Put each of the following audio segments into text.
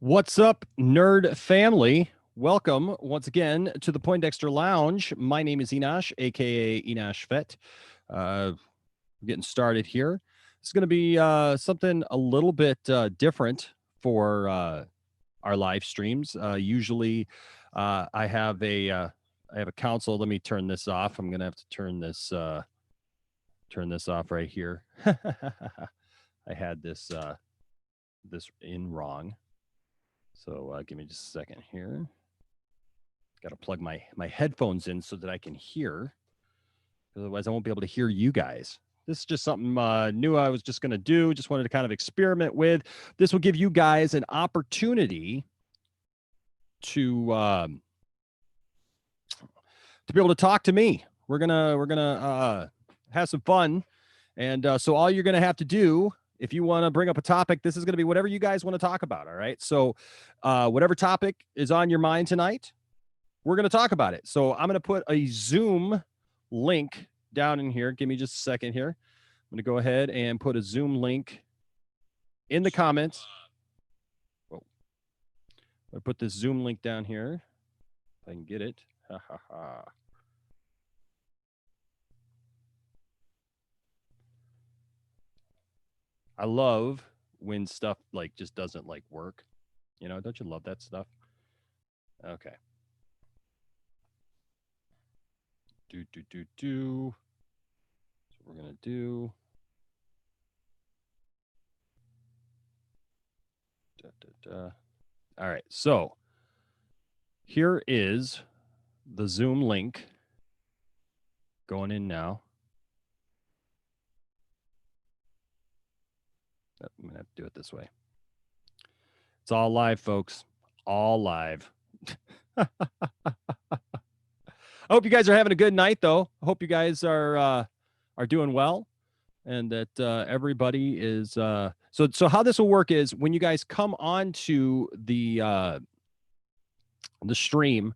What's up, nerd family? Welcome once again to the Poindexter Lounge. My name is Enosh, aka Enosh Fett. We're getting started here. It's going to be something a little bit different for our live streams. Usually, I have a console. Let me turn this off. I'm going to have to turn this off right here. I had this in wrong. So give me just a second here. Got to plug my headphones in so that I can hear. Otherwise, I won't be able to hear you guys. This is just something new I was just going to do. Just wanted to kind of experiment with. This will give you guys an opportunity to be able to talk to me. We're gonna have some fun, and so all you're gonna have to do, if you want to bring up a topic, this is going to be whatever you guys want to talk about. All right. So whatever topic is on your mind tonight, we're going to talk about it. So I'm going to put a Zoom link down in here. Give me just a second here. I'm going to go ahead and put a Zoom link in the comments. Whoa. I'm going to put this Zoom link down here. If I can get it. Ha ha ha. I love when stuff like just doesn't like work. You know, don't you love that stuff? Okay. Do. So we're gonna do. All right. So here is the Zoom link going in now. I'm gonna have to do it this way. It's all live, folks. All live. I hope you guys are having a good night, though. I hope you guys are doing well, and that everybody is. So how this will work is when you guys come on to the stream,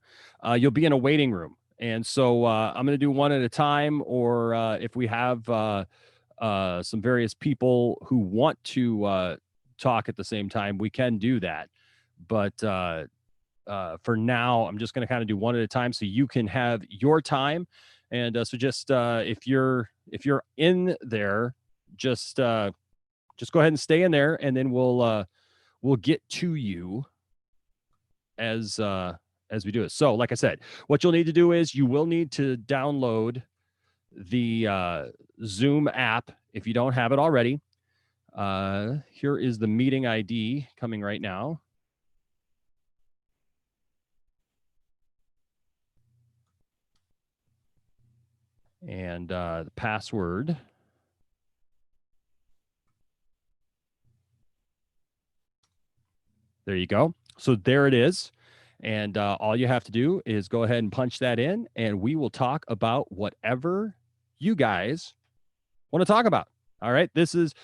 you'll be in a waiting room, and so I'm going to do one at a time, or if we have some various people who want to talk at the same time, we can do that. But for now, I'm just going to kind of do one at a time so you can have your time. And so just if you're in there, just go ahead and stay in there, and then we'll get to you as we do it. So like I said, what you'll need to do is you will need to download the Zoom app if you don't have it already. Here is the meeting ID coming right now. And the password. There you go. So there it is. And all you have to do is go ahead and punch that in, and we will talk about whatever you guys want to talk about. All right. This is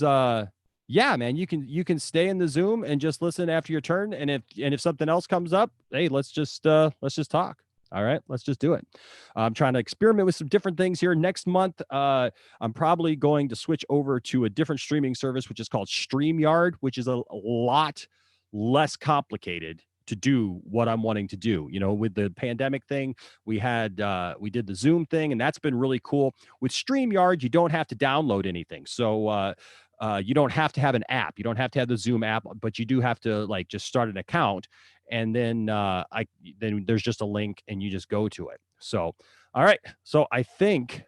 yeah, man, you can stay in the Zoom and just listen after your turn. And if something else comes up, hey, let's just talk. All right, let's just do it. I'm trying to experiment with some different things here. Next month, I'm probably going to switch over to a different streaming service, which is called StreamYard, which is a lot less complicated to do what I'm wanting to do. You know, with the pandemic thing, we did the Zoom thing, and that's been really cool. With StreamYard, you don't have to download anything. So you don't have to have an app. You don't have to have the Zoom app, but you do have to like just start an account, and then then there's just a link, and you just go to it. So, all right. So I think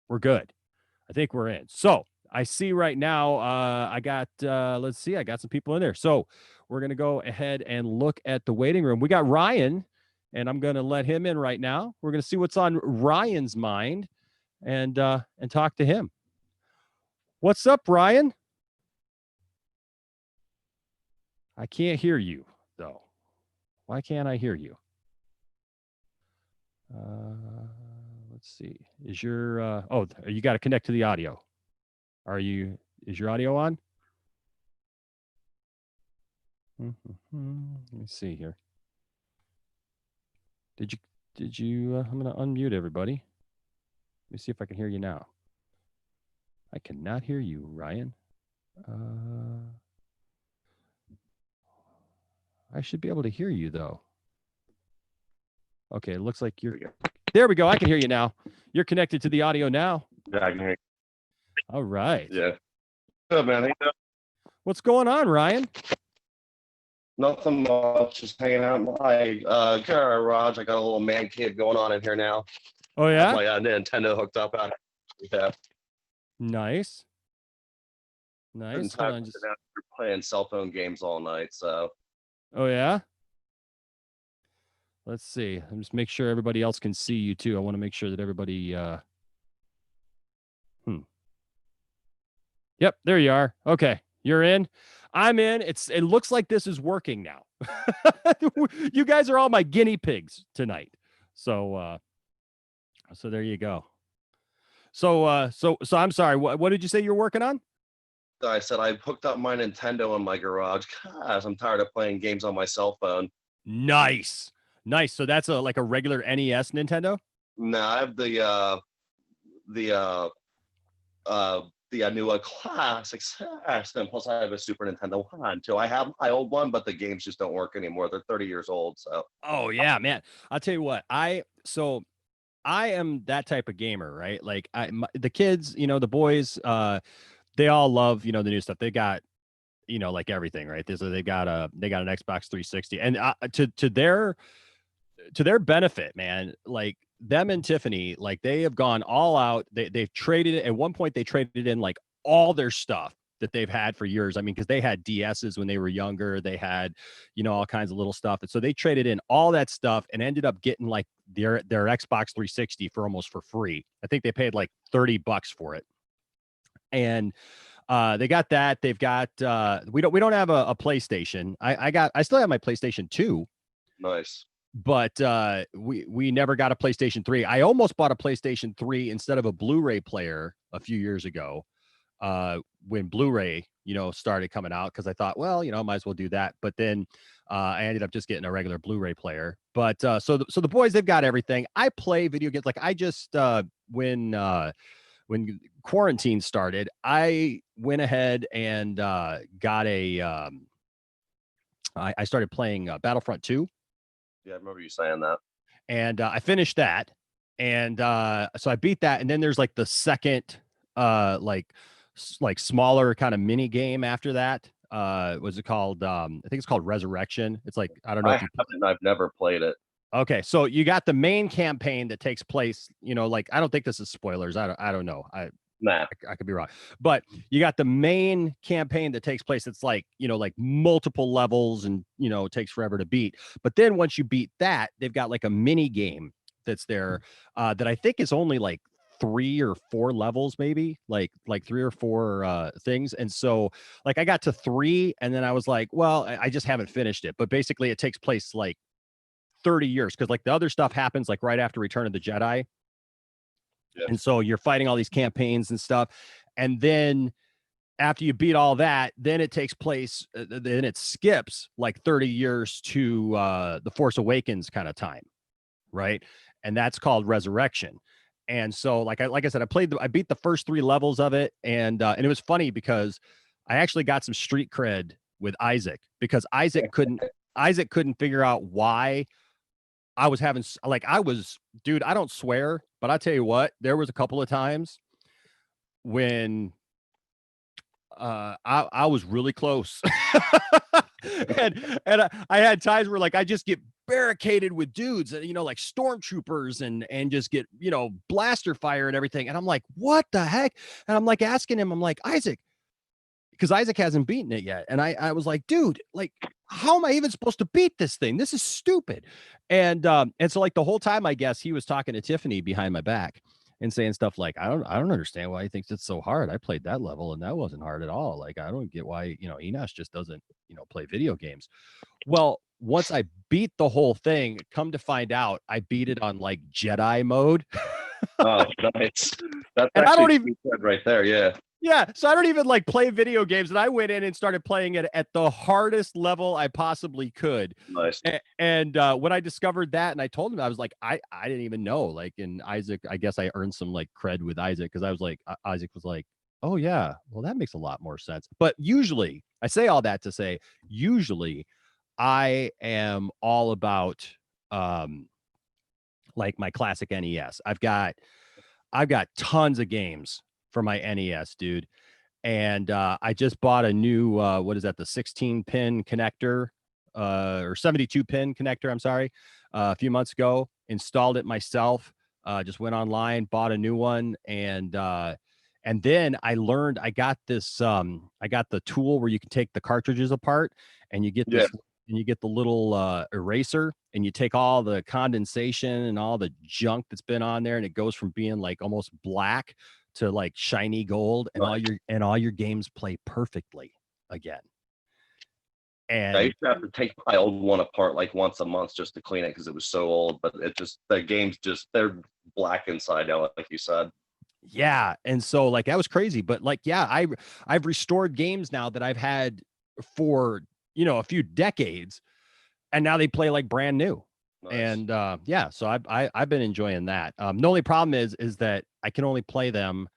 we're good. I think we're in. So I see right now, I got, let's see, I got some people in there. So we're going to go ahead and look at the waiting room. We got Ryan, and I'm going to let him in right now. We're going to see what's on Ryan's mind and talk to him. What's up, Ryan? I can't hear you, though. Why can't I hear you? Let's see. Is your, oh, you got to connect to the audio. Is your audio on? Let me see here. Did you, I'm going to unmute everybody. Let me see if I can hear you now. I cannot hear you, Ryan. I should be able to hear you though. Okay, it looks like you're there. We go. I can hear you now. You're connected to the audio now. Yeah, I can hear you. All right. Yeah. Good, man. How you doing? What's going on, Ryan? Nothing much. Just hanging out in my garage. I got a little man cave going on in here now. Oh I have yeah, my Nintendo hooked up out here. Yeah. nice, Certain nice. Hold times on, just. you're playing cell phone games all night. So Oh yeah. Let's see. I'm just make sure everybody else can see you too. I want to make sure that everybody. Yep, there you are. Okay, you're in. I'm in. It looks like this is working now. You guys are all my guinea pigs tonight. So so there you go. So I'm sorry. What did you say you're working on? I said I hooked up my Nintendo in my garage. Gosh, I'm tired of playing games on my cell phone. Nice. Nice. So that's like a regular NES Nintendo? No, I have the the new classic system. Plus, I have a Super Nintendo one too. I have my old one, but the games just don't work anymore. They're 30 years old. So Oh yeah, man. I'll tell you what. I am that type of gamer, right? Like the kids, the boys, they all love, the new stuff. They got, like everything, right? They got an Xbox 360, and to their benefit, man, like them and Tiffany, like they have gone all out. They've traded it. At one point, they traded in like all their stuff that they've had for years. I mean, because they had DSs when they were younger. They had, all kinds of little stuff. And so they traded in all that stuff and ended up getting like their Xbox 360 for almost for free. I think they paid like $30 for it. And they got that. They've got we don't have a PlayStation. I still have my PlayStation 2, nice. but we never got a PlayStation 3. I almost bought a PlayStation 3 instead of a Blu-ray player a few years ago, when Blu-ray, started coming out, because I thought, well, might as well do that. But then I ended up just getting a regular Blu-ray player. But so the boys, they've got everything. I play video games. Like I just when quarantine started, I went ahead and got I started playing Battlefront 2. Yeah, I remember you saying that. And I finished that. And so I beat that. And then there's like the second, like smaller kind of mini game after that. What's it called? I think it's called Resurrection. It's like, I don't know if you. I've never played it. Okay, so you got the main campaign that takes place, like I don't think this is spoilers. I don't know. Nah. I could be wrong. But you got the main campaign that takes place. It's like, like multiple levels and, it takes forever to beat. But then once you beat that, they've got like a mini game that's there that I think is only like 3 or 4 levels, maybe like 3 or 4 things. And so like I got to 3 and then I was like, well, I just haven't finished it. But basically it takes place like 30 years, because like the other stuff happens like right after Return of the Jedi. Yeah. And so you're fighting all these campaigns and stuff. And then after you beat all that, then it takes place, then it skips like 30 years to the Force Awakens kind of time. Right. And that's called Resurrection. And so like I said, I beat the first 3 levels of it. And it was funny because I actually got some street cred with Isaac, because Isaac couldn't figure out why I was having, like, dude, I don't swear, but I tell you what, there was a couple of times when I was really close. and I had times where like I just get barricaded with dudes, like stormtroopers, and just get, blaster fire and everything. And I'm like, what the heck? And I'm like asking him, I'm like, Isaac, because Isaac hasn't beaten it yet. And I was like, dude, like, how am I even supposed to beat this thing? This is stupid. And so like the whole time, I guess he was talking to Tiffany behind my back and saying stuff like, I don't understand why he thinks it's so hard. I played that level and that wasn't hard at all. Like, I don't get why, Enosh just doesn't, play video games. Well, once I beat the whole thing, come to find out, I beat it on like Jedi mode. Oh, nice. That's and actually I don't even right there. Yeah. Yeah, so I don't even like play video games, and I went in and started playing it at the hardest level I possibly could. Nice. And when I discovered that, and I told him, I was like, I didn't even know. Like, and Isaac, I guess I earned some like cred with Isaac, because I was like, Isaac was like, oh yeah, well that makes a lot more sense. But usually, I say all that to say, usually I am all about um like my classic NES. I've got tons of games for my NES, dude. And I just bought a new what is that, the 16 pin connector or 72 pin connector, I'm sorry, a few months ago, installed it myself, just went online, bought a new one, and then I got the tool where you can take the cartridges apart and Yeah. you get the little eraser and you take all the condensation and all the junk that's been on there and it goes from being like almost black to like shiny gold, and Nice. all your games play perfectly again. I And used to have to take my old one apart like once a month just to clean it because it was so old. But it just the games just they're black inside now, like you said. yeah, and so like that was crazy, but like yeah, I've restored games now that I've had for, a few decades, and now they play like brand new. Nice. And yeah, so I've been enjoying that. The only problem is that I can only play them.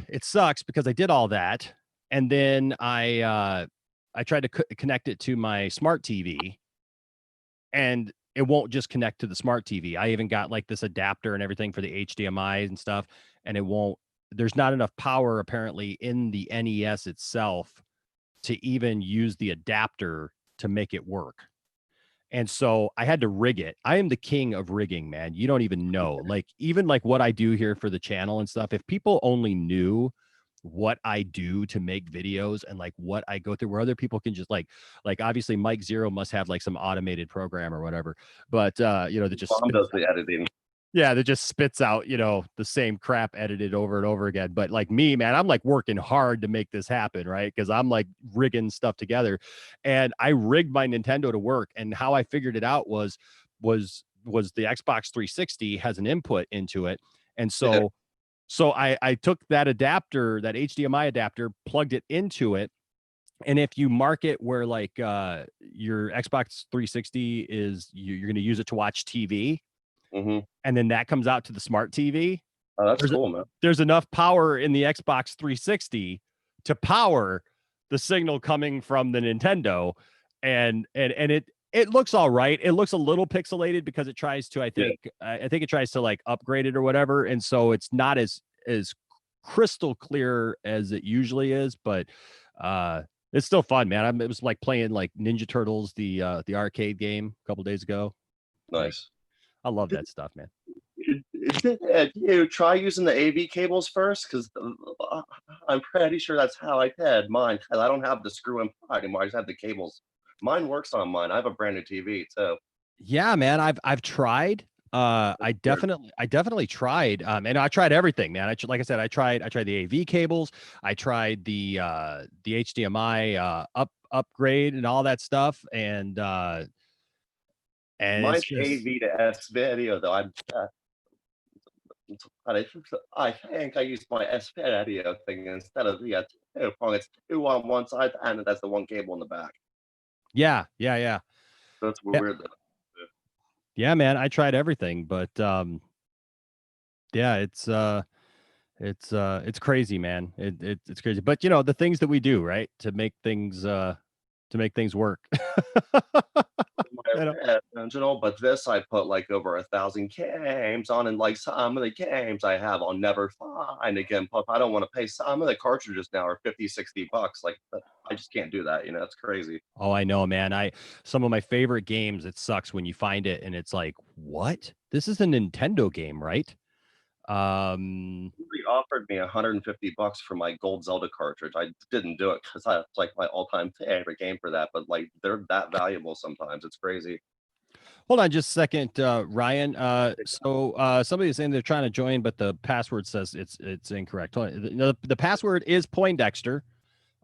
It sucks because I did all that, and then I tried to connect it to my smart TV, and it won't just connect to the smart TV. I even got like this adapter and everything for the HDMI and stuff, and it won't. There's not enough power apparently in the NES itself to even use the adapter to make it work. And so I had to rig it. I am the king of rigging, man. You don't even know. Like, even like what I do here for the channel and stuff, if people only knew what I do to make videos and like what I go through, where other people can just like obviously Mike Zero must have like some automated program or whatever, but that just Mom spits does the editing. yeah, that just spits out, the same crap edited over and over again. But like me, man, I'm like working hard to make this happen, right? Because I'm like rigging stuff together. And I rigged my Nintendo to work. And how I figured it out was the Xbox 360 has an input into it. And Yeah. so I took that adapter, that HDMI adapter, plugged it into it. And if you mark it where like your Xbox 360 is you're going to use it to watch TV, Hmm. and then that comes out to the smart TV, Oh, that's there's cool, man. there's enough power in the Xbox 360 to power the signal coming from the Nintendo, and it looks all right. It looks a little pixelated because it tries to, Yeah. I think it tries to like upgrade it or whatever, and so it's not as crystal clear as it usually is, but it's still fun, man. It was like playing like Ninja Turtles, the arcade game a couple days ago. Like, Nice. I love that stuff, man. You try using the AV cables first because I'm pretty sure that's how I had mine. 'Cause I don't have the screw in part anymore. I just have the cables. Mine works on mine. I have a brand new TV too. Yeah, man, I've tried. I definitely tried. And I tried everything, man. Like I said, I tried the AV cables. I tried the HDMI upgrade and all that stuff. And it's Mine's just AV to S video though. I think I used my S video thing instead of the two prong. It's two on one side and that's the one cable in the back. yeah, yeah, yeah. That's Yeah, weird. yeah, man. I tried everything, but yeah, it's crazy, man. It's crazy. But the things that we do, right, to make things work. You know? My original, but this I put like over 1,000 games on, and like some of the games I have, I'll never find again. Plus, I don't want to pay. Some of the cartridges now are 50, $60. Like, I just can't do that. It's crazy. Oh, I know, man. Some of my favorite games, it sucks when you find it and it's like, what? This is a Nintendo game, right? Um, They offered me $150 for my gold Zelda cartridge. I didn't do it because that's like my all-time favorite game for that. But like, they're that valuable sometimes. It's crazy. Hold on just a second, Ryan. Somebody's saying they're trying to join, but the password says it's incorrect. Hold on. The password is Poindexter.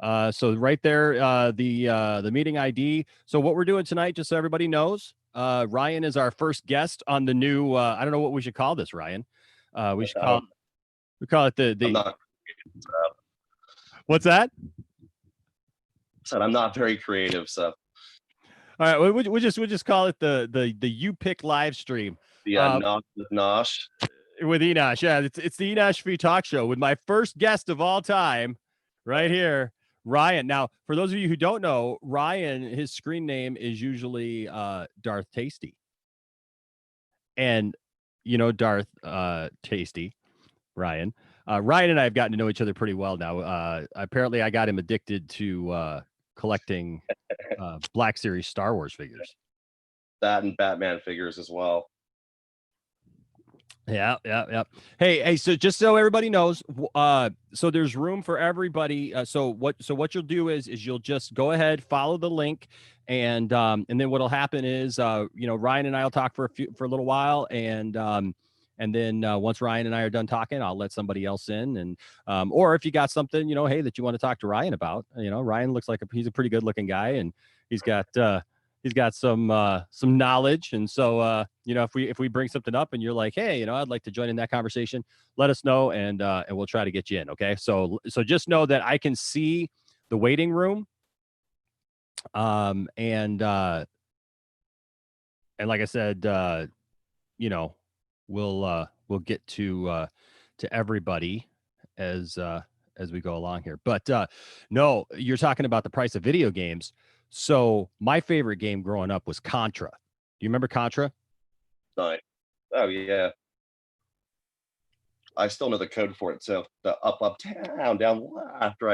So right there, the meeting ID. So what we're doing tonight, just so everybody knows, Ryan is our first guest on the new. I don't know what we should call this, Ryan. We should I don't. we call it I'm the not. what's that? Said I'm not very creative. So All right, we'll just call it the You Pick live stream. the Uh, Nosh. with Enosh, yeah, it's the Enosh Free Talk Show with my first guest of all time, right here, Ryan. Now, for those of you who don't know, Ryan, his screen name is usually Darth Tasty. And you know Darth Tasty, Ryan. Ryan and I have gotten to know each other pretty well now. Apparently I got him addicted to collecting Black Series Star Wars figures. That and Batman figures as well. Yeah, yeah, yeah. Hey, so just so everybody knows, so there's room for everybody. So what you'll do is you'll just go ahead, follow the link, and then what'll happen is Ryan and I'll talk for a little while, and then once Ryan and I are done talking, I'll let somebody else in, and or if you got something hey that you want to talk to Ryan about, Ryan looks like he's a pretty good looking guy, and he's got some knowledge, and so if we bring something up and you're like, hey, I'd like to join in that conversation, let us know, and we'll try to get you in. Okay, so just know that I can see the waiting room, and like I said, we'll get to everybody as we go along here. But no, you're talking about the price of video games. So my favorite game growing up was Contra. Do you remember Contra? Nice. Oh yeah. I still know the code for it. So the up, down,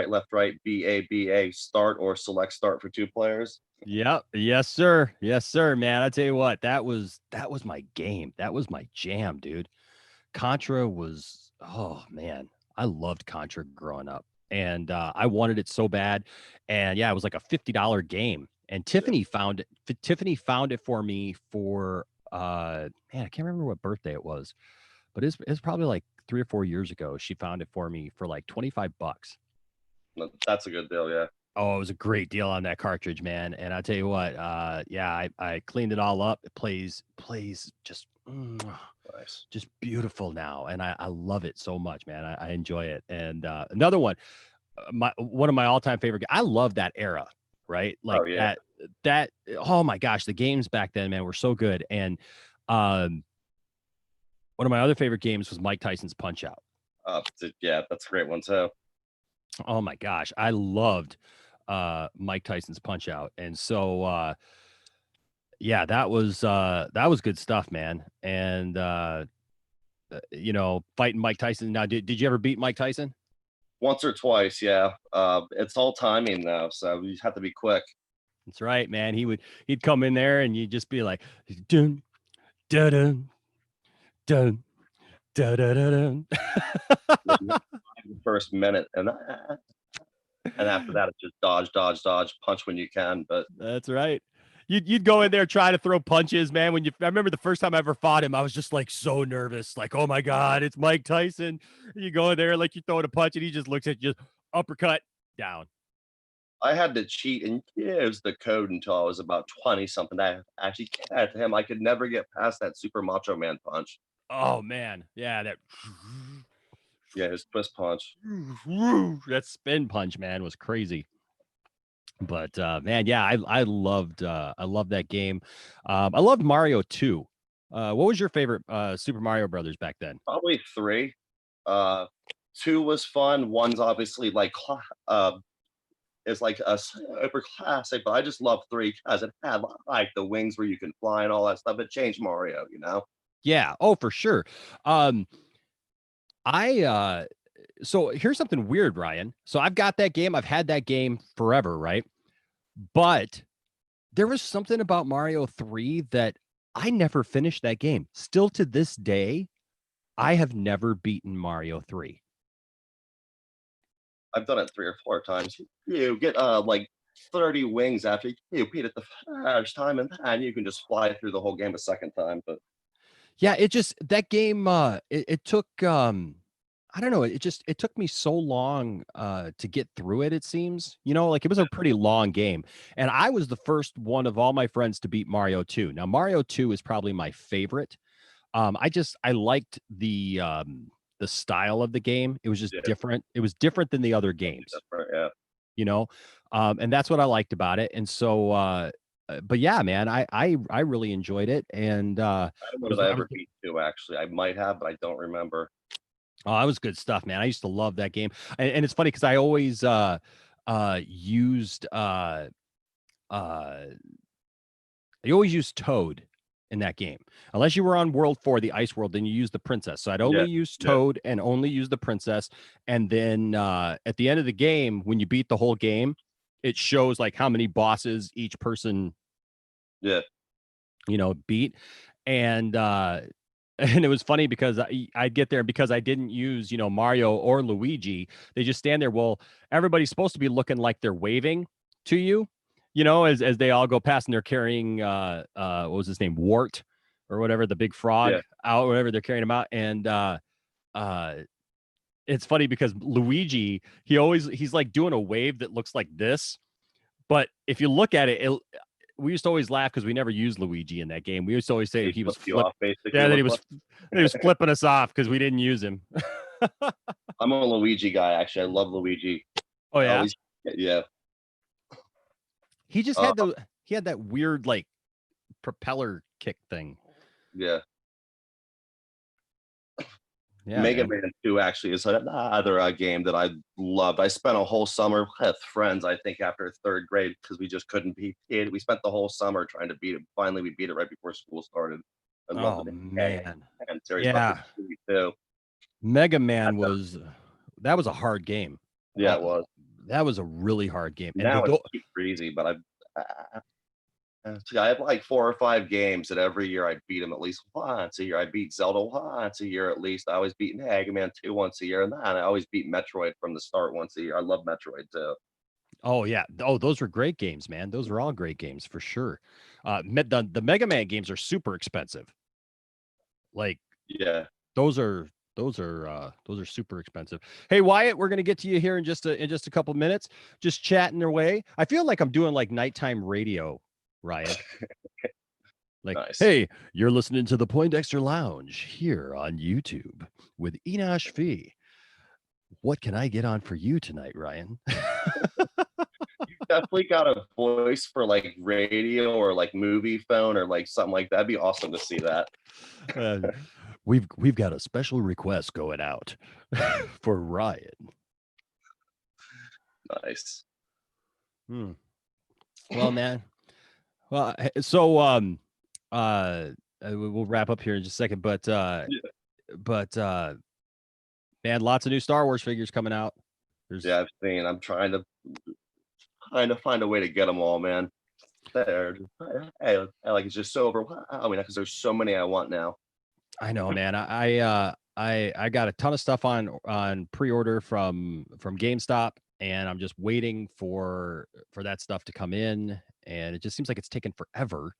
left, right, B, A, start or select start for 2 players. Yep. Yes, sir. Yes, sir, man. I tell you what, that was my game. That was my jam, dude. Contra was, oh man, I loved Contra growing up, and I wanted it so bad. And yeah, it was like a $50 game. And Yeah. Tiffany found it. Tiffany found it for me for man, I can't remember what birthday it was, but it's probably like 3 or 4 years ago. She found it for me for like $25. That's a good deal. Yeah. Oh, it was a great deal on that cartridge, man. And I tell you what, yeah, I cleaned it all up. It plays just Nice. just beautiful now, and I love it so much, man. I enjoy it. And another one, one of my all-time favorite. I love that era, right? Like Oh yeah. that. Oh my gosh, the games back then, man, were so good. And um, one of my other favorite games was Mike Tyson's Punch Out. Yeah, that's a great one too. Oh my gosh, I loved Mike Tyson's Punch Out, and so yeah, that was good stuff, man. And fighting Mike Tyson. Now, did you ever beat Mike Tyson? Once or twice, yeah. It's all timing though, so you have to be quick. That's right, man. He'd come in there and you'd just be like, dun dun dun dun dun dun dun. The first minute, and after that, it's just dodge, dodge, dodge, punch when you can. But That's right. You'd go in there try to throw punches, man. I remember the first time I ever fought him, I was just like so nervous, like, oh my god, it's Mike Tyson. You go in there like you throwing a punch, and he just looks at you, uppercut down. I had to cheat and use the code until I was about 20 something. I actually can't him. I could never get past that Super Macho Man punch. Oh man, yeah, Yeah, his twist punch. that spin punch, man, was crazy. But man, yeah, I loved that game. I loved Mario 2. What was your favorite Super Mario Brothers back then? Probably 3. Uh, 2 was fun. 1's obviously like is like a super classic, but I just love 3 because it had like the wings where you can fly and all that stuff. It changed Mario, you know. Yeah, oh for sure. Um, I so here's something weird, Ryan. So I've got that game. I've had that game forever, right? But there was something about Mario 3 that I never finished that game. Still to this day, I have never beaten Mario 3. I've done it 3 or 4 times. You get like 30 wings after you beat it the first time, and then you can just fly through the whole game a second time. But Yeah, it just that game it took I don't know, it took me so long to get through it, it seems. Like it was a pretty long game. And I was the first one of all my friends to beat Mario 2. Now Mario 2 is probably my favorite. I liked the style of the game. It was just yeah, different. It was different than the other games, different, yeah. you know? And that's what I liked about it. And so but yeah, man, I really enjoyed it. And I don't know that I ever beat 2, actually. I might have, but I don't remember. Oh, that was good stuff, man. I used to love that game. And it's funny because I always used uh you always used Toad in that game. Unless you were on World 4, the Ice World, then you use the princess. So I'd Yeah, only use yeah, Toad and only use the princess. And then at the end of the game, when you beat the whole game, it shows like how many bosses each person, yeah, beat. And and it was funny because I'd get there because I didn't use, Mario or Luigi. They just stand there. Well, everybody's supposed to be looking like they're waving to you, as they all go past and they're carrying what was his name? Wart or whatever, the big yeah. frog out, whatever they're carrying him out. And uh it's funny because Luigi, he's like doing a wave that looks like this. But if you look at it, we used to always laugh because we never used Luigi in that game. We used to always say He he was flipped you off, basically. yeah, that Look like he was flipping us off because we didn't use him. I'm a Luigi guy. Actually, I love Luigi. Oh I yeah, always, yeah, he just uh, had he had that weird like propeller kick thing. yeah. Yeah, Mega man. Man 2 actually is another game that I loved. I spent a whole summer with friends, I think, after third grade because we just couldn't beat it. We spent the whole summer trying to beat it. Finally, we beat it right before school started. I loved Oh the Mega man. Man series, but the Yeah, 2 too. Mega Man that was a hard game. Yeah, Oh, it was. that was a really hard game. And Now it's super easy, but see, I have like 4 or 5 games that every year I beat them at least once a year. I beat Zelda once a year at least. I always beat Mega Man 2 once a year, and then I always beat Metroid from the start once a year. I love Metroid too. oh yeah. Oh, those were great games, man. Those were all great games for sure. The Mega Man games are super expensive. Like Yeah. those are those are super expensive. Hey Wyatt, we're gonna get to you here in just a couple minutes. Just chatting away. I feel like I'm doing like nighttime radio, Ryan. Like, Nice. hey, you're listening to the Poindexter Lounge here on YouTube with Enosh V. What can I get on for you tonight, Ryan? Definitely got a voice for like radio or like movie phone or like something like that. That'd be awesome to see that. Uh, we've got a special request going out for Ryan. Nice. Hmm. Well, man. Well, so we'll wrap up here in just a second, Yeah, but man, lots of new Star Wars figures coming out. There's yeah, I've seen. I'm trying to find a way to get them all, man. There. Hey, like it's just so overwhelming because there's so many I want now. I know, man. I got a ton of stuff on pre-order from GameStop, and I'm just waiting for that stuff to come in, and it just seems like it's taken forever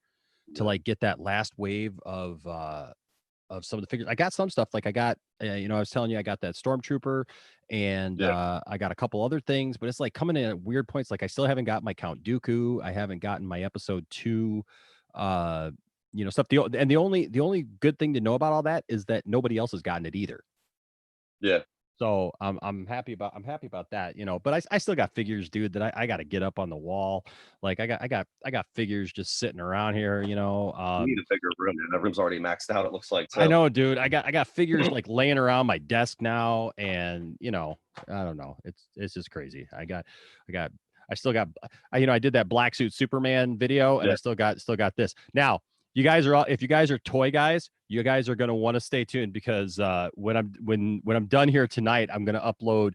to Yeah, like get that last wave of some of the figures. I got some stuff like I got, I was telling you I got that Stormtrooper, and yeah, I got a couple other things, but it's like coming in at weird points. Like I still haven't got my Count Dooku. I haven't gotten my Episode 2, uh, stuff. And the only good thing to know about all that is that nobody else has gotten it either. yeah. So I'm happy about that, but I still got figures, dude, that I got to get up on the wall. Like I got figures just sitting around here, You need a bigger room. Man. That room's already maxed out. It looks like I so. know, dude. I got figures like laying around my desk now, and I don't know. It's just crazy. I got, I still got, I did that Black Suit Superman video, and Yeah, I still got this. Now, you guys are all, if you guys are toy guys, you guys are gonna want to stay tuned because when I'm done here tonight, I'm gonna upload.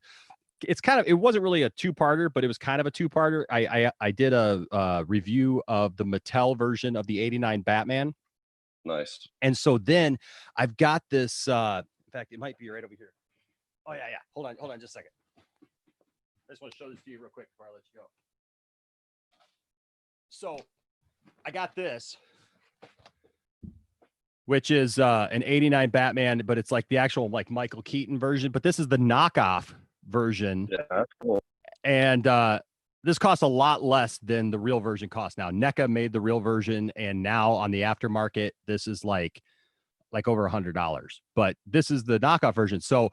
It wasn't really a two-parter, but it was kind of a two-parter. I did a review of the Mattel version of the '89 Batman. nice. And so then I've got this, in fact, it might be right over here. Oh yeah, yeah. Hold on just a second. I just want to show this to you real quick before I let you go. So I got this, which is an '89 Batman, but it's like the actual like Michael Keaton version, but this is the knockoff version. Yeah, that's cool. And this costs a lot less than the real version costs now. NECA made the real version, and now on the aftermarket, this is like over $100. But this is the knockoff version. So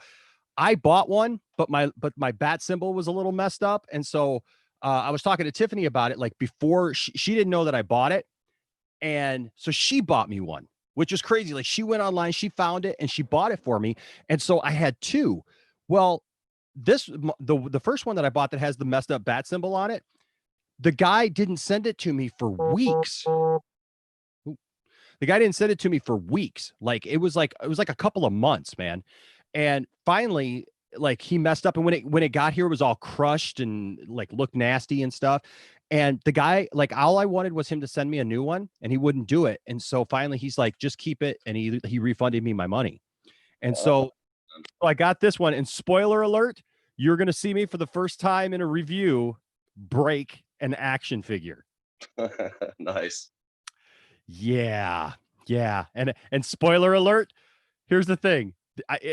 I bought one, but my bat symbol was a little messed up, and so I was talking to Tiffany about it. Like before, she didn't know that I bought it, and so she bought me one, which was crazy. Like she went online, she found it, and she bought it for me, and so I had two. Well, the first one that I bought that has the messed up bat symbol on it, the guy didn't send it to me for weeks. The guy didn't send it to me for weeks. Like it was like a couple of months, man. And finally, like he messed up, and when it got here, it was all crushed and like looked nasty and stuff. And the guy, like, all I wanted was him to send me a new one, and he wouldn't do it. And so finally, he's like, "Just keep it," and he refunded me my money. And Oh, so I got this one. And spoiler alert, you're gonna see me for the first time in a review break an action figure. nice. Yeah. Yeah. And spoiler alert, here's the thing.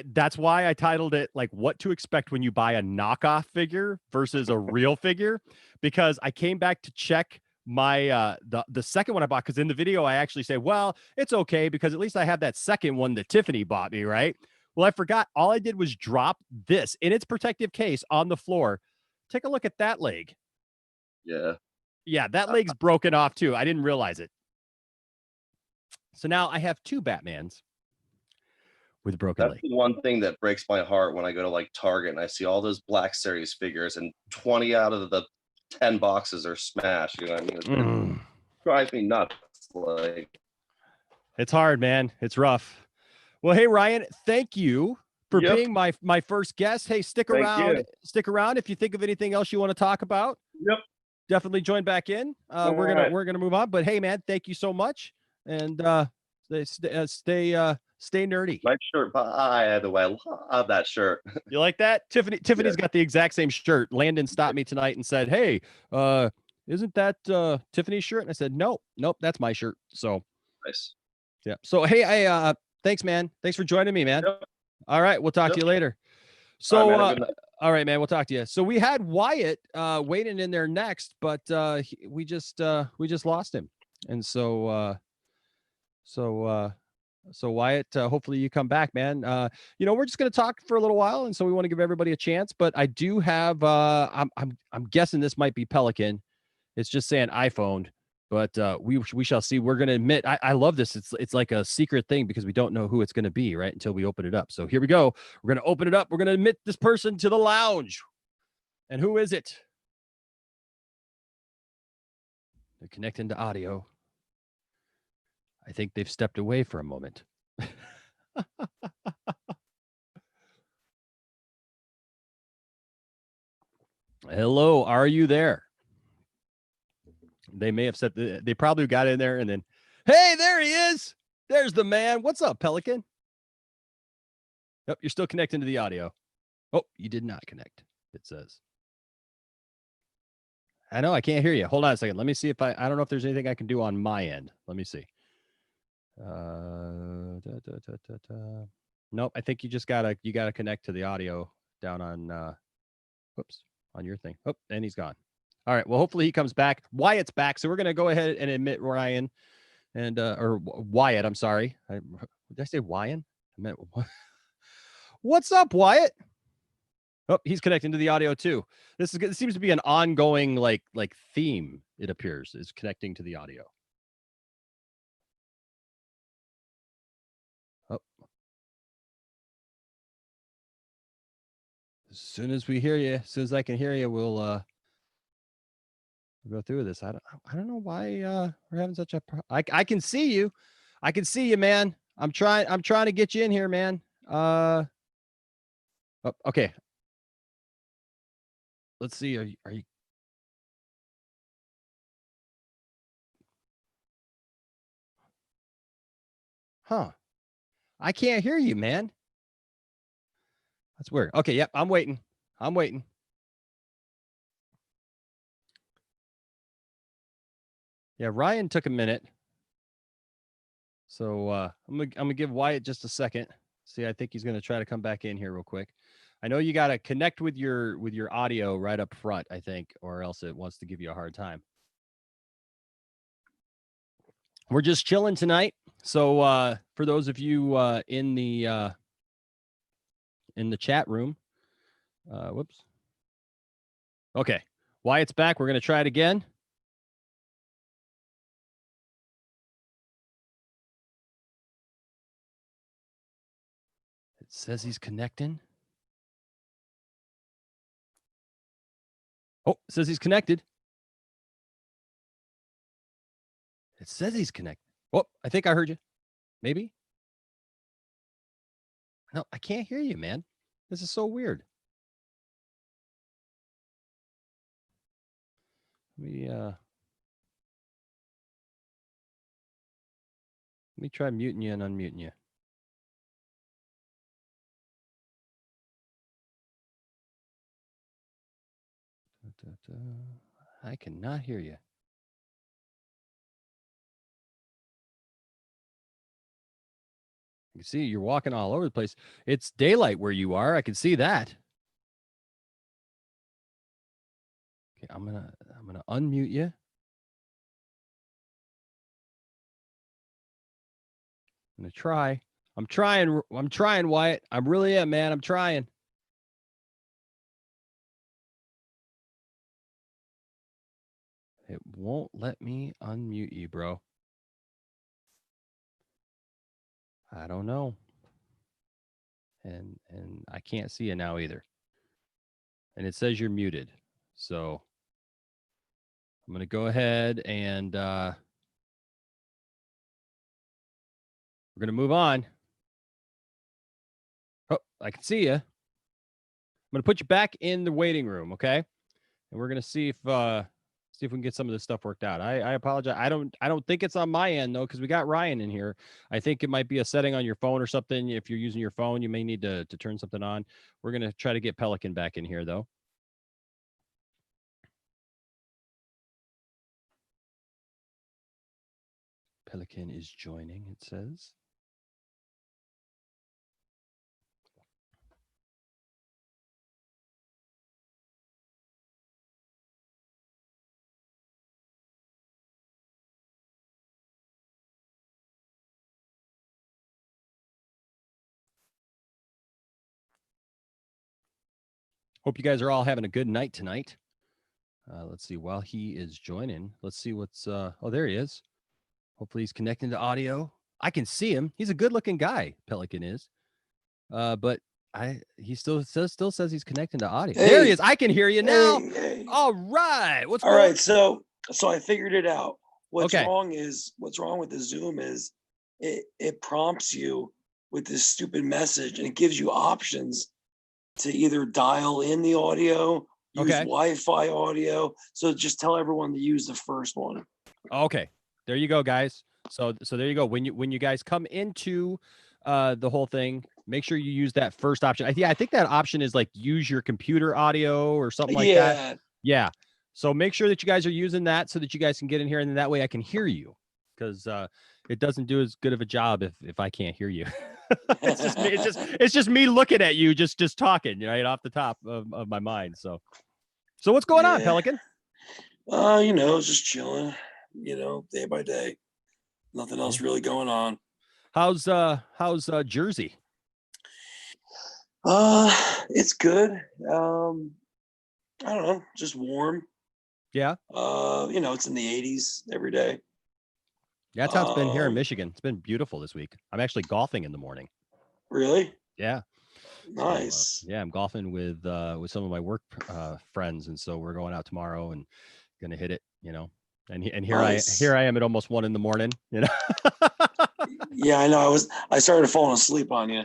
That's why I titled it like what to expect when you buy a knockoff figure versus a real figure, because I came back to check my the second one I bought, because in the video I actually say, well, it's okay because at least I have that second one that Tiffany bought me, right? Well, I forgot. All I did was drop this in its protective case on the floor. Take a look at that leg. Yeah. Yeah, that Uh, leg's broken off too. I didn't realize it. So now I have two Batmans with broken That's leg. the one thing that breaks my heart when I go to like Target and I see all those Black Series figures and 20 out of the 10 boxes are smashed. You know what I mean? It Mm. drives me nuts. Like, It's hard, man. It's rough. Well, hey Ryan, thank you for yep, being my first guest. Hey, stick thank around. you. Stick around if you think of anything else you want to talk about. Yep. Definitely join back in. All We're gonna right. we're gonna move on. But hey, man, thank you so much, and stay nerdy. Nice shirt. By the way, I love that shirt. You like that? Yeah. Tiffany's got the exact same shirt. Landon stopped me tonight and said, "Hey, isn't that Tiffany's shirt?" And I said, "Nope, nope, that's my shirt." So Nice. yeah. So hey, thanks, man. Thanks for joining me, man. Yep. All right, we'll talk Yep. to you later. All right, So, man. Have a good night. all right, man, we'll talk to you. So we had Wyatt waiting in there next, but we just lost him, and so so Wyatt, hopefully you come back, man. We're just gonna talk for a little while, and so we want to give everybody a chance. But I do have, I'm guessing this might be Pelican. It's just saying iPhone, but we shall see. We're gonna admit, I love this. It's like a secret thing because we don't know who it's gonna be, right? Until we open it up. So here we go. We're gonna open it up. We're gonna admit this person to the lounge. And who is it? They're connecting to audio. I think they've stepped away for a moment. Hello, are you there? They may have said they probably got in there and then, hey, there he is. There's the man. What's up, Pelican? Yep, you're still connecting to the audio. Oh, you did not connect, it says. I know I can't hear you. Hold on a second. Let me see if I don't know if there's anything I can do on my end. Let me see. Nope. I think you gotta connect to the audio down on whoops, on your thing. Oh, and he's gone. All right. Well, hopefully he comes back. Wyatt's back, so we're gonna go ahead and admit Ryan and or Wyatt. I'm sorry. Did I say Wyan? I meant what's up, Wyatt? Oh, he's connecting to the audio too. This seems to be an ongoing like theme. It appears is connecting to the audio. Oh, as soon as we hear you, as soon as I can hear you, we'll go through this. I don't know why we're having such a I can see you. I can see you, man. I'm trying to get you in here, man. Oh, okay. Let's see. Are you huh? I can't hear you, man. That's weird. Okay, yep, I'm waiting. I'm waiting. Yeah, Ryan took a minute. So I'm gonna give Wyatt just a second. See, I think he's gonna try to come back in here real quick. I know you gotta connect with your audio right up front, I think, or else it wants to give you a hard time. We're just chilling tonight. So for those of you in the chat room, whoops. Okay. Wyatt's back. We're gonna try it again. It says he's connecting. Oh, it says he's connected. It says he's connected. Oh, I think I heard you. Maybe. No, I can't hear you, man. This is so weird. Let me try muting you and unmuting you. I cannot hear you. You can see you're walking all over the place. It's daylight where you are. I can see that. Okay, I'm gonna unmute you. I'm gonna try. I'm trying, Wyatt. I really am, man. I'm trying. It won't let me unmute you, bro. I don't know. And I can't see you now either. And it says you're muted. So I'm gonna go ahead and we're gonna move on. Oh, I can see you. I'm gonna put you back in the waiting room, okay? And we're gonna see if we can get some of this stuff worked out. I apologize. I don't think it's on my end though, because we got Ryan in here. I think it might be a setting on your phone or something. If you're using your phone, you may need to turn something on. We're gonna try to get Pelican back in here though. Pelican is joining, it says. Hope you guys are all having a good night tonight. Let's see. While he is joining, let's see what's. Oh, there he is. Hopefully he's connecting to audio. I can see him. He's a good-looking guy. Pelican is. But he still says he's connecting to audio. Hey, there he is. I can hear you now. Hey. All right. What's all going right? So I figured it out. What's Okay. wrong with the Zoom is it prompts you with this stupid message and it gives you options to either dial in the audio, use Okay. Wi-Fi audio. So just tell everyone to use the first one. Okay. There you go, guys. So there you go. When you guys come into the whole thing, make sure you use that first option. I think that option is like use your computer audio or something like that. Yeah. So make sure that you guys are using that so that you guys can get in here, and then that way I can hear you, because it doesn't do as good of a job if I can't hear you. It's just me. It's just me looking at you, just talking right off the top of my mind. So what's going on, Pelican? Just chilling. Day by day. Nothing else really going on. How's Jersey? It's good. I don't know, just warm. Yeah. It's in the 80s every day. That's how it's been here in Michigan. It's been beautiful this week. I'm actually golfing in the morning. Really? Yeah. Nice. So, yeah, I'm golfing with some of my work friends, and so we're going out tomorrow and gonna hit it. And here nice. I am at almost 1 a.m. Yeah, I know. I started falling asleep on you.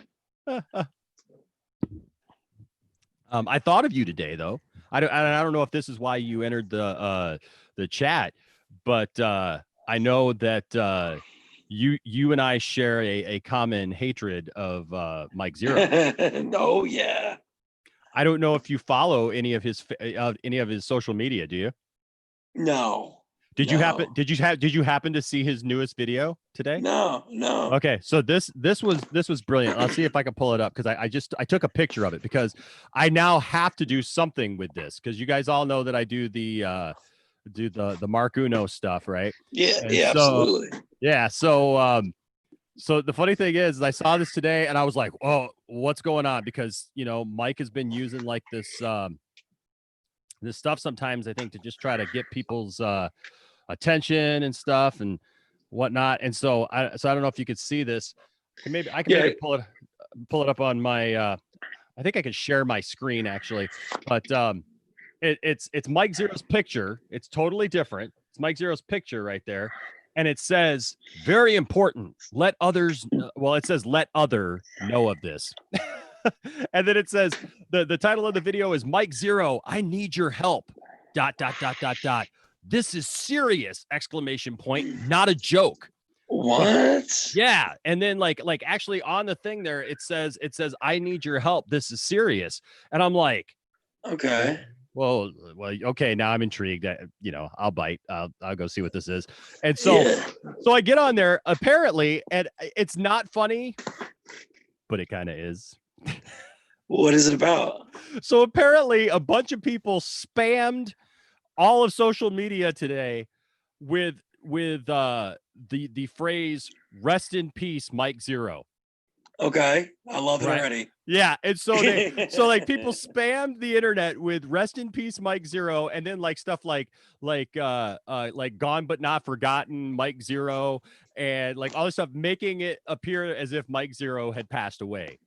I thought of you today, though. I don't know if this is why you entered the chat, but I know that you and I share a common hatred of Mike Zero. Oh yeah. I don't know if you follow any of his social media. Do you? No. Did you happen to see his newest video today? No. Okay, so this was brilliant. Let's see if I can pull it up, because I took a picture of it, because I now have to do something with this, because you guys all know that I do the Mark Uno stuff, right? Yeah, and yeah, absolutely. Yeah, so the funny thing is I saw this today and I was like, oh, what's going on? Because Mike has been using like this this stuff sometimes, I think, to just try to get people's attention and stuff and whatnot. And so I don't know if you could see this. I can maybe pull it up on my I think I could share my screen actually. But it's Mike Zero's picture. It's totally different. It's Mike Zero's picture right there. And it says, very important. Let others, well, it says, let other know of this. And then it says, the title of the video is Mike Zero, I need your help. ... This is serious! Exclamation point. Not a joke. What? Yeah. And then like actually on the thing there, it says, I need your help. This is serious. And I'm like, Okay. well, okay. Now I'm intrigued. You know, I'll bite. I'll go see what this is. And so I get on there apparently, and it's not funny, but it kind of is. What is it about? So apparently a bunch of people spammed all of social media today with the phrase "rest in peace, Mike Zero." Okay, I love it already. Yeah, and so like people spammed the internet with "rest in peace, Mike Zero," and then like stuff like "gone but not forgotten, Mike Zero," and like all this stuff, making it appear as if Mike Zero had passed away.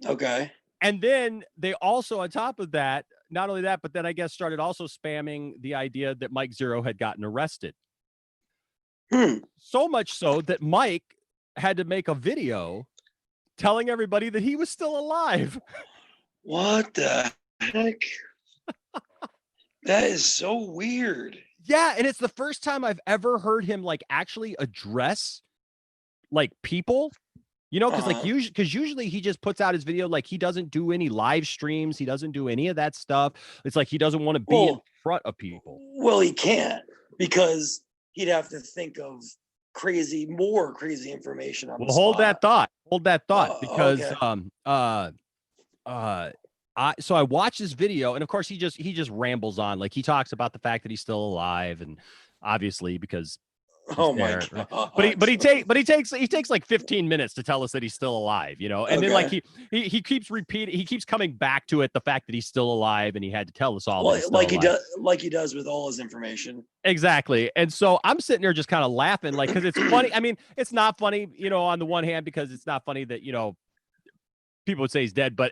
Okay. And then they also, on top of that, not only that, but then I guess started also spamming the idea that Mike Zero had gotten arrested. So much so that Mike had to make a video telling everybody that he was still alive. What the heck? That is so weird. Yeah, and it's the first time I've ever heard him like actually address like people. You know, because like usually he just puts out his video, like he doesn't do any live streams, he doesn't do any of that stuff. It's like he doesn't want to be in front of people. Well, he can't, because he'd have to think of more crazy information on the Hold that thought. Because okay. so I watched this video, and of course he just rambles on, like he talks about the fact that he's still alive, and obviously because my God. But he takes like 15 minutes to tell us that he's still alive, you know. And then like he keeps repeating, he keeps coming back to it, the fact that he's still alive, and he had to tell us all this. Like he does with all his information. Exactly. And so I'm sitting there just kind of laughing, like, because it's funny. I mean, it's not funny, you know, on the one hand, because it's not funny that, you know, people would say he's dead, but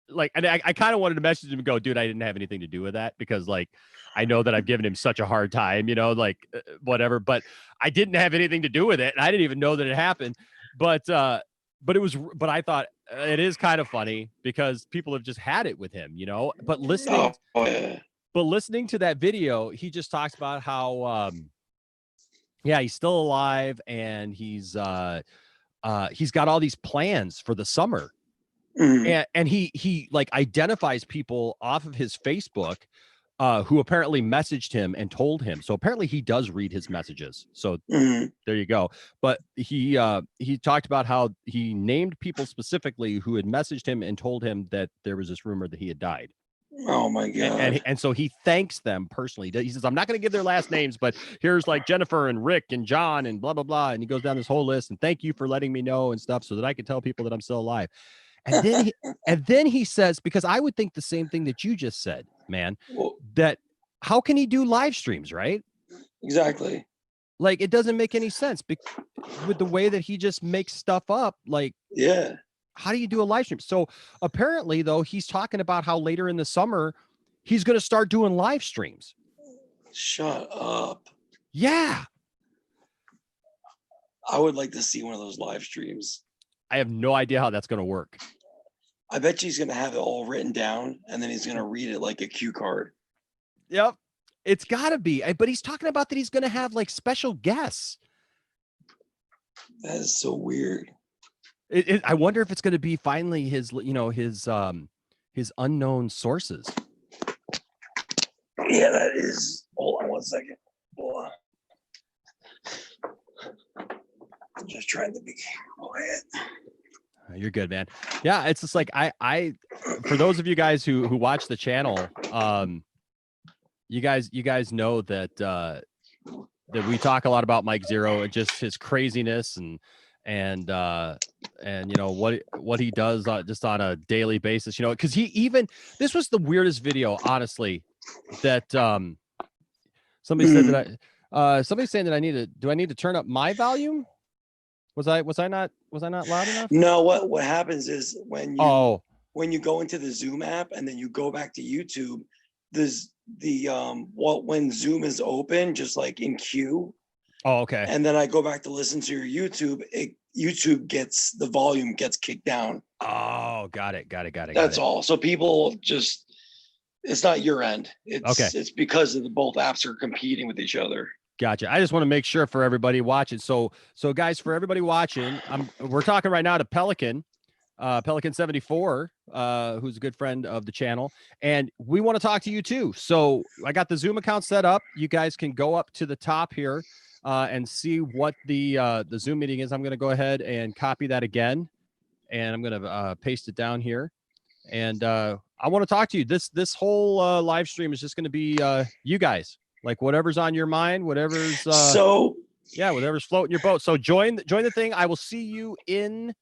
like, and I kind of wanted to message him and go, dude, I didn't have anything to do with that, because like I know that I've given him such a hard time, you know, like whatever, but I didn't have anything to do with it, and I didn't even know that it happened. But I thought it is kind of funny because people have just had it with him, you know. But listening to that video, he just talks about how he's still alive, and he's got all these plans for the summer. And he like identifies people off of his Facebook who apparently messaged him and told him. So apparently he does read his messages. So there you go. But he talked about how he named people specifically who had messaged him and told him that there was this rumor that he had died. Oh my God. And so he thanks them personally. He says, I'm not going to give their last names, but here's like Jennifer and Rick and John and blah, blah, blah. And he goes down this whole list, and thank you for letting me know and stuff so that I can tell people that I'm still alive. And then he says, because I would think the same thing that you just said, man, that how can he do live streams, right? Exactly. Like, it doesn't make any sense with the way that he just makes stuff up. Like, yeah, how do you do a live stream? So apparently, though, he's talking about how later in the summer he's going to start doing live streams. Shut up. Yeah. I would like to see one of those live streams. I have no idea how that's going to work. I bet you he's going to have it all written down, and then he's going to read it like a cue card. Yep. It's got to be. But he's talking about that he's going to have like special guests. That is so weird. I wonder if it's going to be finally his, you know, his unknown sources. Yeah, that is. Hold on one second. Hold on. I'm just trying to be quiet. You're good, man. Yeah, it's just like I for those of you guys who watch the channel, you guys know that that we talk a lot about Mike Zero and just his craziness and you know what he does just on a daily basis, you know, because this was the weirdest video, honestly, that somebody said that somebody's saying that do I need to turn up my volume? Was I not loud enough? No, what happens is when you go into the Zoom app and then you go back to YouTube, when Zoom is open, just like in queue, Oh, okay. and then I go back to listen to your YouTube, YouTube gets the volume gets kicked down. Oh, got it. That's all. So people just, it's not your end. Okay. It's because of the both apps are competing with each other. Gotcha. I just want to make sure for everybody watching. So guys, for everybody watching, we're talking right now to Pelican 74, who's a good friend of the channel, and we want to talk to you too. So I got the Zoom account set up. You guys can go up to the top here and see what the Zoom meeting is. I'm going to go ahead and copy that again, and I'm going to paste it down here. And I want to talk to you. This whole live stream is just going to be you guys, like whatever's on your mind, whatever's whatever's floating your boat. So join the thing. I will see you in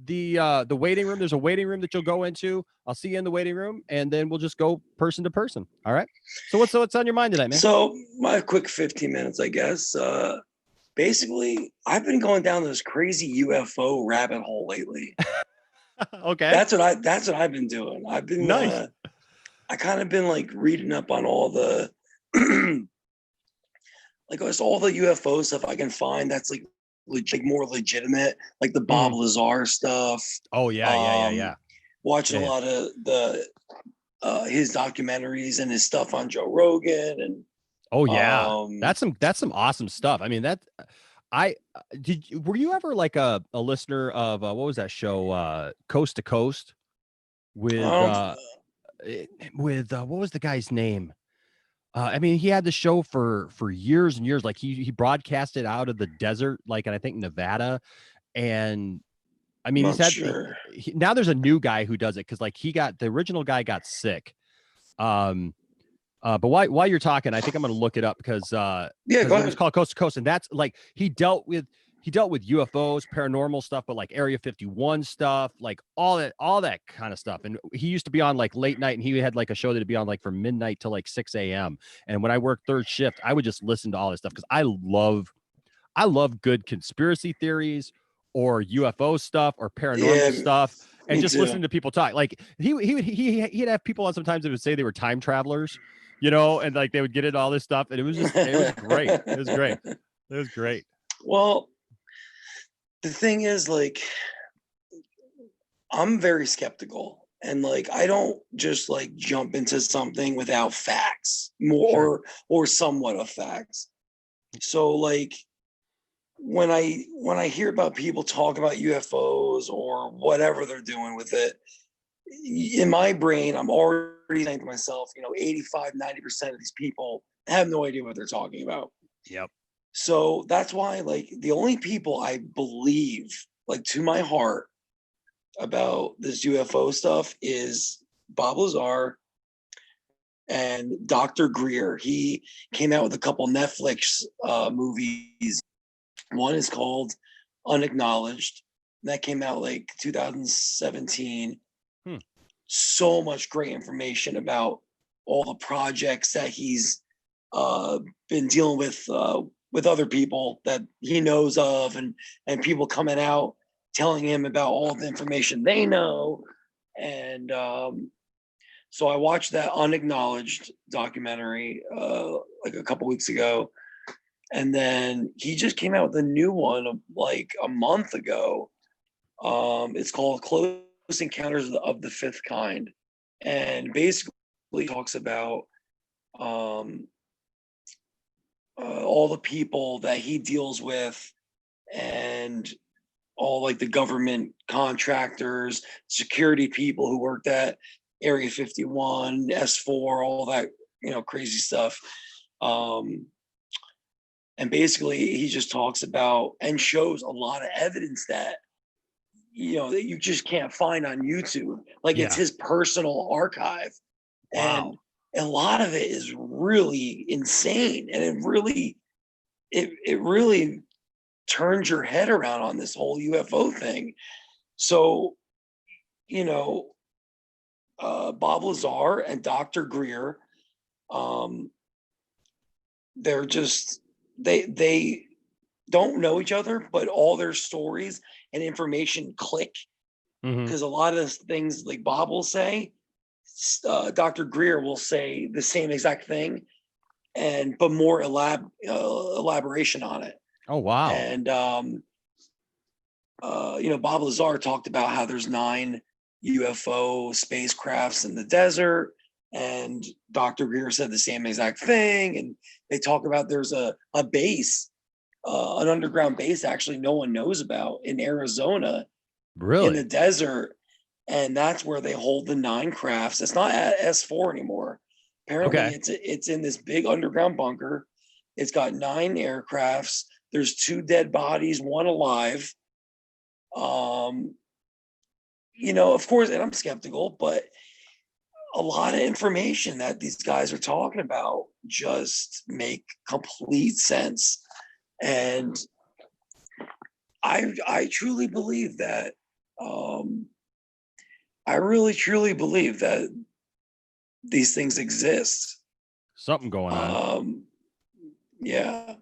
the waiting room. There's a waiting room that you'll go into. I'll see you in the waiting room, and then we'll just go person to person. All right. So what's on your mind tonight, man? So my quick 15 minutes, I guess. Basically, I've been going down this crazy UFO rabbit hole lately. Okay. That's what I've been doing. I've been nice. I kind of been like reading up on all the like all the UFO stuff I can find that's like more legitimate, like the Bob Lazar stuff. Oh yeah. Watching a lot of the his documentaries and his stuff on Joe Rogan, and that's some awesome stuff. I mean, were you ever like a listener of what was that show, Coast to Coast, with what was the guy's name? I mean, he had the show for years and years. Like he broadcasted out of the desert, like in, I think, Nevada. And I mean, now there's a new guy who does it, because like the original guy got sick. But while you're talking, I think I'm going to look it up, because it was called Coast to Coast, and that's like he dealt with UFOs, paranormal stuff, but like Area 51 stuff, like all that kind of stuff. And he used to be on like late night, and he had like a show that'd be on like from midnight to like 6 a.m. And when I worked third shift, I would just listen to all this stuff, because I love good conspiracy theories or UFO stuff or paranormal stuff, and just listening to people talk. Like he'd have people on sometimes that would say they were time travelers, and like they would get into all this stuff, and it was great. It was great. Well, the thing is, like, I'm very skeptical, and like I don't just like jump into something without facts, or somewhat of facts. So like when I hear about people talk about UFOs or whatever they're doing with it, in my brain, I'm already saying to myself, 85, 90% of these people have no idea what they're talking about. Yep. So that's why, like, the only people I believe, like, to my heart about this UFO stuff is Bob Lazar and Dr. Greer. He came out with a couple Netflix movies. One is called Unacknowledged. That came out like 2017. So much great information about all the projects that he's been dealing with other people that he knows of, and people coming out telling him about all the information they know. And so I watched that Unacknowledged documentary like a couple weeks ago. And then he just came out with a new one like a month ago. It's called Close Encounters of the Fifth Kind. And basically talks about all the people that he deals with, and all like the government contractors, security people who worked at Area 51, S4, all that, crazy stuff. And basically he just talks about and shows a lot of evidence that, that you just can't find on YouTube. Like it's his personal archive. Wow. And a lot of it is really insane. And it really turns your head around on this whole UFO thing. So, Bob Lazar and Dr. Greer, they're just, they don't know each other, but all their stories and information click, because a lot of things like Bob will say Dr. Greer will say the same exact thing, but more elaboration on it. Oh, wow. And Bob Lazar talked about how there's 9 UFO spacecrafts in the desert, and Dr. Greer said the same exact thing. And they talk about there's a base, an underground base actually no one knows about in Arizona, in the desert, and that's where they hold the 9 crafts. It's not at S4 anymore. Apparently, it's in this big underground bunker. It's got 9 aircrafts. There's 2 dead bodies, 1 alive. Of course, and I'm skeptical, but a lot of information that these guys are talking about just make complete sense. And I truly believe that. I really truly believe that these things exist. Something going on. Yeah.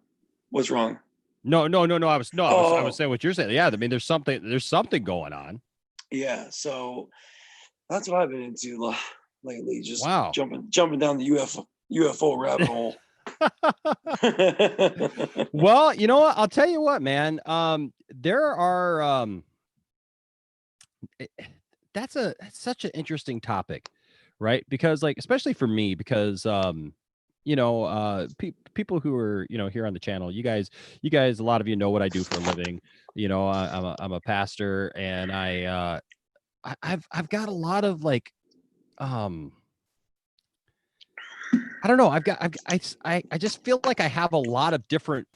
What's wrong? No. I was saying what you're saying. Yeah, I mean, there's something going on. Yeah. So that's what I've been into lately. Just wow. jumping down the UFO rabbit hole. Well, you know what? I'll tell you what, man. There are that's such an interesting topic, right? Because like, especially for me, because people who are here on the channel, you guys, a lot of you know what I do for a living. I'm a pastor, and I've got a lot of like I don't know. I just feel like I have a lot of different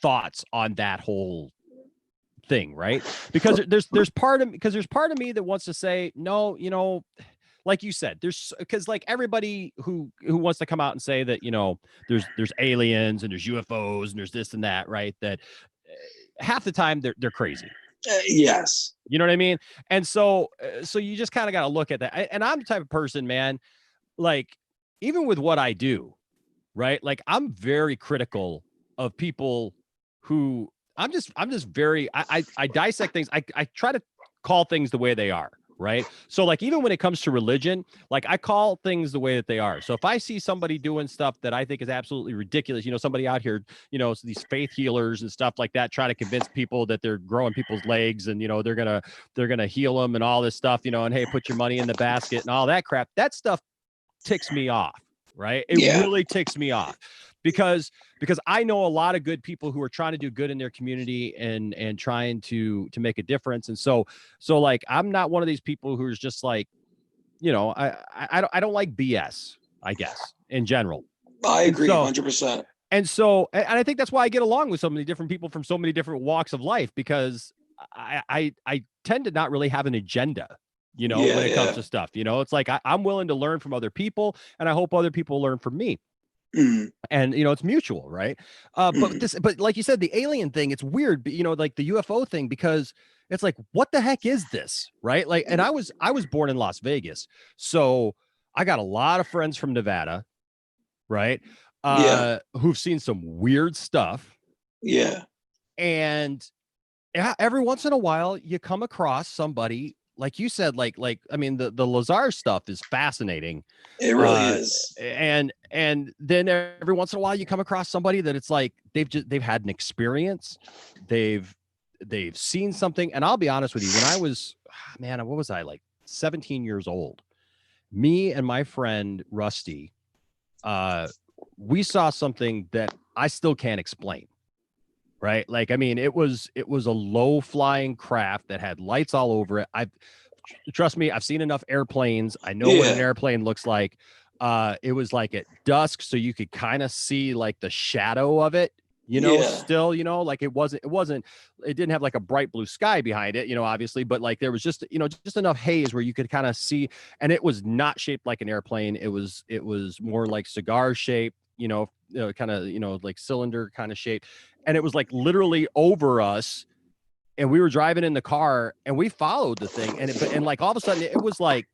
thoughts on that whole thing, right? Because there's part of me that wants to say no, like you said, because like everybody who wants to come out and say that there's aliens and there's UFOs and there's this and that, right? That half the time they're crazy. Yes. You know what I mean? And so you just kind of got to look at that. And I'm the type of person, man, like even with what I do, right? Like I'm very critical of people who I'm just very, I dissect things. I try to call things the way they are. Right. So like, even when it comes to religion, like I call things the way that they are. So if I see somebody doing stuff that I think is absolutely ridiculous, somebody out here, these faith healers and stuff like that, try to convince people that they're growing people's legs and, they're going to heal them and all this stuff, and hey, put your money in the basket and all that crap. That stuff ticks me off. Right. It really ticks me off because I know a lot of good people who are trying to do good in their community and trying to make a difference. And so like, I'm not one of these people who's just like, I don't like BS, I guess, in general. I agree 100%. And so, and I think that's why I get along with so many different people from so many different walks of life, because I tend to not really have an agenda. When it comes to stuff, it's like, I'm willing to learn from other people, and I hope other people learn from me. And it's mutual, right? But like you said, the alien thing, it's weird, but like the UFO thing, because it's like, what the heck is this, right? Like, and I was born in Las Vegas, so I got a lot of friends from Nevada, right? Who've seen some weird stuff. And every once in a while you come across somebody, like you said, like I mean, the Lazar stuff is fascinating. It really is. And then every once in a while you come across somebody that it's like they've had an experience, they've seen something. And I'll be honest with you, when I was, man, what was I, like 17 years old, me and my friend Rusty, we saw something that I still can't explain. Right. Like, I mean, it was a low flying craft that had lights all over it. Trust me, I've seen enough airplanes. I know what an airplane looks like. It was like at dusk, so you could kind of see like the shadow of it, still, like it didn't have like a bright blue sky behind it, obviously, but like there was just enough haze where you could kind of see, and it was not shaped like an airplane. It was more like cigar shape, kind of, like cylinder kind of shape. And it was like literally over us, and we were driving in the car, and we followed the thing, and like all of a sudden it was like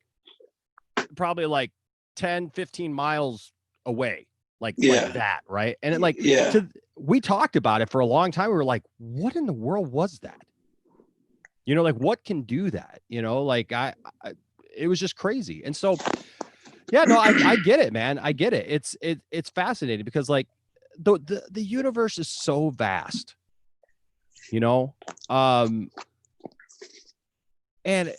probably like 10, 15 miles away, like that, right? And it we talked about it for a long time. We were like, what in the world was that? Like what can do that? Like it was just crazy. And so Yeah, no, I get it, man. I get it. It's fascinating because like the universe is so vast, you know? And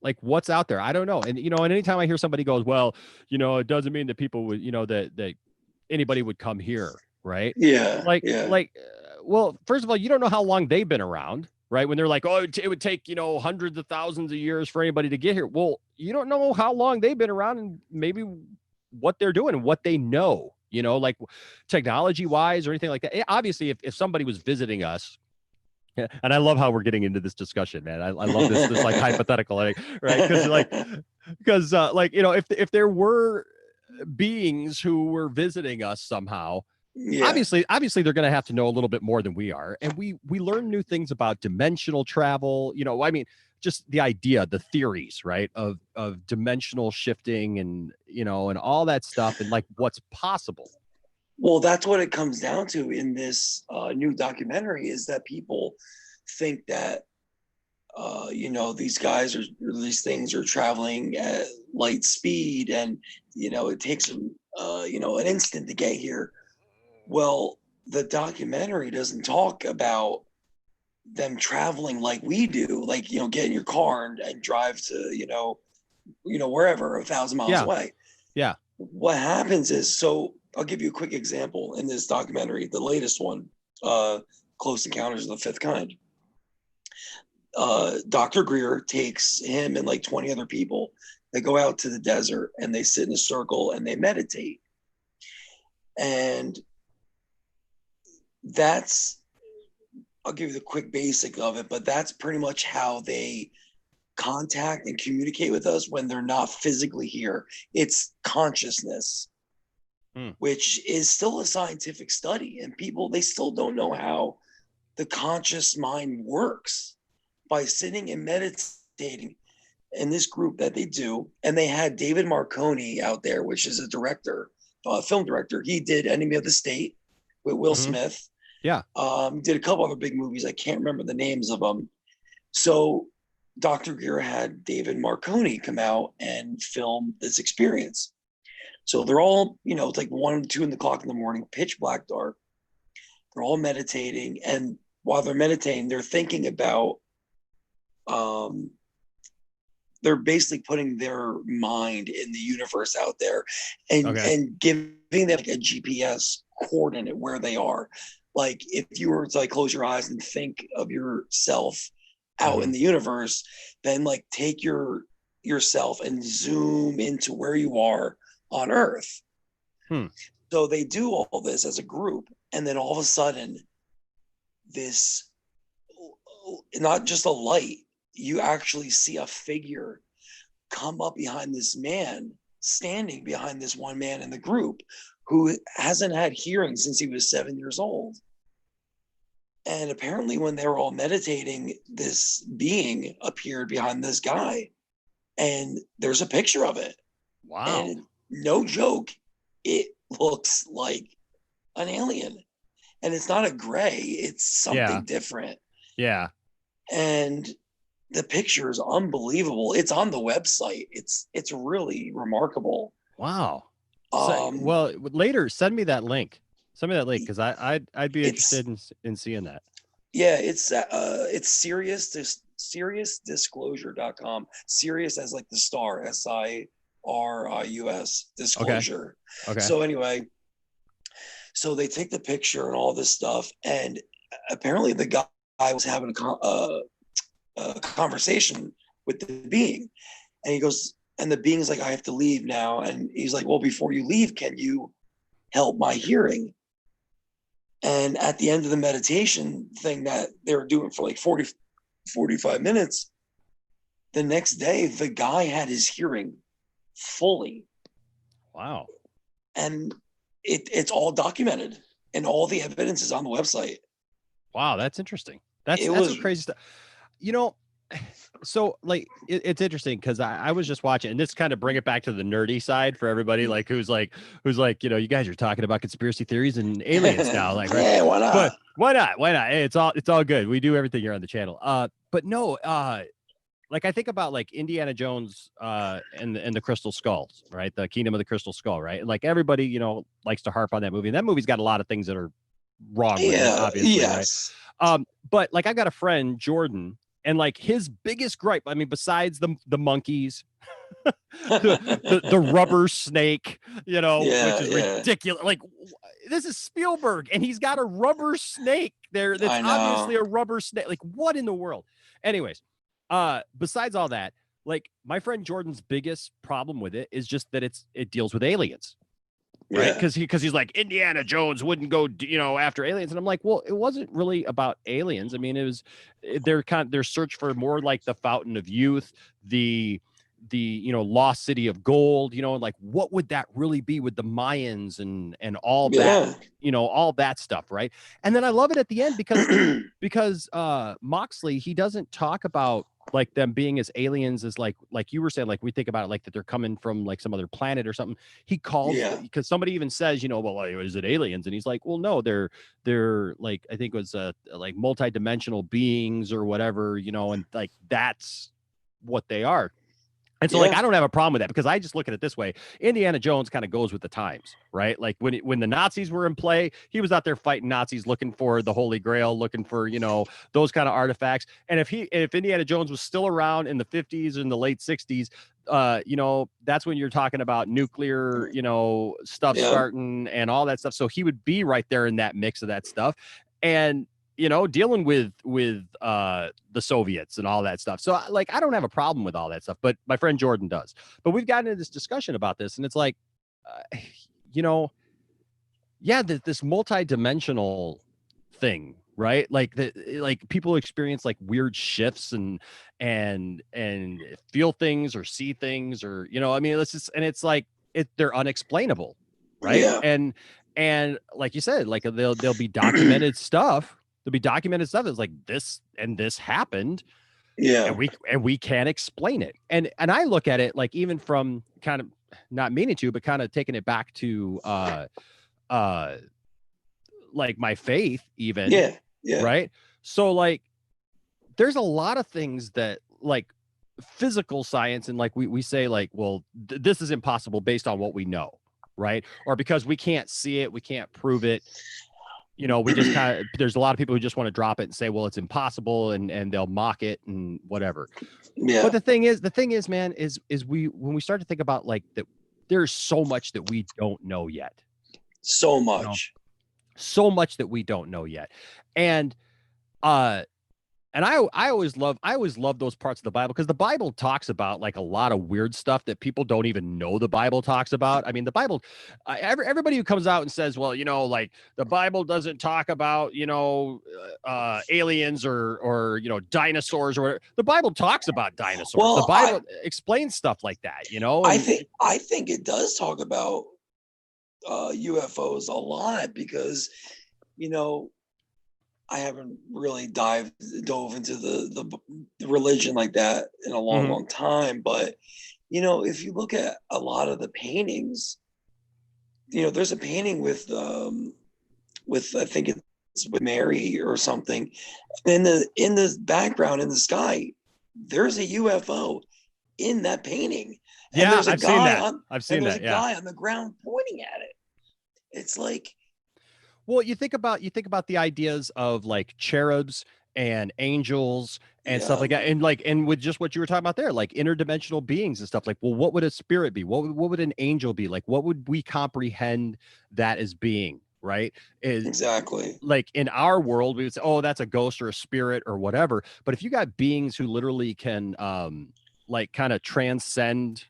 like what's out there? I don't know. And and anytime I hear somebody goes, well, it doesn't mean that people would, that anybody would come here, right? Yeah, Like yeah. like well, first of all, you don't know how long they've been around, right? When they're like, oh, it would take, hundreds of thousands of years for anybody to get here. Well, you don't know how long they've been around and maybe what they're doing and what they know, like technology wise or anything like that. Obviously, if somebody was visiting us, yeah, and I love how we're getting into this discussion, man. I love this like hypothetical, right? Because if there were beings who were visiting us somehow, Yeah. obviously they're going to have to know a little bit more than we are, and we learn new things about dimensional travel. I mean, just the idea, the theories, right, of dimensional shifting and and all that stuff, and like what's possible. Well, that's what it comes down to in this new documentary, is that people think that these guys or these things are traveling at light speed, and it takes them an instant to get here. Well, the documentary doesn't talk about them traveling like we do, like get in your car and drive to wherever 1,000 miles Yeah. away. Yeah. What happens is, so I'll give you a quick example in this documentary, the latest one, Close Encounters of the Fifth Kind. Dr. Greer takes him and like 20 other people. They go out to the desert and they sit in a circle and they meditate. And I'll give you the quick basic of it, but that's pretty much how they contact and communicate with us when they're not physically here. It's consciousness, which is still a scientific study, and people, they still don't know how the conscious mind works. By sitting and meditating in this group that they do, and they had David Marconi out there, which is a director, film director. He did Enemy of the State with Will Smith. Yeah. Did a couple other big movies. I can't remember the names of them. So Dr. Greer had David Marconi come out and film this experience. So they're all, it's like 1 or 2 o'clock in the morning, pitch black dark. They're all meditating. And while they're meditating, they're thinking about, they're basically putting their mind in the universe out there and giving them like a GPS coordinate where they are. Like if you were to like close your eyes and think of yourself out in the universe, then like take yourself and zoom into where you are on Earth. So they do all this as a group, and then all of a sudden, this, not just a light, you actually see a figure come up behind this man, standing behind this one man in the group who hasn't had hearing since he was 7 years old. And apparently when they were all meditating, this being appeared behind this guy, and there's a picture of it. Wow. And no joke, it looks like an alien. And it's not a gray, it's something different. Yeah. And the picture is unbelievable. It's on the website. It's really remarkable. Wow. Well, later send me that link. Send me that link, because I'd be interested in seeing that. Yeah, it's SeriousDisclosure.com. Serious as like the star, SIRIUS, disclosure. Okay. So anyway, so they take the picture and all this stuff, and apparently the guy was having a conversation with the being, and he goes, and the being's like, I have to leave now. And he's like, well, before you leave, can you help my hearing? And at the end of the meditation thing that they were doing for like 45 minutes, the next day, the guy had his hearing fully. Wow. And it's all documented, and all the evidence is on the website. Wow, that's interesting. That's crazy stuff. So like it's interesting because I was just watching, and this kind of bring it back to the nerdy side for everybody, like who's like you guys are talking about conspiracy theories and aliens now, like, right? Yeah, why not? But why not? Hey, it's all good. We do everything here on the channel. But no, like I think about like Indiana Jones and the Crystal Skulls, right? The Kingdom of the Crystal Skull, right? Like everybody, you know, likes to harp on that movie. And that movie's got a lot of things that are wrong with it, Yeah. obviously, right? Yes. But like I've got a friend, Jordan, and like his biggest gripe, I mean, besides the monkeys, the rubber snake, you know, which Yeah. is Yeah. ridiculous. Like this is Spielberg, and he's got a rubber snake there that's I obviously know. a rubber snake. Like what in the world? Anyways, besides all that, like my friend Jordan's biggest problem with it is just that it deals with aliens. Right, Yeah. because he's like Indiana Jones wouldn't go, you know, after aliens, and I'm like, well, it wasn't really about aliens. I mean, it was their search for more like the Fountain of Youth, the you know lost city of gold, you know, and like what would that really be with the Mayans and all that, Yeah. you know, all that stuff, right? And then I love it at the end because Moxley, he doesn't talk about like them being as aliens as like you were saying, like we think about it like that they're coming from like some other planet or something. He calls Yeah. because somebody even says, you know, well, is it aliens? And he's like, well, no, they're like I think it was like multi-dimensional beings or whatever, you know, and like that's what they are. And so, like, Yeah. I don't have a problem with that because I just look at it this way. Indiana Jones kind of goes with the times, right? Like when the Nazis were in play, he was out there fighting Nazis, looking for the Holy Grail, looking for, you know, those kind of artifacts. And if Indiana Jones was still around in the 50s and the late 60s, you know, that's when you're talking about nuclear, you know, stuff Yeah. starting and all that stuff. So he would be right there in that mix of that stuff. And you know, dealing with the Soviets and all that stuff. So like I don't have a problem with all that stuff, but my friend Jordan does. But we've gotten into this discussion about this, and it's like, you know, yeah, this multi-dimensional thing, right? Like people experience like weird shifts and feel things or see things or you know, I mean, it's like they're unexplainable, right? Yeah. And like you said, like they'll be documented stuff. There'll be documented stuff that's like this and this happened, Yeah. and we can't explain it. And I look at it like even from kind of not meaning to, but kind of taking it back to uh like my faith even, Yeah. Yeah. right? So like there's a lot of things that like physical science and like we say like, well, this is impossible based on what we know, right? Or because we can't see it, we can't prove it. You know, we just kind of there's a lot of people who just want to drop it and say, well, it's impossible and they'll mock it and whatever. Yeah. But the thing is, man, is we when we start to think about like that, there's so much that we don't know yet. So You know, much. so much that we don't know yet. And uh and I always love those parts of the Bible because the Bible talks about like a lot of weird stuff that people don't even know the Bible talks about. I mean, the Bible, everybody who comes out and says, well, you know, like the Bible doesn't talk about, you know, aliens or, you know, dinosaurs or whatever. The Bible talks about dinosaurs. Well, The Bible explains stuff like that, you know, I and think it does talk about UFOs a lot because, you know, I haven't really dove into the religion like that in a long, Mhm. long time. But you know, if you look at a lot of the paintings, you know, there's a painting with I think it's with Mary or something. In the background in the sky, there's a UFO in that painting, and yeah, there's a I've seen guy that. on I've and seen there's a that. Yeah. guy on the ground pointing at it. It's like, Well, you think about the ideas of like cherubs and angels and stuff yeah, like that, and with just what you were talking about there, like interdimensional beings and stuff. Like, well, what would a spirit be? What would an angel be? Like, what would we comprehend that as being? Right? Is exactly. like in our world, we would say, oh, that's a ghost or a spirit or whatever. But if you got beings who literally can, like, kind of transcend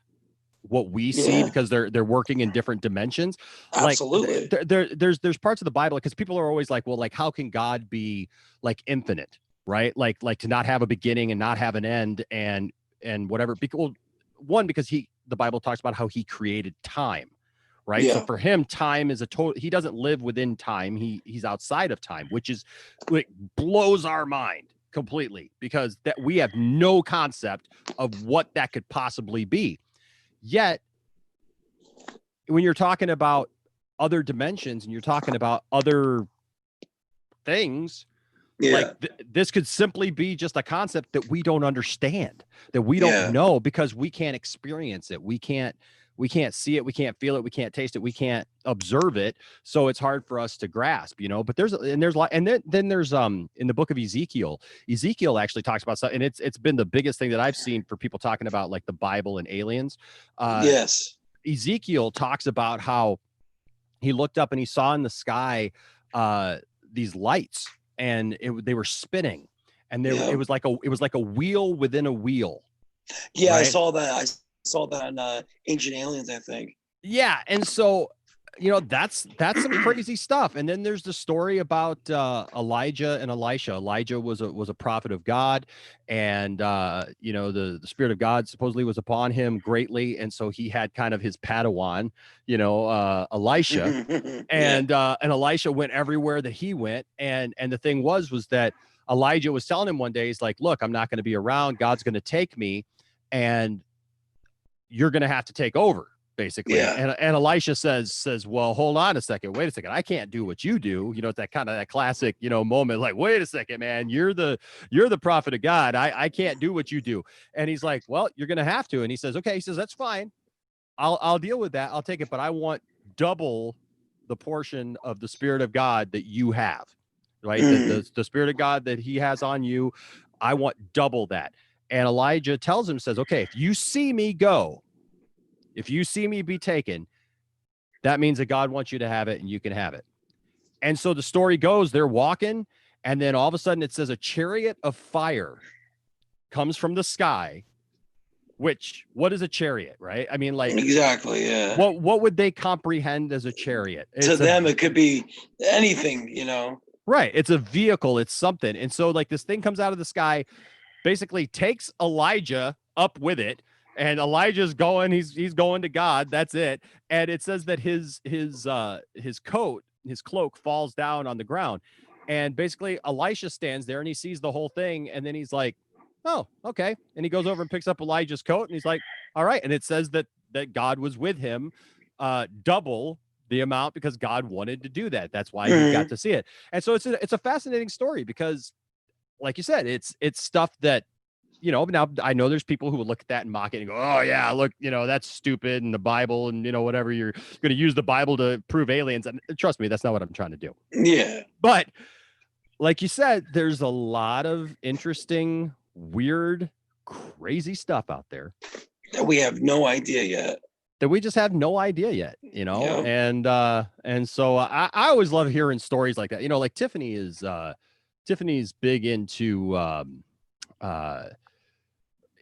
what we see Yeah, because they're working in different dimensions like absolutely. there's parts of the Bible because people are always like, well, like how can God be like infinite, right? Like to not have a beginning and not have an end and whatever because well, one because the Bible talks about how he created time, right? So Yeah, for him time is a total, he doesn't live within time, he's outside of time, which is like blows our mind completely because that we have no concept of what that could possibly be. Yet, when you're talking about other dimensions and you're talking about other things, Like this could simply be just a concept that we don't understand, that we don't Yeah. know because we can't experience it. We can't see it, we can't feel it, we can't taste it, we can't observe it. So it's hard for us to grasp, you know. But there's a lot, and then there's in the book of Ezekiel actually talks about stuff, and it's been the biggest thing that I've seen for people talking about like the Bible and aliens. Yes. Ezekiel talks about how he looked up and he saw in the sky these lights, and they were spinning, and it was like a wheel within a wheel. Yeah, right? I saw that. I saw that on Ancient Aliens, I think. Yeah, and so you know that's some crazy stuff. And then there's the story about Elijah and Elisha. Elijah was a prophet of God, and you know the Spirit of God supposedly was upon him greatly, and so he had kind of his Padawan, you know, Elisha, and Elisha went everywhere that he went, and the thing was that Elijah was telling him one day, he's like, look, I'm not going to be around, God's going to take me, and you're going to have to take over, basically. And Elisha says, well, hold on a second, wait a second, I can't do what you do. You know, it's that kind of that classic, you know, moment, like, wait a second, man, you're the prophet of God, I can't do what you do. And he's like, well, you're going to have to. And he says, okay, he says, that's fine, I'll deal with that, I'll take it, but I want double the portion of the Spirit of God that you have, right? The Spirit of God that he has on you, I want double that. And Elijah tells him, says, okay, if you see me go, if you see me be taken, that means that God wants you to have it and you can have it. And so the story goes, they're walking, and then all of a sudden it says a chariot of fire comes from the sky. Which, what is a chariot, right? I mean, like, exactly, yeah. What would they comprehend as a chariot? To them, it could be anything, you know. Right. It's a vehicle. It's something. And so, like, this thing comes out of the sky, basically takes Elijah up with it, and Elijah's going. He's going to God. That's it. And it says that his coat, his cloak, falls down on the ground, and basically Elisha stands there and he sees the whole thing, and then he's like, oh, okay. And he goes over and picks up Elijah's coat, and he's like, all right. And it says that God was with him, double the amount, because God wanted to do that. That's why he got to see it. And so it's a fascinating story because, like you said, it's stuff that, you know, now I know there's people who will look at that and mock it and go, oh yeah, look, you know, that's stupid, and the Bible, and, you know, whatever, you're going to use the Bible to prove aliens. And trust me, that's not what I'm trying to do. Yeah. But like you said, there's a lot of interesting, weird, crazy stuff out there that we have no idea yet. That we just have no idea yet, you know. And so I always love hearing stories like that. You know, like Tiffany's big into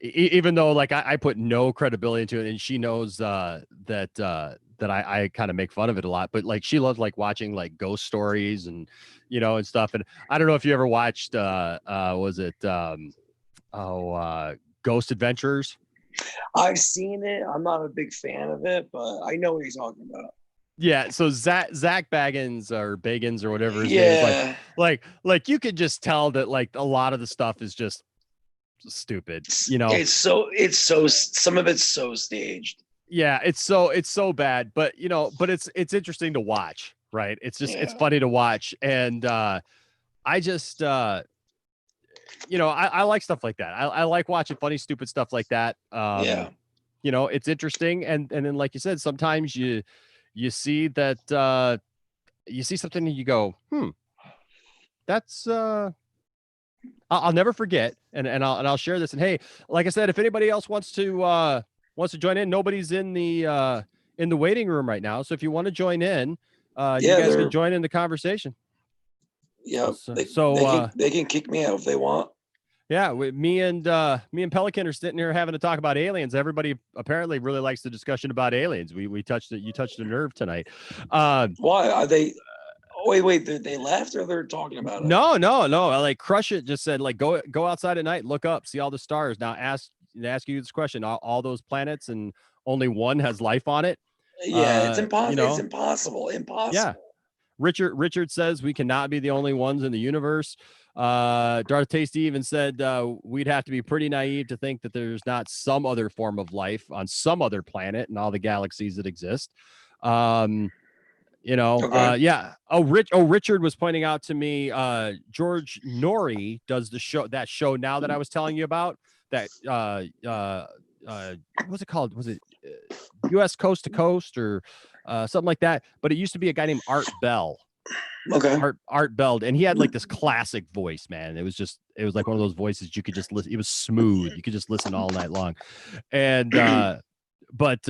even though, like, I put no credibility into it, and she knows that I kind of make fun of it a lot, but like she loves like watching like ghost stories and, you know, and stuff. And I don't know if you ever watched was it Ghost Adventures? I've seen it. I'm not a big fan of it, but I know what he's talking about. Yeah, so Zach Baggins or Bagans or whatever his name is, like you could just tell that like a lot of the stuff is just stupid, you know. It's so some of it's so staged. Yeah, it's so bad, but you know, but it's interesting to watch, right? It's just it's funny to watch, and I just you know, I like stuff like that. I like watching funny, stupid stuff like that. You know, it's interesting, and then like you said, sometimes you see that you see something and you go, that's I'll never forget, and I'll share this. And hey, like I said, if anybody else wants to join in, nobody's in the waiting room right now. So if you want to join in, you guys can join in the conversation. Yeah. So they can kick me out if they want. Yeah, me and Pelican are sitting here having to talk about aliens. Everybody apparently really likes the discussion about aliens. We touched it. You touched a nerve tonight. Why are they? Wait, they left, or they're talking about it? No. Like Crush It just said, like, go outside at night, look up, see all the stars. Now ask you this question: all those planets, and only one has life on it. Yeah, it's impossible. You know? It's impossible. Yeah. Richard says we cannot be the only ones in the universe. Darth Tasty even said we'd have to be pretty naive to think that there's not some other form of life on some other planet in all the galaxies that exist. You know, Okay. yeah. Richard was pointing out to me, George Norrie does that show now that I was telling you about. That what was it called? Was it U.S. Coast to Coast or something like that? But it used to be a guy named Art Bell. Okay. Art Bell, and he had like this classic voice, man. It was like one of those voices you could just listen. It was smooth. You could just listen all night long. And but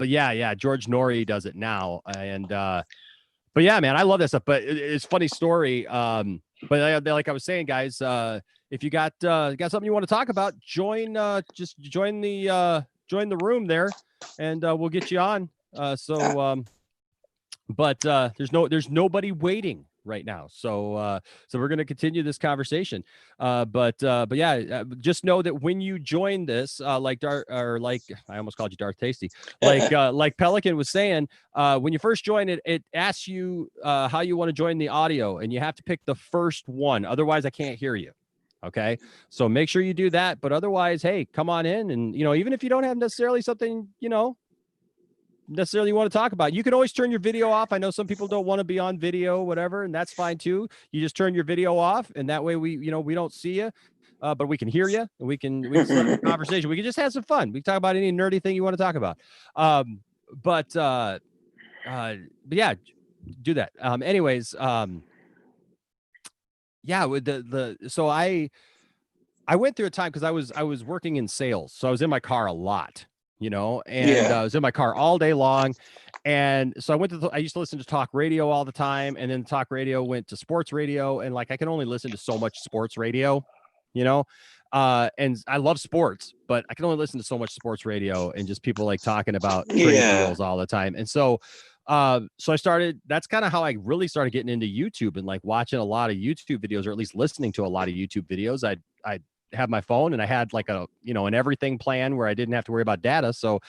yeah, George Norrie does it now. And but yeah, man, I love that stuff. But it's funny story. But like I was saying, guys, if you got something you want to talk about, just join the room there, and we'll get you on. But there's nobody waiting right now, so we're going to continue this conversation. But yeah, just know that when you join this, like Darth, or like I almost called you Darth Tasty, like Pelican was saying, when you first join it asks you how you want to join the audio, and you have to pick the first one, otherwise I can't hear you. Okay, so make sure you do that. But otherwise, hey, come on in, and even if you don't have necessarily something necessarily want to talk about, you can always turn your video off. I know some people don't want to be on video, whatever, and that's fine too. You just turn your video off, and that way we don't see you, but we can hear you, and we can set up a conversation. We can just have some fun. We can talk about any nerdy thing you want to talk about. But yeah, do that. Anyways, yeah, with so I went through a time because I was working in sales, so I was in my car a lot, and I was in my car all day long. And so I used to listen to talk radio all the time, and then talk radio went to sports radio, and like I can only listen to so much sports radio, and I love sports, but I can only listen to so much sports radio and just people like talking about trade deals all the time. And so that's kind of how I really started getting into YouTube and like watching a lot of YouTube videos, or at least listening to a lot of YouTube videos. I'd have my phone, and I had like an everything plan where I didn't have to worry about data. So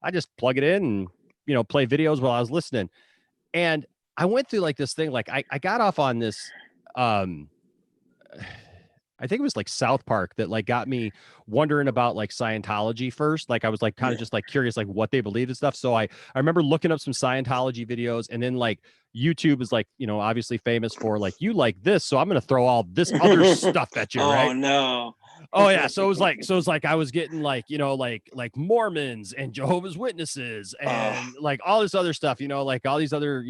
I just plug it in and, play videos while I was listening. And I went through like this thing, like I got off on this, I think it was like South Park that like got me wondering about like Scientology first. Like I was like kind of just like curious, like what they believed and stuff. So I remember looking up some Scientology videos, and then like YouTube is like, obviously famous for like, you like this, so I'm going to throw all this other stuff at you. Right. Oh no. Oh yeah. So it was like I was getting like, like Mormons and Jehovah's Witnesses and like all this other stuff, like all these other,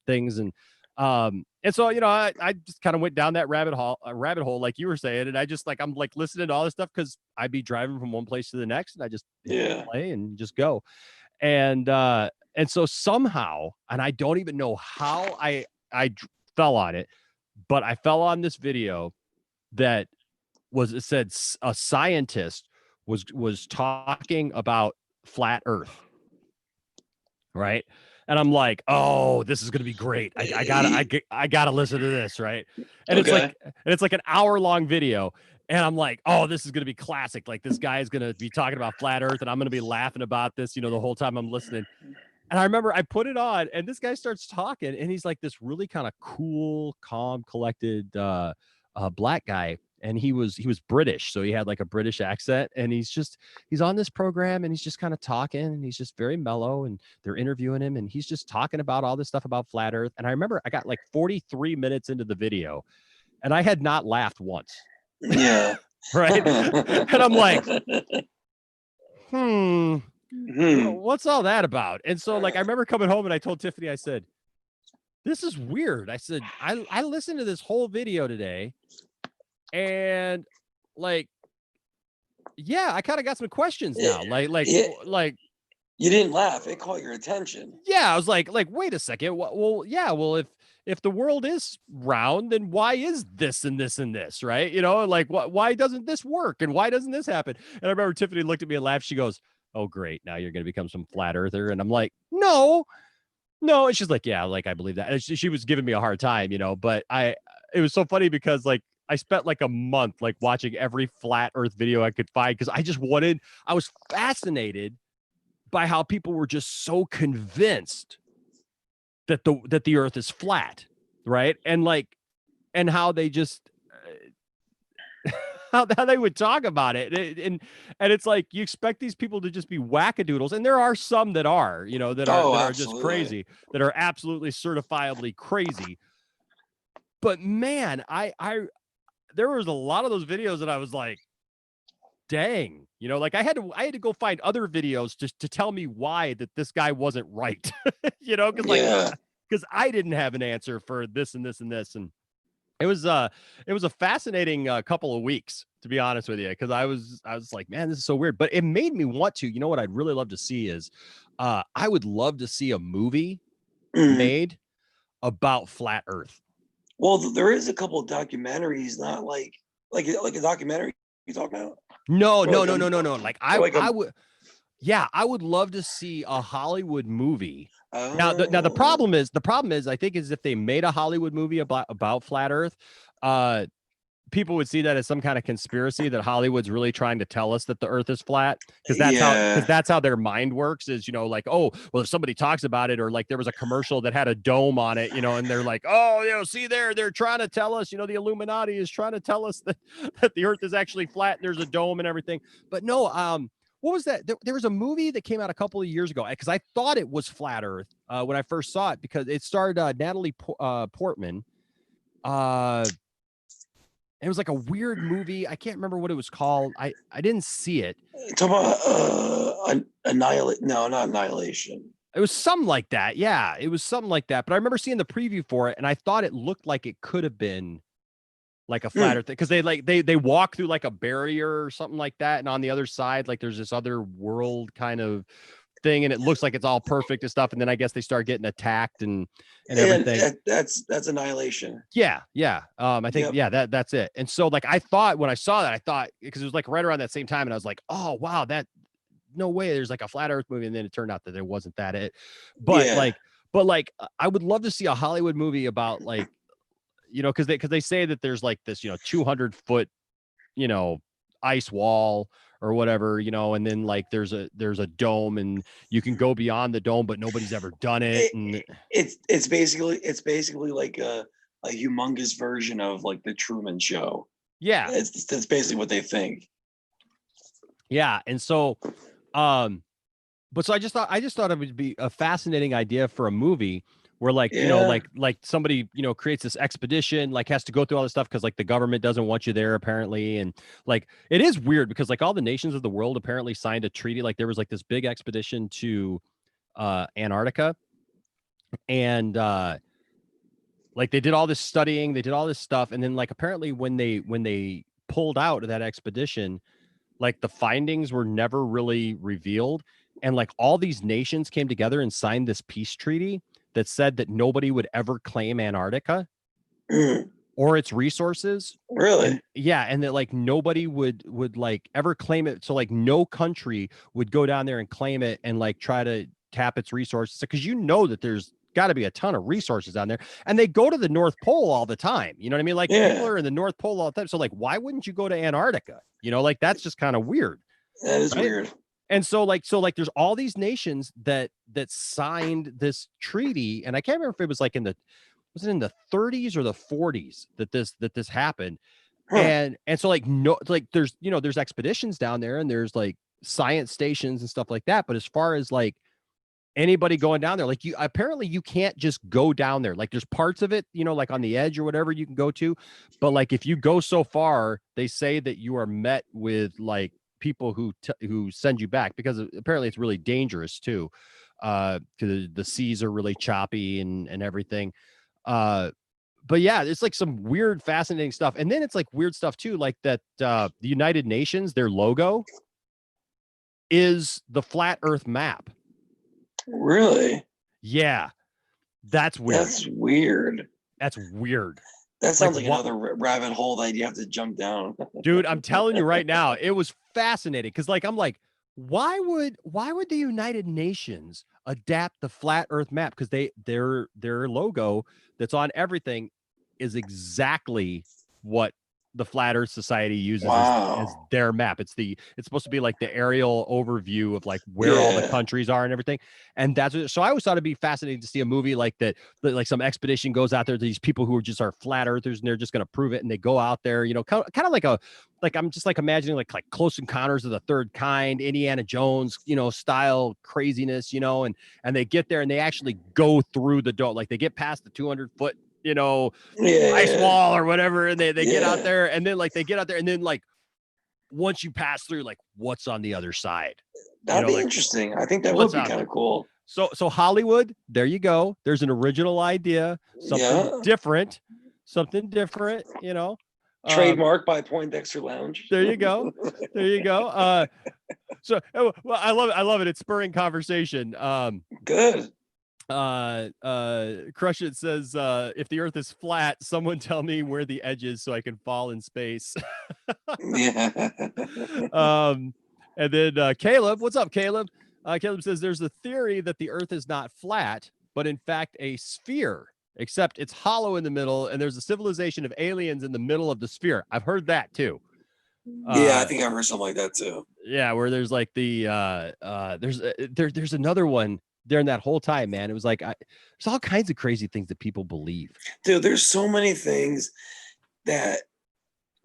things. And so, I just kind of went down that rabbit hole, like you were saying. And I just like, I'm like listening to all this stuff because I'd be driving from one place to the next, and I just hit play and just go. And so somehow, and I don't even know how I fell on it, but I fell on this video that it said a scientist was talking about flat Earth, right? And I'm like, oh, this is gonna be great. I gotta listen to this, right? And it's like an hour-long video, and I'm like, oh, this is gonna be classic. Like this guy is gonna be talking about flat Earth, and I'm gonna be laughing about this, the whole time I'm listening. And I remember I put it on, and this guy starts talking, and he's like this really kind of cool, calm, collected black guy. And he was British, so he had like a British accent, and he's on this program, and he's just kind of talking, and he's just very mellow, and they're interviewing him, and he's just talking about all this stuff about flat Earth. And I remember I got like 43 minutes into the video, and I had not laughed once. Yeah. Right. And I'm like, what's all that about? And so like I remember coming home, and I told Tiffany, I said, this is weird. I said, I listened to this whole video today, and like, yeah, I kind of got some questions now. Like you didn't laugh. It caught your attention. Yeah, I was like, wait a second. Well, yeah. Well, if the world is round, then why is this and this and this, right? Like why doesn't this work, and why doesn't this happen? And I remember Tiffany looked at me and laughed. She goes, "Oh, great, now you're going to become some flat earther." And I'm like, no. And she's like, yeah, like I believe that. And she was giving me a hard time, but it was so funny because like I spent like a month like watching every flat earth video I could find, because I was fascinated by how people were just so convinced that the earth is flat, right? And how they just how they would talk about it. And it's like you expect these people to just be wackadoodles, and there are some that are, that are just absolutely. crazy, that are absolutely certifiably crazy. But man, I there was a lot of those videos that I was like, dang, like I had to go find other videos just to tell me why that this guy wasn't right. Because I didn't have an answer for this and this and this. And it was a fascinating couple of weeks, to be honest with you, because I was like, man, this is so weird. But it made me want to, what I'd really love to see is I would love to see a movie made about flat Earth. Well, there is a couple of documentaries, not like a documentary you talking about? No. Like Like I would, yeah, I would love to see a Hollywood movie. Now, the problem is, I think, is if they made a Hollywood movie about flat Earth, people would see that as some kind of conspiracy that Hollywood's really trying to tell us that the Earth is flat, because that's how their mind works. Is like, oh, well, if somebody talks about it, or like there was a commercial that had a dome on it, and they're like, oh, see there, they're trying to tell us, the Illuminati is trying to tell us that the Earth is actually flat and there's a dome and everything. But no, what was that? There was a movie that came out a couple of years ago, because I thought it was flat Earth when I first saw it, because it starred Natalie Portman. It was like a weird movie. I can't remember what it was called. I didn't see it. Talk about Annihilation. No, not Annihilation. It was something like that. Yeah, it was something like that. But I remember seeing the preview for it, and I thought it looked like it could have been like a flat Earth thing, because they walk through like a barrier or something like that, and on the other side, like there's this other world kind of thing, and it looks like it's all perfect and stuff, and then I guess they start getting attacked and everything. That's Annihilation. Yeah. I think that's it. And so like I thought when I saw that, because it was like right around that same time, and I was like, oh wow, that no way there's like a flat Earth movie, and then it turned out that it wasn't that it. But I would love to see a Hollywood movie about like, because they say that there's like this 200-foot ice wall or whatever, and then like there's a dome, and you can go beyond the dome, but nobody's ever done it. And it's basically like a humongous version of like the Truman Show. Yeah, that's basically what they think. Yeah, and so but so I just thought it would be a fascinating idea for a movie where like, like somebody, creates this expedition, like has to go through all this stuff because like the government doesn't want you there apparently. And like, it is weird because like all the nations of the world apparently signed a treaty. Like there was like this big expedition to Antarctica, and like they did all this studying, they did all this stuff. And then like, apparently when they pulled out of that expedition, like the findings were never really revealed. And like all these nations came together and signed this peace treaty that said that nobody would ever claim Antarctica or its resources. Really? And that like nobody would like ever claim it. So like no country would go down there and claim it and like try to tap its resources, because that there's got to be a ton of resources down there, and they go to the North Pole all the time. You know what I mean? Like people are in the North Pole all the time. So like, why wouldn't you go to Antarctica? Like that's just kind of weird. That is weird. And so there's all these nations that signed this treaty, and I can't remember if it was like was it in the 30s or the 40s that this happened. And so like there's expeditions down there, and there's like science stations and stuff like that. But as far as like anybody going down there, like you can't just go down there. Like there's parts of it, like on the edge or whatever you can go to, but like if you go so far, they say that you are met with like people who send you back, because apparently it's really dangerous too, because the seas are really choppy and everything. But yeah, it's like some weird, fascinating stuff. And then it's like weird stuff too, like that the United Nations, their logo is the flat Earth map. Really? Yeah, that's weird. That's weird. That sounds like another rabbit hole that you have to jump down. Dude, I'm telling you right now, it was fascinating because like I'm like, why would the United Nations adapt the flat Earth map? Because their logo that's on everything is exactly what the Flat Earth Society uses as Wow. their map. It's supposed to be like the aerial overview of like where all the Yeah. countries are and everything. And so I always thought it'd be fascinating to see a movie like that, like some expedition goes out there, these people who are flat earthers, and they're just going to prove it. And they go out there, you know, kind of like I'm just like imagining like Close Encounters of the Third Kind, Indiana Jones, you know, style craziness, you know, and they get there and they actually go through the door, like they get past the 200-foot, you know, ice wall or whatever, and they get out there, and then like they get out there, and then like once you pass through, like what's on the other side? That'd be like, interesting. I think that would what's be out kind there? of cool. So Hollywood, there you go. There's an original idea, something different, you know. Trademarked by Poindexter Lounge. There you go. There you go. So well, I love it. It's spurring conversation. Good. Crush It says, if the earth is flat, someone tell me where the edge is so I can fall in space. Yeah. And then Caleb, what's up, Caleb? Caleb says there's a theory that the earth is not flat, but in fact a sphere, except it's hollow in the middle, and there's a civilization of aliens in the middle of the sphere. I've heard that too. Yeah, I think I heard something like that too. Yeah, where there's like there's another one during that whole time, man. It was like there's all kinds of crazy things that people believe. Dude, there's so many things that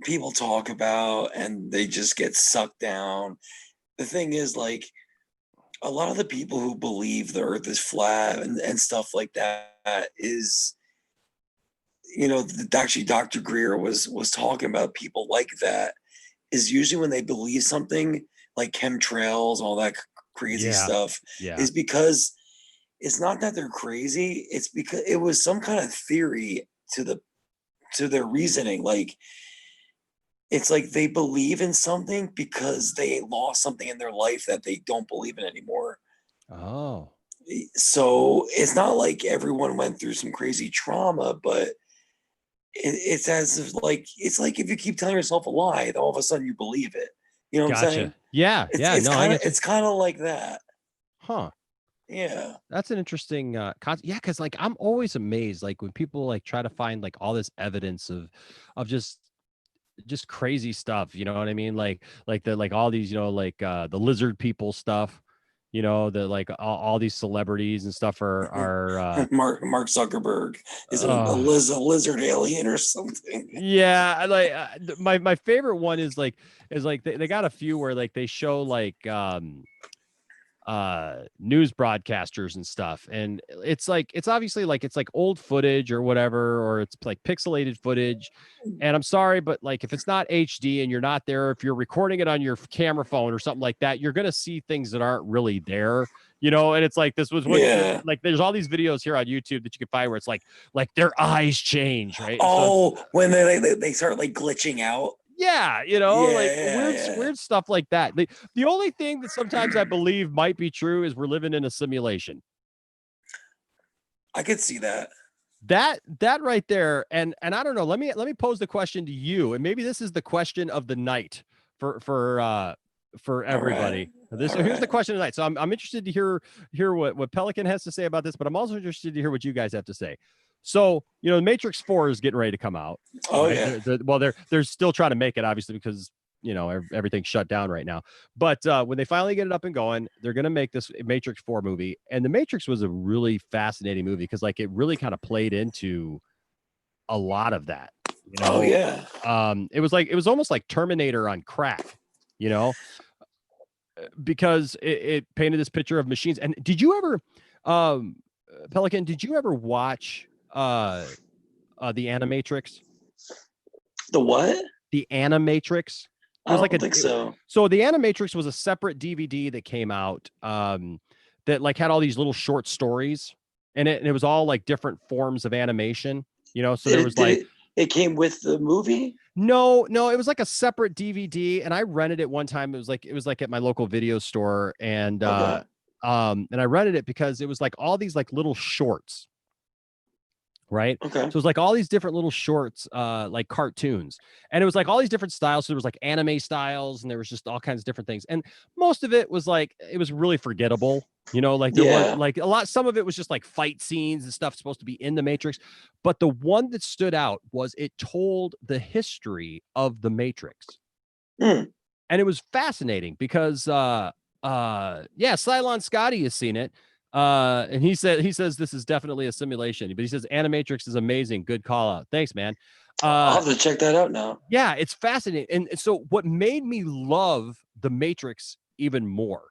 people talk about and they just get sucked down. The thing is, like, a lot of the people who believe the earth is flat and stuff like that is, you know, actually Dr. Greer was talking about people like that is usually when they believe something like chemtrails, all that crazy stuff, is because it's not that they're crazy. It's because it was some kind of theory to their reasoning. Like, it's like they believe in something because they lost something in their life that they don't believe in anymore. Oh. So it's not like everyone went through some crazy trauma, but it's as if like, it's like if you keep telling yourself a lie, all of a sudden you believe it. You know what I'm saying? Yeah. It's kind of like that. Huh. Yeah. That's an interesting concept. Yeah, because like I'm always amazed, like when people like try to find like all this evidence of just crazy stuff, you know what I mean? Like all these, you know, like the lizard people stuff, you know, the like all these celebrities and stuff are Mark Zuckerberg is a lizard alien or something. Yeah, I like my favorite one is like they got a few where like they show like news broadcasters and stuff, and it's like it's obviously like it's like old footage or whatever, or it's like pixelated footage, and I'm sorry, but like if it's not HD and you're not there, if you're recording it on your camera phone or something like that, you're gonna see things that aren't really there, you know. And it's like this was what like there's all these videos here on YouTube that you can find where it's like their eyes change, right? Oh, so when they start like glitching out. Yeah, you know, like weird stuff like that. The only thing that sometimes I believe might be true is we're living in a simulation. I could see that. That right there, and I don't know. Let me pose the question to you, and maybe this is the question of the night for everybody. Right. Here's the question tonight. So I'm interested to hear what Pelican has to say about this, but I'm also interested to hear what you guys have to say. So, you know, Matrix 4 is getting ready to come out. Oh, right? yeah. They're still trying to make it, obviously, because, you know, everything's shut down right now. But when they finally get it up and going, they're going to make this Matrix 4 movie. And The Matrix was a really fascinating movie because, like, it really kind of played into a lot of that. You know? Oh, yeah. It was almost like Terminator on crack, you know, because it painted this picture of machines. And did you ever, Pelican, did you ever watch the Animatrix? The what? The Animatrix. I don't think so. So the Animatrix was a separate DVD that came out that like had all these little short stories in it, and it was all like different forms of animation, you know. So it came with the movie? No, it was like a separate DVD, and I rented it one time. It was like at my local video store, and and I rented it because it was like all these like little shorts right? Okay. So it was like all these different little shorts, like cartoons, and it was like all these different styles. So there was like anime styles, and there was just all kinds of different things, and most of it was like, it was really forgettable. Like there was Yeah. like a lot, some of it was just like fight scenes and stuff supposed to be in the Matrix. But the one that stood out was it told the history of the Matrix. Hmm. And it was fascinating because yeah, Cylon Scotty has seen it. And he says this is definitely a simulation, but he says Animatrix is amazing. Good call out. Thanks, man. I'll have to check that out now. Yeah, it's fascinating. And so what made me love the Matrix even more,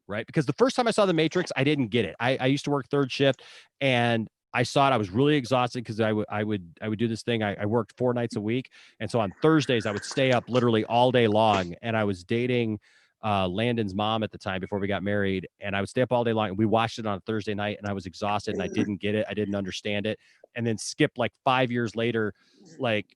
right? Because the first time I saw the Matrix, I didn't get it. I used to work third shift, and I saw it. I was really exhausted because I would do this thing. I worked 4 nights a week, and so on Thursdays I would stay up literally all day long. And I was dating Landon's mom at the time before we got married, and I would stay up all day long. And we watched it on a Thursday night, and I was exhausted, and I didn't get it. I didn't understand it. And then skip like 5 years later, like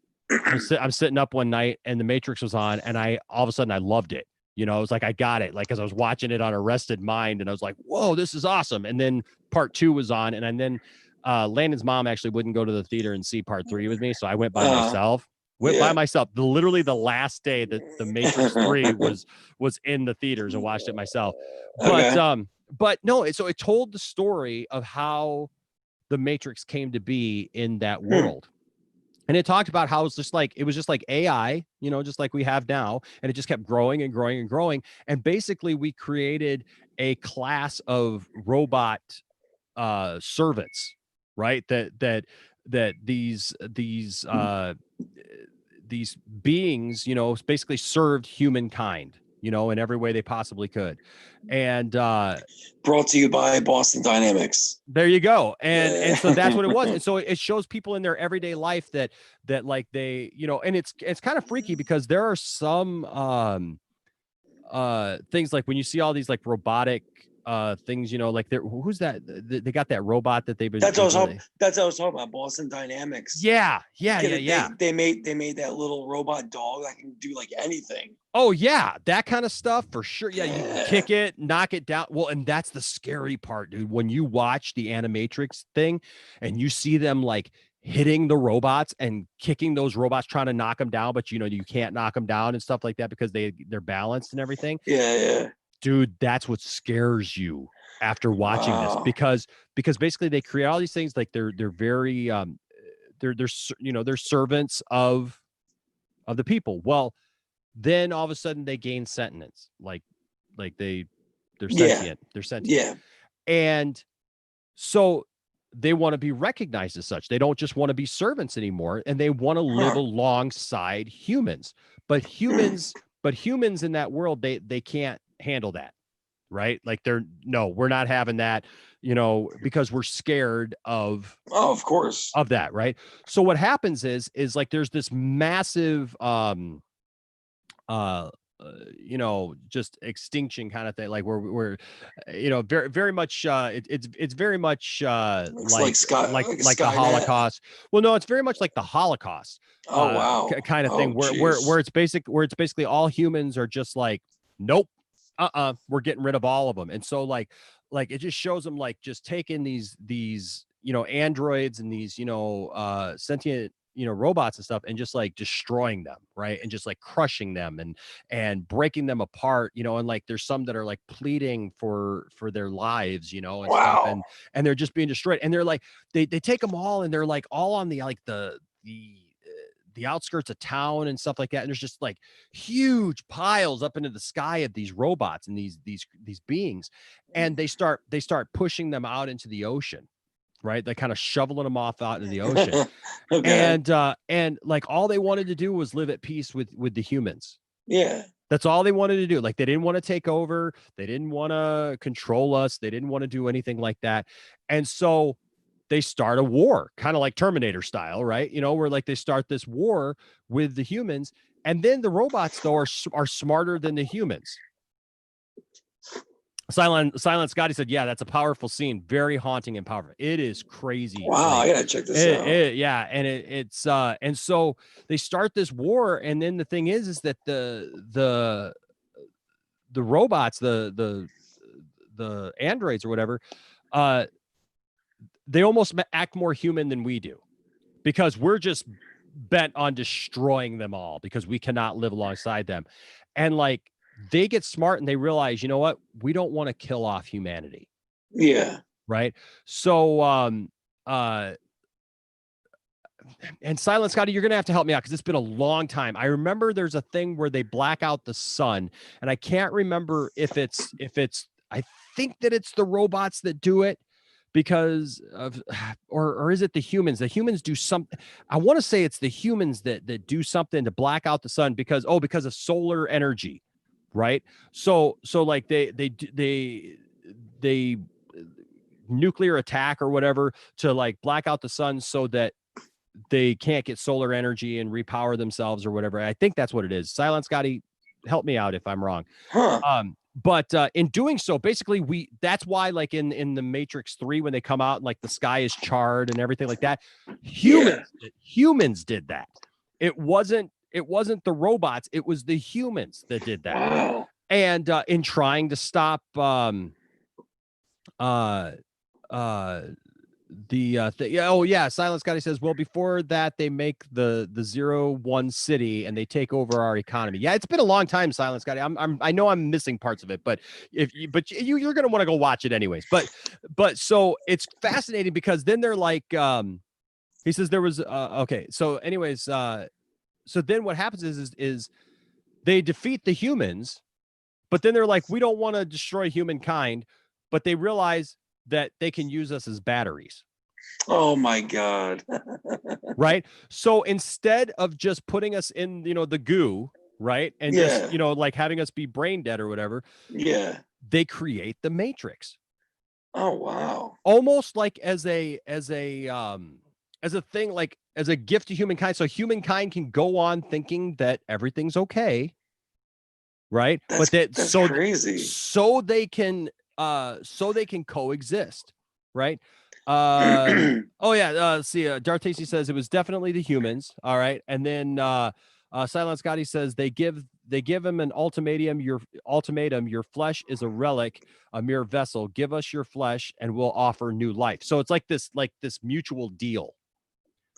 I'm sitting up one night, and the Matrix was on, and I all of a sudden I loved it. I was like, I got it. Like, cause I was watching it on Arrested Mind, and I was like, whoa, this is awesome. And then part 2 was on. And then Landon's mom actually wouldn't go to the theater and see part 3 with me. So I went by myself, literally the last day that the Matrix 3 was in the theaters, and watched it myself. But, but no, so it told the story of how the Matrix came to be in that world. And it talked about how it was just like AI, just like we have now. And it just kept growing and growing and growing. And basically we created a class of robot servants, right? That these beings, basically served humankind, in every way they possibly could. And brought to you by Boston Dynamics. There you go. And so that's what it was. And so it shows people in their everyday life that like they, and it's kind of freaky because there are some things like when you see all these like robotic things, like who's that? They got that robot that they've been. That's what I was talking about. Boston Dynamics. Yeah. They made that little robot dog that can do like anything. Oh yeah, that kind of stuff for sure. Yeah, you can kick it, knock it down. Well, and that's the scary part, dude. When you watch the Animatrix thing and you see them like hitting the robots and kicking those robots, trying to knock them down, but you can't knock them down and stuff like that because they're balanced and everything. Yeah. Dude, that's what scares you after watching this, because basically they create all these things like they're very they're servants of the people. Well, then all of a sudden they gain sentience, like they're sentient. They're sentient. Yeah. And so they want to be recognized as such. They don't just want to be servants anymore, and they want to live alongside humans. But humans in that world, they can't handle that, right? Like we're not having that, because we're scared of of course of that, right? So what happens is like there's this massive just extinction kind of thing, like we're very very much it's very much like the Holocaust. Well, no, it's very much like the Holocaust kind of thing, where it's basically all humans are just like, nope, we're getting rid of all of them. And so like it just shows them like just taking these androids and these sentient robots and stuff, and just like destroying them, right? And just like crushing them and breaking them apart, and like there's some that are like pleading for their lives, and stuff, and they're just being destroyed. And they're like they take them all, and they're like all on the like the outskirts of town and stuff like that. And there's just like huge piles up into the sky of these robots and these beings, and they start pushing them out into the ocean, right? They're kind of shoveling them off out into the ocean. And like all they wanted to do was live at peace with the humans. Yeah. That's all they wanted to do. Like they didn't want to take over. They didn't want to control us. They didn't want to do anything like that. And so they start a war, kind of like Terminator style, right? Where like they start this war with the humans, and then the robots though are smarter than the humans. Silent Scotty said, yeah, that's a powerful scene. Very haunting and powerful. It is crazy. Wow, I gotta check this out. Yeah. And it's and so they start this war. And then the thing is that the robots, the androids or whatever, they almost act more human than we do, because we're just bent on destroying them all because we cannot live alongside them. And like, they get smart and they realize, you know what? We don't want to kill off humanity. Yeah. Right. So, and Silent Scotty, you're going to have to help me out because it's been a long time. I remember there's a thing where they black out the sun, and I can't remember if it's, I think that it's the robots that do it because of, or is it the humans? The humans do something. I want to say it's the humans that do something to black out the sun because of solar energy. Right. So like they nuclear attack or whatever to like black out the sun so that they can't get solar energy and repower themselves or whatever. I think that's what it is. Silent Scotty, help me out if I'm wrong. But in doing so, basically that's why like in the Matrix 3, when they come out and like the sky is charred and everything like that, humans did that. It wasn't the robots, it was the humans that did that. Wow. And in trying to stop Silent Scotty says, well, before that they make the 0-1 city and they take over our economy. Yeah, it's been a long time, Silent Scotty. I know I'm missing parts of it, but you're gonna want to go watch it anyways. But so it's fascinating because then they're like, he says there was okay. So anyways, so then what happens is they defeat the humans, but then they're like, we don't want to destroy humankind, but they realize that they can use us as batteries. Oh my God. Right. So instead of just putting us in, the goo, right, and just, like having us be brain dead or whatever, they create the Matrix. Oh wow. Almost like as a thing, like as a gift to humankind, so humankind can go on thinking that everything's okay, right? That's crazy. So they can coexist, right? Let's see. Darth Tasty says it was definitely the humans. All right, and then Silent Scotty says they give him an ultimatum. Your flesh is a relic, a mere vessel. Give us your flesh, and we'll offer new life. So it's like this mutual deal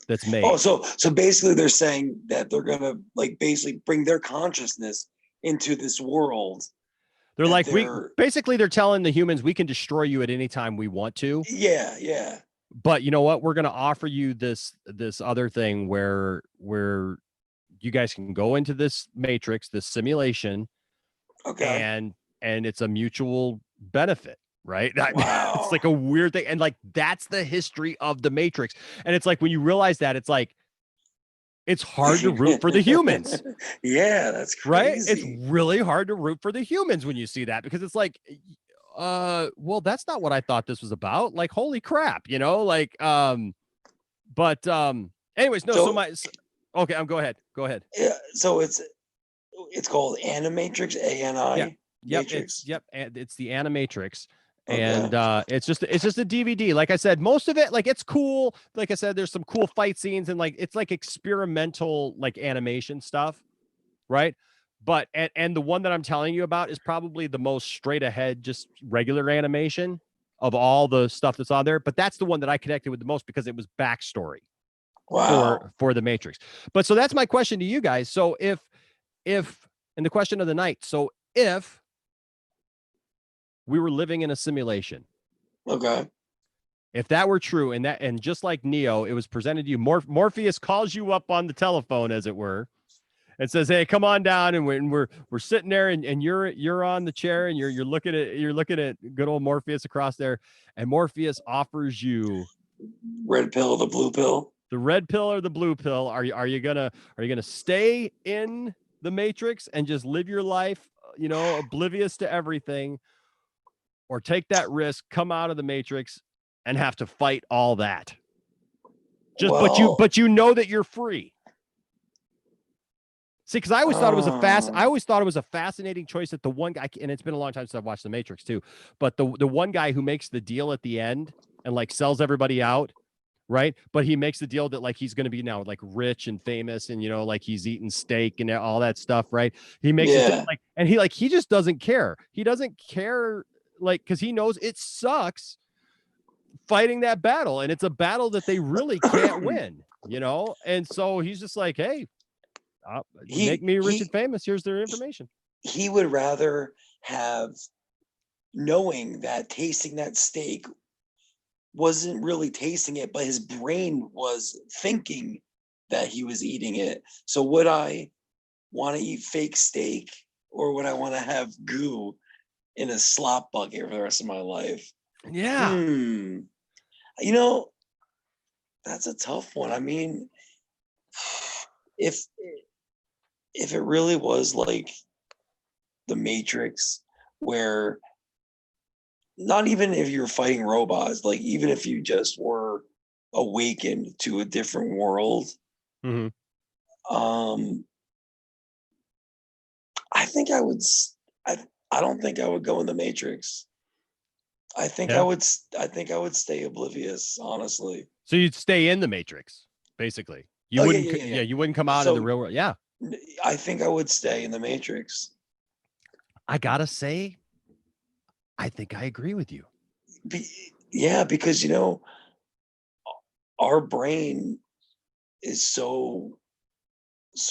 that's made. Oh, so basically they're saying that they're gonna like basically bring their consciousness into this world. They're like, they're telling the humans we can destroy you at any time we want to. Yeah. But you know what? We're going to offer you this other thing where you guys can go into this matrix, this simulation. Okay. And it's a mutual benefit, right? Wow. It's like a weird thing. And like, that's the history of the Matrix. And it's like, when you realize that, it's like, it's hard to root for the humans. Yeah, that's crazy. Right? It's really hard to root for the humans when you see that, because it's like, well, that's not what I thought this was about. Like, holy crap, like, but anyways, no, okay, go ahead. Yeah, so it's called Animatrix, ANI. Yep, it's the Animatrix. Okay. And it's just a DVD. Like I said, most of it, like, it's cool. Like I said, there's some cool fight scenes and like it's like experimental like animation stuff, right? But and the one that I'm telling you about is probably the most straight ahead, just regular animation of all the stuff that's on there. But that's the one that I connected with the most because it was backstory for the Matrix. But so that's my question to you guys. So if and the question of the night, so if we were living in a simulation. Okay. If that were true, and just like Neo, it was presented to you, Morpheus calls you up on the telephone, as it were, and says, "Hey, come on down." And we're sitting there, and you're on the chair, and you're looking at good old Morpheus across there, and Morpheus offers you red pill, the blue pill, the red pill or the blue pill. Are you gonna stay in the Matrix and just live your life, oblivious to everything? Or take that risk, come out of the Matrix, and have to fight all that. But you know that you're free. See, because I always thought it was a fascinating choice that the one guy, and it's been a long time since I've watched The Matrix too, but the one guy who makes the deal at the end and like sells everybody out, right? But he makes the deal that like he's going to be now like rich and famous, and like he's eating steak and all that stuff, right? He makes it like, and he just doesn't care. He doesn't care. Like, because he knows it sucks fighting that battle, and it's a battle that they really can't win, you know? And so he's just like, hey, make me rich and famous. Here's their information. He would rather have knowing that tasting that steak wasn't really tasting it, but his brain was thinking that he was eating it. So would I want to eat fake steak, or would I want to have goo in a slop bucket for the rest of my life? Yeah. You know, that's a tough one. I mean, if it really was like the Matrix, where not even if you're fighting robots, like even if you just were awakened to a different world, Mhm. I think I would. I don't think I would go in the Matrix. I think Yeah. I think I would stay oblivious, honestly. So you'd stay in the Matrix, basically. You Oh, wouldn't. yeah. You wouldn't come out in the So real world. Yeah. I think I would stay in the Matrix. I gotta say, I think I agree with you. Yeah, because you know, our brain is so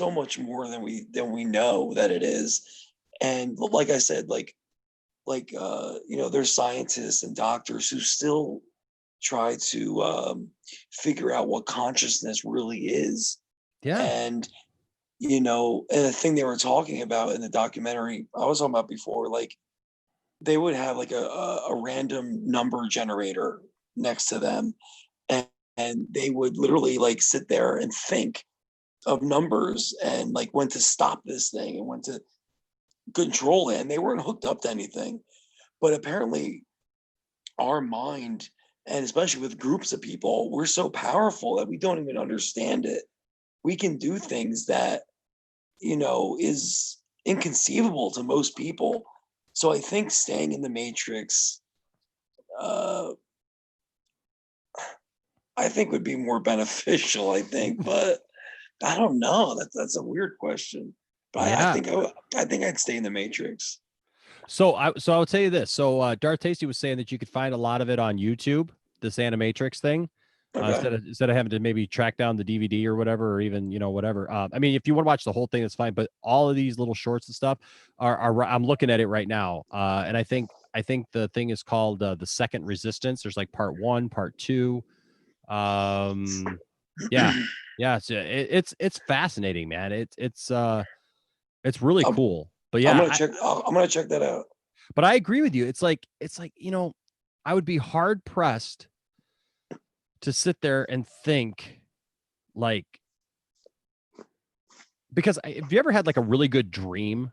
much more than we know that it is. And like I said, you know, there's scientists and doctors who still try to figure out what consciousness really is. Yeah. And you know, and the thing they were talking about in the documentary I was talking about before, like they would have like a random number generator next to them, and they would literally like sit there and think of numbers and like when to stop this thing and when to control it, and they weren't hooked up to anything. But apparently our mind, and especially with groups of people, we're so powerful that we don't even understand it. We can do things that, you know, is inconceivable to most people. So I think staying in the Matrix, uh, I think would be more beneficial. I think, but I don't know. That's a weird question. But Yeah. I think I'd stay in the Matrix. So I'll tell you this. So Darth Tasty was saying that you could find a lot of it on YouTube, this Animatrix thing. Okay. Instead of having to maybe track down the DVD or whatever, or even, you know, whatever. I mean, if you want to watch the whole thing, that's fine. But all of these little shorts and stuff are I'm looking at it right now. And I think the thing is called The Second Resistance. There's like part 1, part 2. Yeah. Yeah, it's fascinating, man. It's really I'm, cool. But I'm yeah, gonna check. I'm gonna check that out. but I agree with you. It's like, you know, I would be hard pressed to sit there and think like, because have you ever had like a really good dream,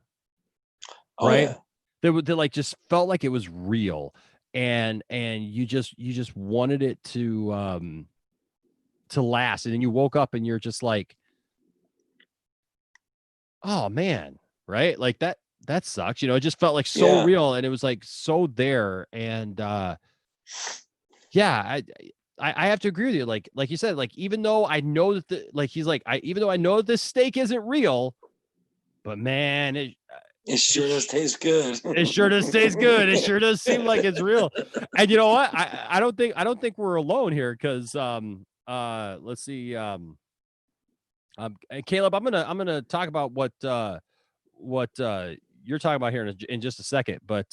Oh right? yeah. That like just felt like it was real, and you just wanted it to last, and then you woke up and you're just like, oh man, right? Like that sucks. You know, it just felt like so Yeah. real, and it was like so there, and yeah, I have to agree with you. Like you said, like even though I know that he's like, even though I know that this steak isn't real, but man, It sure does taste good. it sure does taste good. It sure does seem like it's real. And you know what? I don't think we're alone here, because let's see, and Caleb, I'm gonna talk about what you're talking about here in just a second, but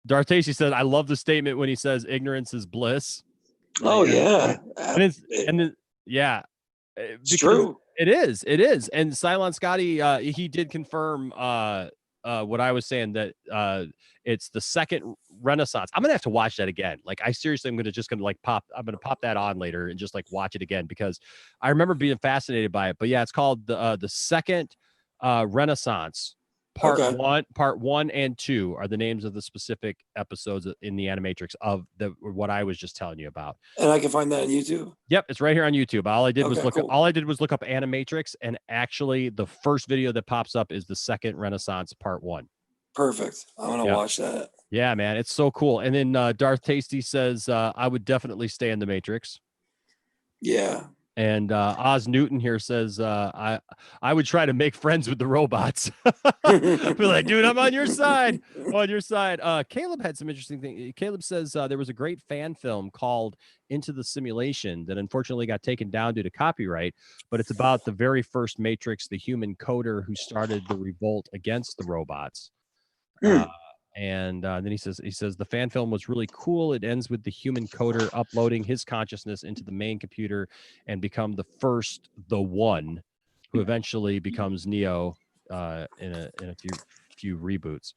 Darth Tasty said, I love the statement when he says ignorance is bliss. Oh And yeah. and then yeah, It's because true. it is. And Cylon Scotty, he did confirm what I was saying, that it's the second Renaissance. I'm gonna have to watch that again. Like I seriously am gonna like I'm gonna pop that on later and just like watch it again, because I remember being fascinated by it. But yeah, it's called the second Renaissance. Okay. Part 1 and 2 are the names of the specific episodes in the Animatrix of what I was just telling you about. And I can find that on YouTube. Yep, it's right here on YouTube. All I did was Okay, cool. all I did was look up Animatrix, and actually the first video that pops up is the second Renaissance part 1. Perfect. I'm gonna Yeah. watch that. Yeah, man, it's so cool. And then Darth Tasty says, I would definitely stay in the Matrix. Yeah. And Oz Newton here says, I would try to make friends with the robots. Be like, dude, I'm on your side. On your side. Caleb had some interesting things. Caleb says there was a great fan film called Into the Simulation that unfortunately got taken down due to copyright, but it's about the very first Matrix, the human coder who started the revolt against the robots. And then he says the fan film was really cool. It ends with the human coder uploading his consciousnness into the main computer and become the one who eventually becomes Neo in a few reboots.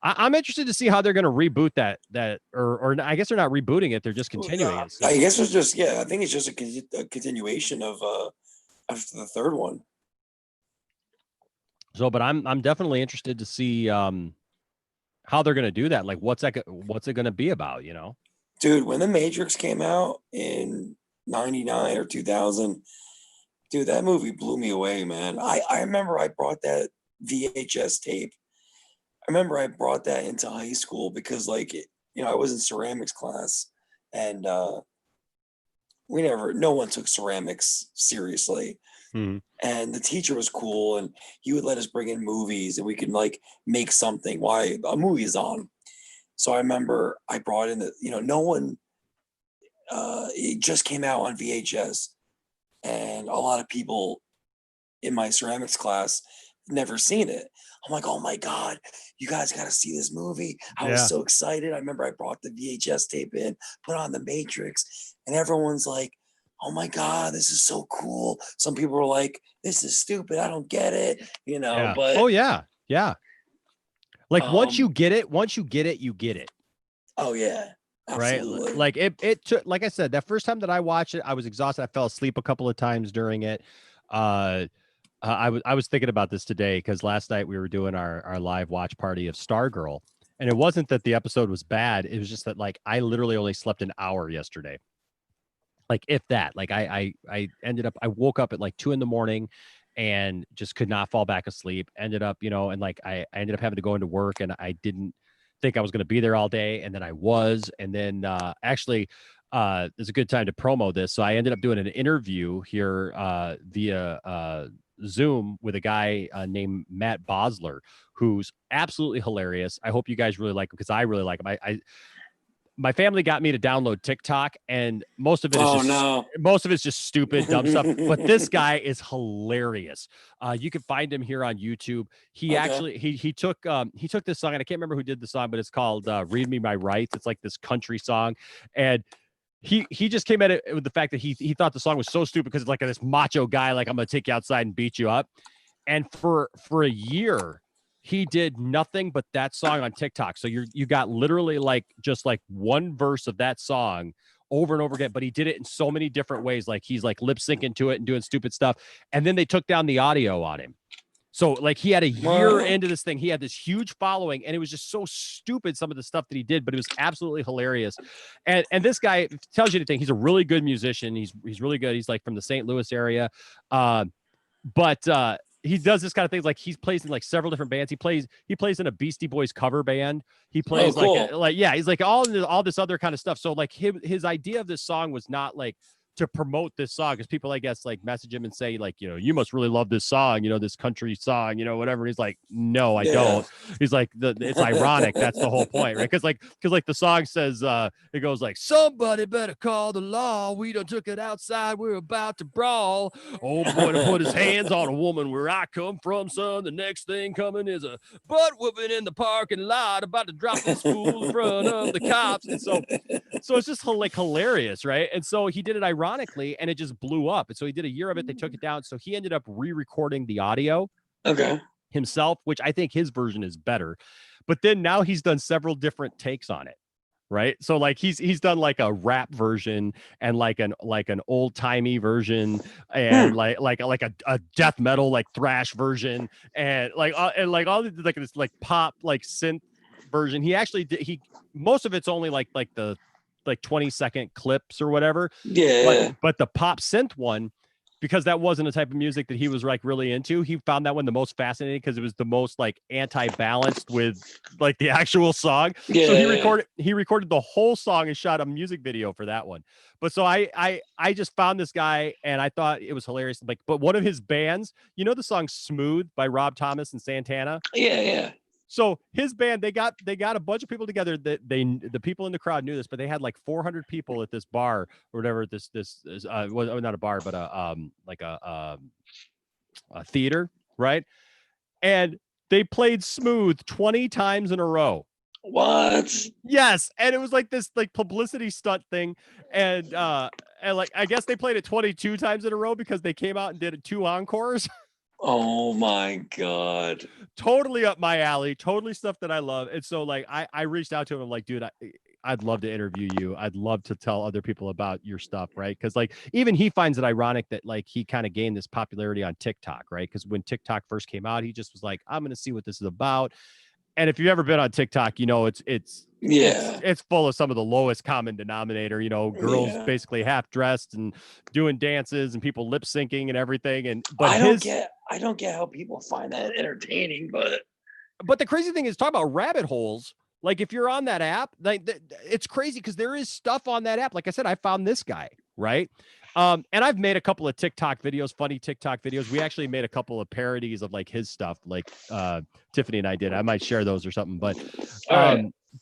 I'm interested to see how they're going to reboot that or I guess they're not rebooting it, they're just continuing it. So, I guess it's just I think it's just a continuation of after the third one. So, but I'm definitely interested to see how they're going to do that. Like, what's it going to be about? You know, dude. When the Matrix came out in '99 or 2000, dude, that movie blew me away, man. I remember I brought that VHS tape. I remember I brought that into high school because, like, I was in ceramics class, and no one took ceramics seriously. And the teacher was cool, and he would let us bring in movies, and we could like make something while a movie is on. So I remember I brought in no one. It just came out on VHS, and a lot of people in my ceramics class never seen it. I'm like, oh my God, you guys got to see this movie. I was so excited. I remember I brought the VHS tape in, put on the Matrix, and everyone's like, oh my God, this is so cool. Some people were like, this is stupid. I don't get it, but oh yeah. Like once you get it, you get it. Oh yeah. Absolutely. Right. Like it took, like I said, that first time that I watched it, I was exhausted. I fell asleep a couple of times during it. I was thinking about this today because last night we were doing our live watch party of Stargirl, and it wasn't that the episode was bad. It was just that like I literally only slept an hour yesterday. Like if that, like I woke up at like 2 a.m. and just could not fall back asleep. Ended up, and like I ended up having to go into work, and I didn't think I was going to be there all day, and then I was, and then actually there's a good time to promo this. So I ended up doing an interview here via Zoom with a guy named Matt Bosler, who's absolutely hilarious. I hope you guys really like him because I really like him. My family got me to download TikTok, and most of it's just stupid, dumb stuff. But this guy is hilarious. You can find him here on YouTube. He actually he took this song, and I can't remember who did the song, but it's called "Read Me My Rights." It's like this country song, and he just came at it with the fact that he thought the song was so stupid because it's like this macho guy, like I'm gonna take you outside and beat you up. And for a year, he did nothing but that song on TikTok. So you got literally like just like one verse of that song over and over again, but he did it in so many different ways. Like he's like lip syncing to it and doing stupid stuff. And then they took down the audio on him. So like he had a year into this thing, he had this huge following, and it was just so stupid, some of the stuff that he did, but it was absolutely hilarious. And this guy tells you anything. He's a really good musician. He's really good. He's like from the St. Louis area. But he does this kind of things. Like he plays in like several different bands. He plays in a Beastie Boys cover band. He plays he's like all this other kind of stuff. So like his idea of this song was not like to promote this song, because people, I guess, like message him and say like, you must really love this song, this country song, whatever. And he's like, no, I don't. He's like, it's ironic. That's the whole point, right? Because like the song says, it goes like, somebody better call the law. We done took it outside. We're about to brawl. Old boy to put his hands on a woman where I come from, son. The next thing coming is a butt whooping in the parking lot, about to drop this fool in front of the cops. And so it's just like hilarious, right? And so he did it ironically, and it just blew up. And so he did a year of it. They took it down. So he ended up re-recording the audio himself, which I think his version is better. But then now he's done several different takes on it, right? So like he's done like a rap version and like an old timey version and like a death metal like thrash version and like all this like pop like synth version. He actually did, most of it's only like the 20-second clips or whatever. Yeah. But the pop synth one, because that wasn't a type of music that he was like really into. He found that one the most fascinating because it was the most like anti-balanced with like the actual song. So he recorded the whole song and shot a music video for that one. But so I just found this guy and I thought it was hilarious. Like, but one of his bands, you know the song Smooth by Rob Thomas and Santana? Yeah. So his band, they got a bunch of people together that the people in the crowd knew this, but they had like 400 people at this bar or whatever. This is well, not a bar, but a theater, right? And they played Smooth 20 times in a row. What? Yes, and it was like this like publicity stunt thing, and like I guess they played it 22 times in a row because they came out and did 2 encores. Oh my God. Totally up my alley, totally stuff that I love. And so like I reached out to him. I'm like, dude, I'd love to interview you. I'd love to tell other people about your stuff, right? Because like even he finds it ironic that like he kind of gained this popularity on TikTok, right? Because when TikTok first came out, he just was like, I'm gonna see what this is about. And if you've ever been on TikTok, you know it's full of some of the lowest common denominator, you know, girls basically half dressed and doing dances and people lip syncing and everything. And but I don't get how people find that entertaining, but the crazy thing is, talk about rabbit holes. Like if you're on that app, like it's crazy because there is stuff on that app. Like I said, I found this guy, right? And I've made a couple of TikTok videos, funny TikTok videos. We actually made a couple of parodies of like his stuff, like Tiffany and I did. I might share those or something, but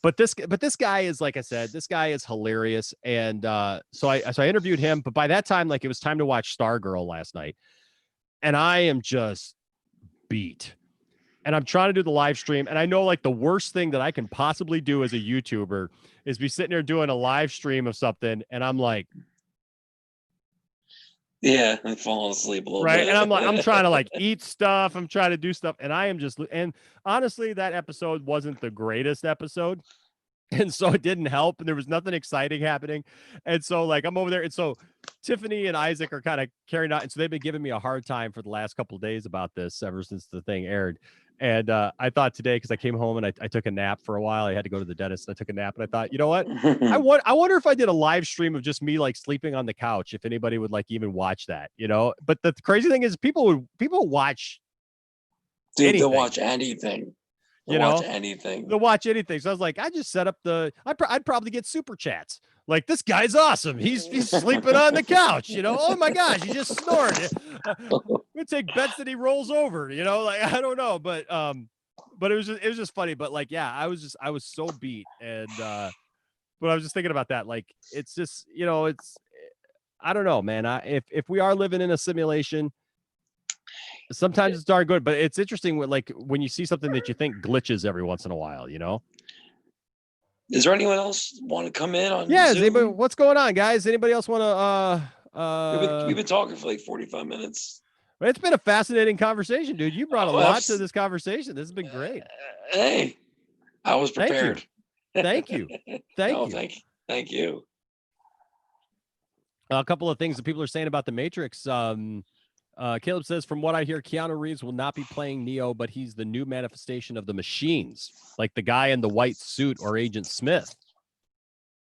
but this guy is, like I said, this guy is hilarious. And so I interviewed him, but by that time, like it was time to watch Stargirl last night, and I am just beat. And I'm trying to do the live stream. And I know like the worst thing that I can possibly do as a YouTuber is be sitting there doing a live stream of something. And I'm like, I'm falling asleep a little right. bit. And I'm like, I'm trying to like eat stuff. I'm trying to do stuff. And I am just, and honestly, that episode wasn't the greatest episode. And so it didn't help. And there was nothing exciting happening. And so like I'm over there. And so Tiffany and Isaac are kind of carrying out. And so they've been giving me a hard time for the last couple of days about this ever since the thing aired. And I thought today, because I came home and I took a nap for a while. I had to go to the dentist. I took a nap and I thought, you know what? I wonder if I did a live stream of just me like sleeping on the couch, if anybody would like even watch that, you know? But the crazy thing is people watch Dude, anything. they'll watch anything. They'll watch anything. So I was like, I just set up I'd probably get super chats. Like, this guy's awesome. He's sleeping on the couch, you know? Oh my gosh, he just snored. We take bets that he rolls over, you know? Like, I don't know, but it was just funny. But like, yeah, I was so beat. And but I was just thinking about that. Like, it's just, you know, I don't know, man. If we are living in a simulation, sometimes it's darn good, but it's interesting when you see something that you think glitches every once in a while, you know? Is there anyone else want to come in on Zoom? What's going on, guys? Anybody else want to we've been talking for like 45 minutes. It's been a fascinating conversation, dude. You brought a lot to this conversation. This has been great. Hey, I was prepared. Thank you. Thank you. A couple of things that people are saying about the Matrix. Caleb says, from what I hear, Keanu Reeves will not be playing Neo, but he's the new manifestation of the machines, like the guy in the white suit or Agent Smith.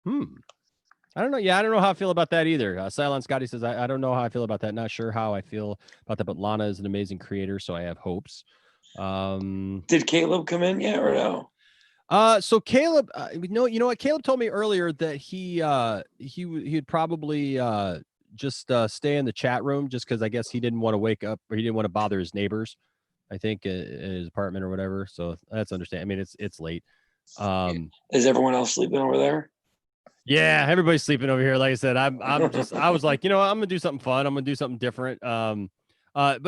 I don't know. Yeah, I don't know how I feel about that either. Silent Scotty says, I don't know how I feel about that. Not sure how I feel about that, but Lana is an amazing creator, so I have hopes. Did Caleb come in yet or no? So Caleb, you know what? Caleb told me earlier that he'd probably just stay in the chat room, just because I guess he didn't want to wake up, or he didn't want to bother his neighbors, I think, in his apartment or whatever. So that's understandable. I mean, it's late. Is everyone else sleeping over there? Yeah, everybody's sleeping over here. Like I said, I was like, you know, I'm gonna do something fun. I'm gonna do something different. But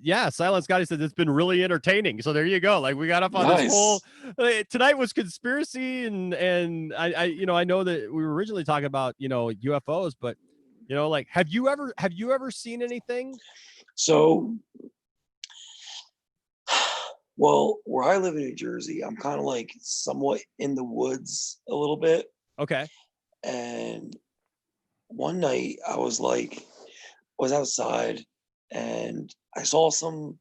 yeah, Silent Scotty says it's been really entertaining. So there you go. Like, we got up on this whole tonight was conspiracy, and I know that we were originally talking about, you know, UFOs, but you know, like, have you ever seen anything? So, well, where I live in New Jersey, I'm kind of like somewhat in the woods a little bit. Okay. And one night I was outside and I saw some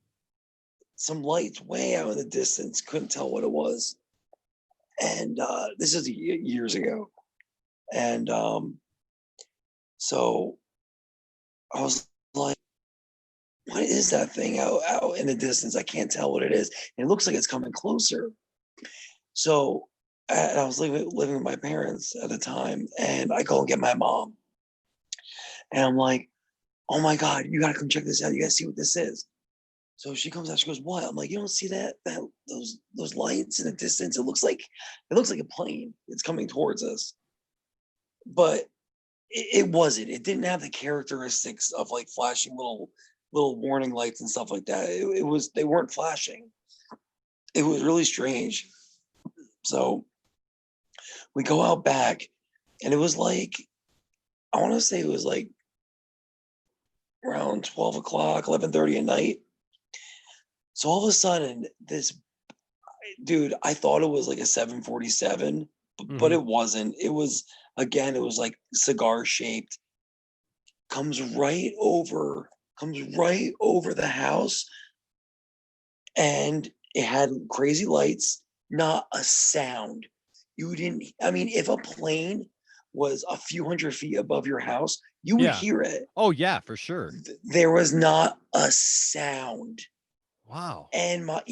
lights way out in the distance. Couldn't tell what it was. And this is years ago. And so I was like, what is that thing out in the distance? I can't tell what it is. And it looks like it's coming closer. So and I was living with my parents at the time, and I go and get my mom. And I'm like, oh my God, you gotta come check this out. You gotta see what this is. So she comes out, she goes, what? I'm like, you don't see that those lights in the distance? It looks like a plane. It's coming towards us. But it wasn't. It didn't have the characteristics of like flashing little warning lights and stuff like that. It was they weren't flashing. It was really strange. So we go out back, and it was like, I want to say it was like around 12 o'clock, 11:30 at night. So all of a sudden, this dude, I thought it was like a 747, but it wasn't. It was, again, it was like cigar shaped. Comes right over the house, and it had crazy lights, not a sound. You didn't, I mean, if a plane was a few hundred feet above your house, you would Yeah. hear it. Oh yeah, for sure. There was not a sound. Wow. And my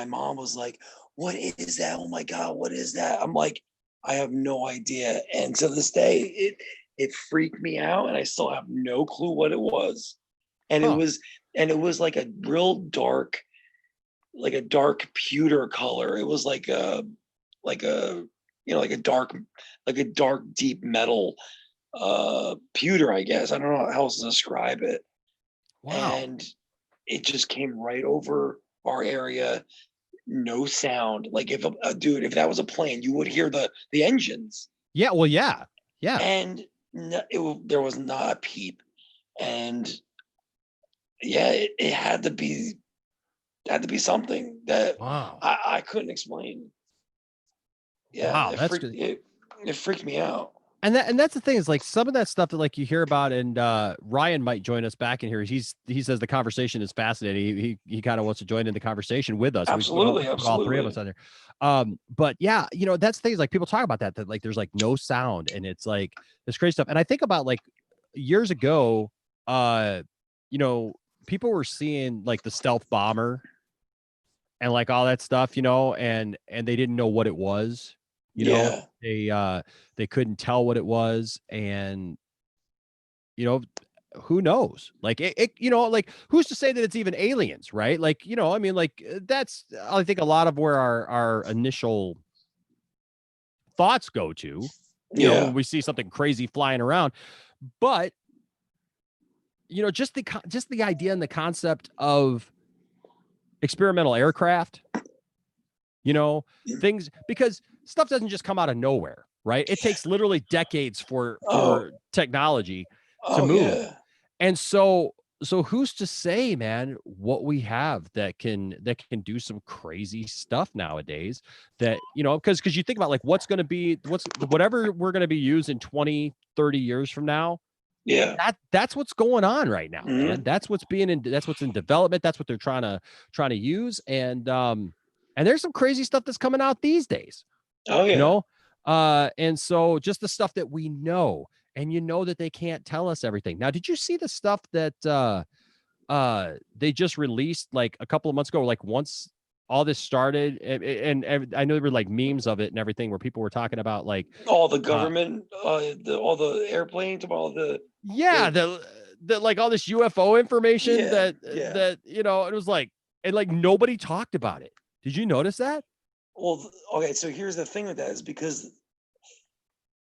mom was like, what is that? Oh my God, what is that? I'm like, I have no idea. And to this day, it freaked me out, and I still have no clue what it was. And Huh. it was like a real dark, like a dark pewter color. It was like a like a dark deep metal pewter, I guess. I don't know how else to describe it. Wow. And it just came right over our area, no sound. Like if if that was a plane, you would hear the engines. Yeah. Well, yeah. Yeah. And there was not a peep. And yeah, it had to be something that Wow. I couldn't explain. Yeah, Wow. That's good. it freaked me out. And that's the thing is like some of that stuff that like you hear about, and Ryan might join us back in here. He says the conversation is fascinating. He kind of wants to join in the conversation with us. Absolutely, We put all three of us on there. But yeah, that's things like people talk about that like there's like no sound, and it's like this crazy stuff. And I think about like years ago, you know, people were seeing like the stealth bomber and like all that stuff, and they didn't know what it was. Yeah. They couldn't tell what it was, and you know who knows, like like who's to say that it's even aliens, right? Like I mean, like that's I think a lot of where our initial thoughts go to, Yeah. when we see something crazy flying around. But just the idea and the concept of experimental aircraft, things, because stuff doesn't just come out of nowhere, right? It takes literally decades for technology to move. Yeah. And so who's to say, man, what we have that can do some crazy stuff nowadays, that because you think about like whatever we're going to be used in 20, 30 years from now. Yeah. That's what's going on right now, man. Mhm. That's what's in development. That's what they're trying to use. And there's some crazy stuff that's coming out these days, Oh yeah. and so just the stuff that we know, and that they can't tell us everything. Now, did you see the stuff that they just released like a couple of months ago, like once all this started, and I know there were like memes of it and everything where people were talking about like All the government, all the airplanes, all the yeah, the like all this UFO information Yeah, that yeah. it was like, and like nobody talked about it. Did you notice that? Well, okay, so here's the thing with that is because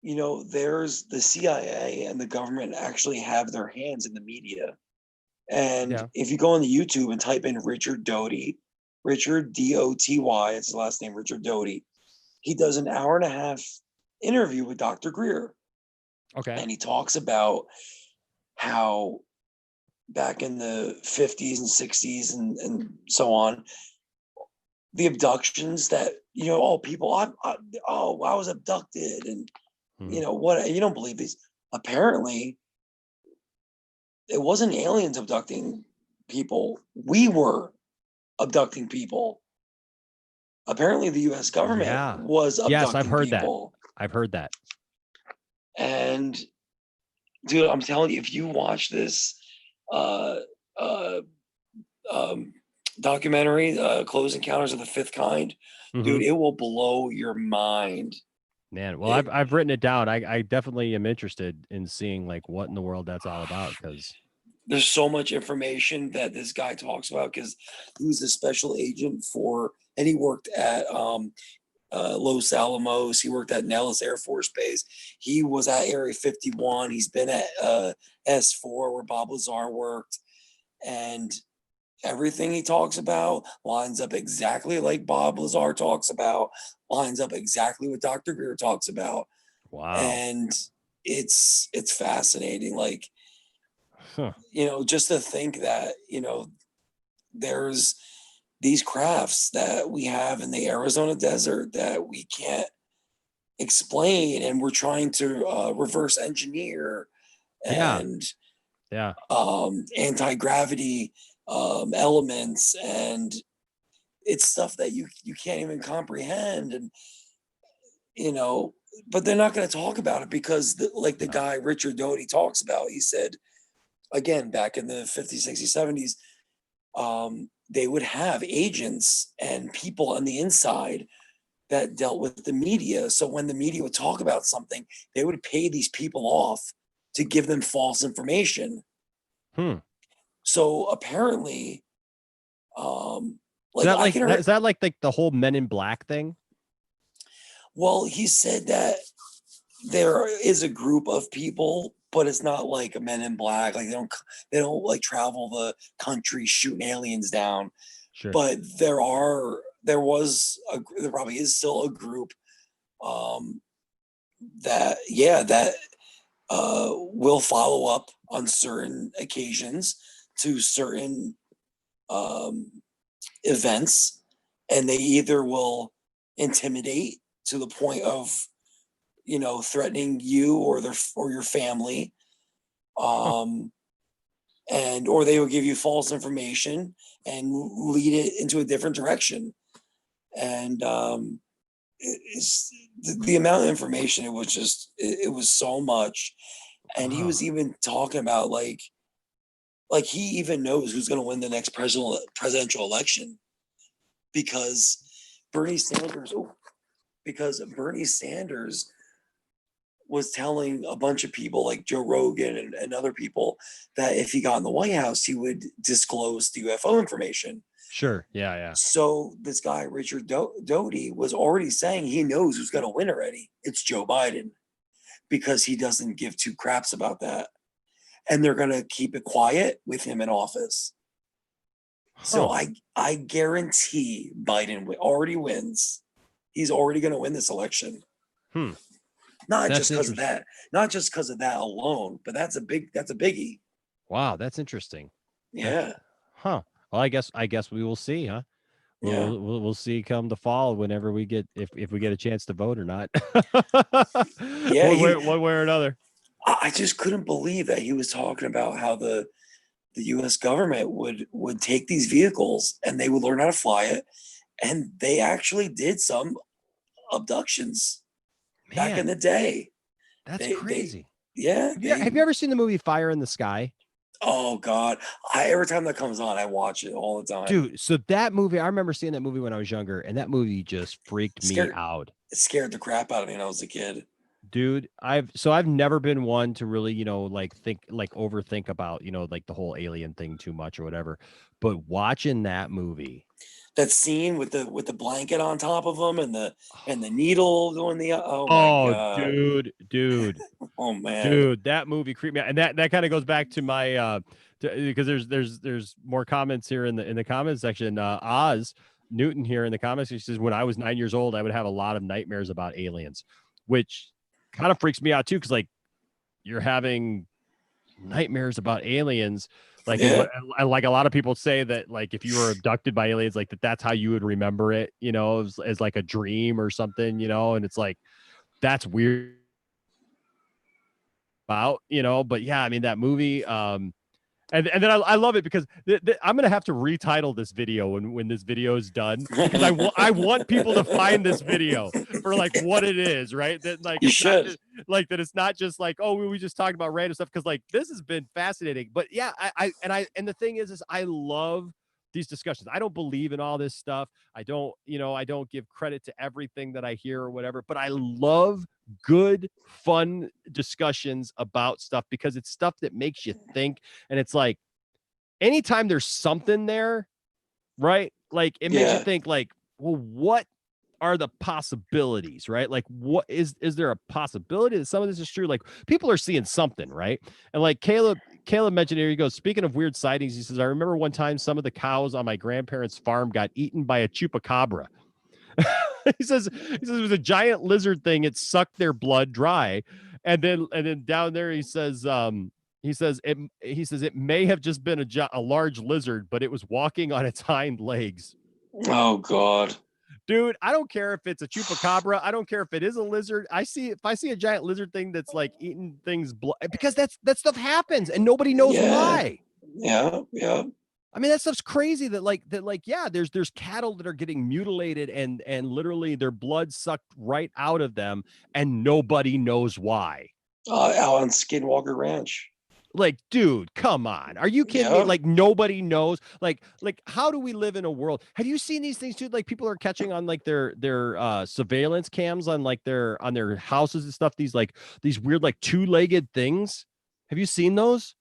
there's the CIA and the government actually have their hands in the media. And Yeah. if you go on the YouTube and type in Richard Doty, Richard Doty, it's his last name, Richard Doty, he does an hour and a half interview with Dr. Greer. Okay. And he talks about how back in the 50s and 60s and so on, the abductions that, people, I was abducted, and what, you don't believe these. Apparently, it wasn't aliens abducting people. We were abducting people. Apparently, the U.S. government was abducting Yes, I've heard people. that. I've heard that. And dude, I'm telling you, if you watch this uh uh um documentary, Close Encounters of the Fifth Kind, Mm-hmm. dude, it will blow your mind. Man, well, It, I've written it down. I definitely am interested in seeing like what in the world that's all about because there's so much information that this guy talks about because he was a special agent for, and he worked at Los Alamos. He worked at Nellis Air Force Base. He was at Area 51. He's been at S4 where Bob Lazar worked, and everything he talks about lines up exactly like Bob Lazar talks about, lines up exactly what Dr. Greer talks about, wow. and it's fascinating. Like, Huh. just to think that there's these crafts that we have in the Arizona desert that we can't explain, and we're trying to reverse engineer, Yeah. and Yeah. anti-gravity elements, and it's stuff that you can't even comprehend, and you know but they're not going to talk about it because like the No. guy Richard Doty talks about, he said, again, back in the 50s, 60s, 70s, they would have agents and people on the inside that dealt with the media. So when the media would talk about something, they would pay these people off to give them false information. Hmm. So apparently, um, Is like that I like can, that? Is that like the whole Men in Black thing? well, he said that there is a group of people, but it's not like a Men in Black. Like they don't like travel the country shooting aliens down. Sure. But there probably is still a group um, that will follow up on certain occasions to certain um, events, and they either will intimidate to the point of threatening you or your family, Huh. um, and or they will give you false information and lead it into a different direction. And it's the amount of information, it was just it was so much. And he was Wow. even talking about like he even knows who's going to win the next presidential election because Bernie Sanders because Bernie Sanders was telling a bunch of people like Joe Rogan and other people that if he got in the White House, he would disclose the UFO information. Sure. Yeah. Yeah. So this guy, Richard Doty, was already saying he knows who's going to win already. It's Joe Biden because he doesn't give two craps about that. And they're going to keep it quiet with him in office. So Huh. I guarantee Biden already wins. He's already going to win this election. Hmm. Not That's just because of interesting. that, not just because of that alone, but that's a biggie. Wow. That's interesting. That's Yeah, huh. Well, I guess we will see, huh? yeah, We'll see come the fall whenever we get if we get a chance to vote or not. yeah. One way or another. I just couldn't believe that he was talking about how the U.S. government would take these vehicles and they would learn how to fly it, and they actually did some abductions back in Man, the day. that's They crazy. yeah Have you ever seen the movie Fire in the Sky? oh god, every time that comes on I watch it all the time. Dude, so that movie, I remember seeing that movie when I was younger, and that movie just freaked me Scared out. it scared the crap out of me when I was a kid. Dude, I've never been one to really, like think like overthink about, like the whole alien thing too much or whatever. But watching that movie, That scene with the blanket on top of him and the needle going the oh my oh, god. dude, Oh man. dude, that movie creeped me out. And that kind of goes back to my because there's more comments here in the comments section. Oz Newton here in the comments, he says, when I was 9 years old, I would have a lot of nightmares about aliens, which kind of freaks me out too, because like you're having nightmares about aliens, like, and Yeah. what, and like a lot of people say that like if you were abducted by aliens, like that's how you would remember it, as like a dream or something, and it's like that's weird about, but yeah, I mean that movie, And then I love it because I'm gonna have to retitle this video when this video is done, because I want people to find this video for like what it is, right? That like You it's not should. just like that. It's not just like, oh, we just talked about random stuff, because like this has been fascinating. But yeah, and the thing is I love these discussions. I don't believe in all this stuff. I don't give credit to everything that I hear or whatever. But I love good, fun discussions about stuff, because it's stuff that makes you think. And it's like, anytime there's something there, right? Like it makes you Yeah. think like, well, what are the possibilities, right? Like, what is there a possibility that some of this is true? Like, people are seeing something, right? And like Caleb mentioned here, he goes, speaking of weird sightings, he says, I remember one time some of the cows on my grandparents' farm got eaten by a chupacabra. he says it was a giant lizard thing. It sucked their blood dry. And then down there he says it may have just been a large lizard, but it was walking on its hind legs. Oh God. Dude, I don't care if it's a chupacabra. I don't care if it is a lizard. If I see a giant lizard thing that's like eating things blood, because that stuff happens and nobody knows why. Yeah. I mean, that stuff's crazy yeah, there's cattle that are getting mutilated and literally their blood sucked right out of them and nobody knows why. Out on Skinwalker Ranch. Like, dude, come on. Are you kidding me? Like, nobody knows. Like how do we live in a world? Have you seen these things too? Like, people are catching on like their surveillance cams on like their houses and stuff, these weird like two-legged things. Have you seen those?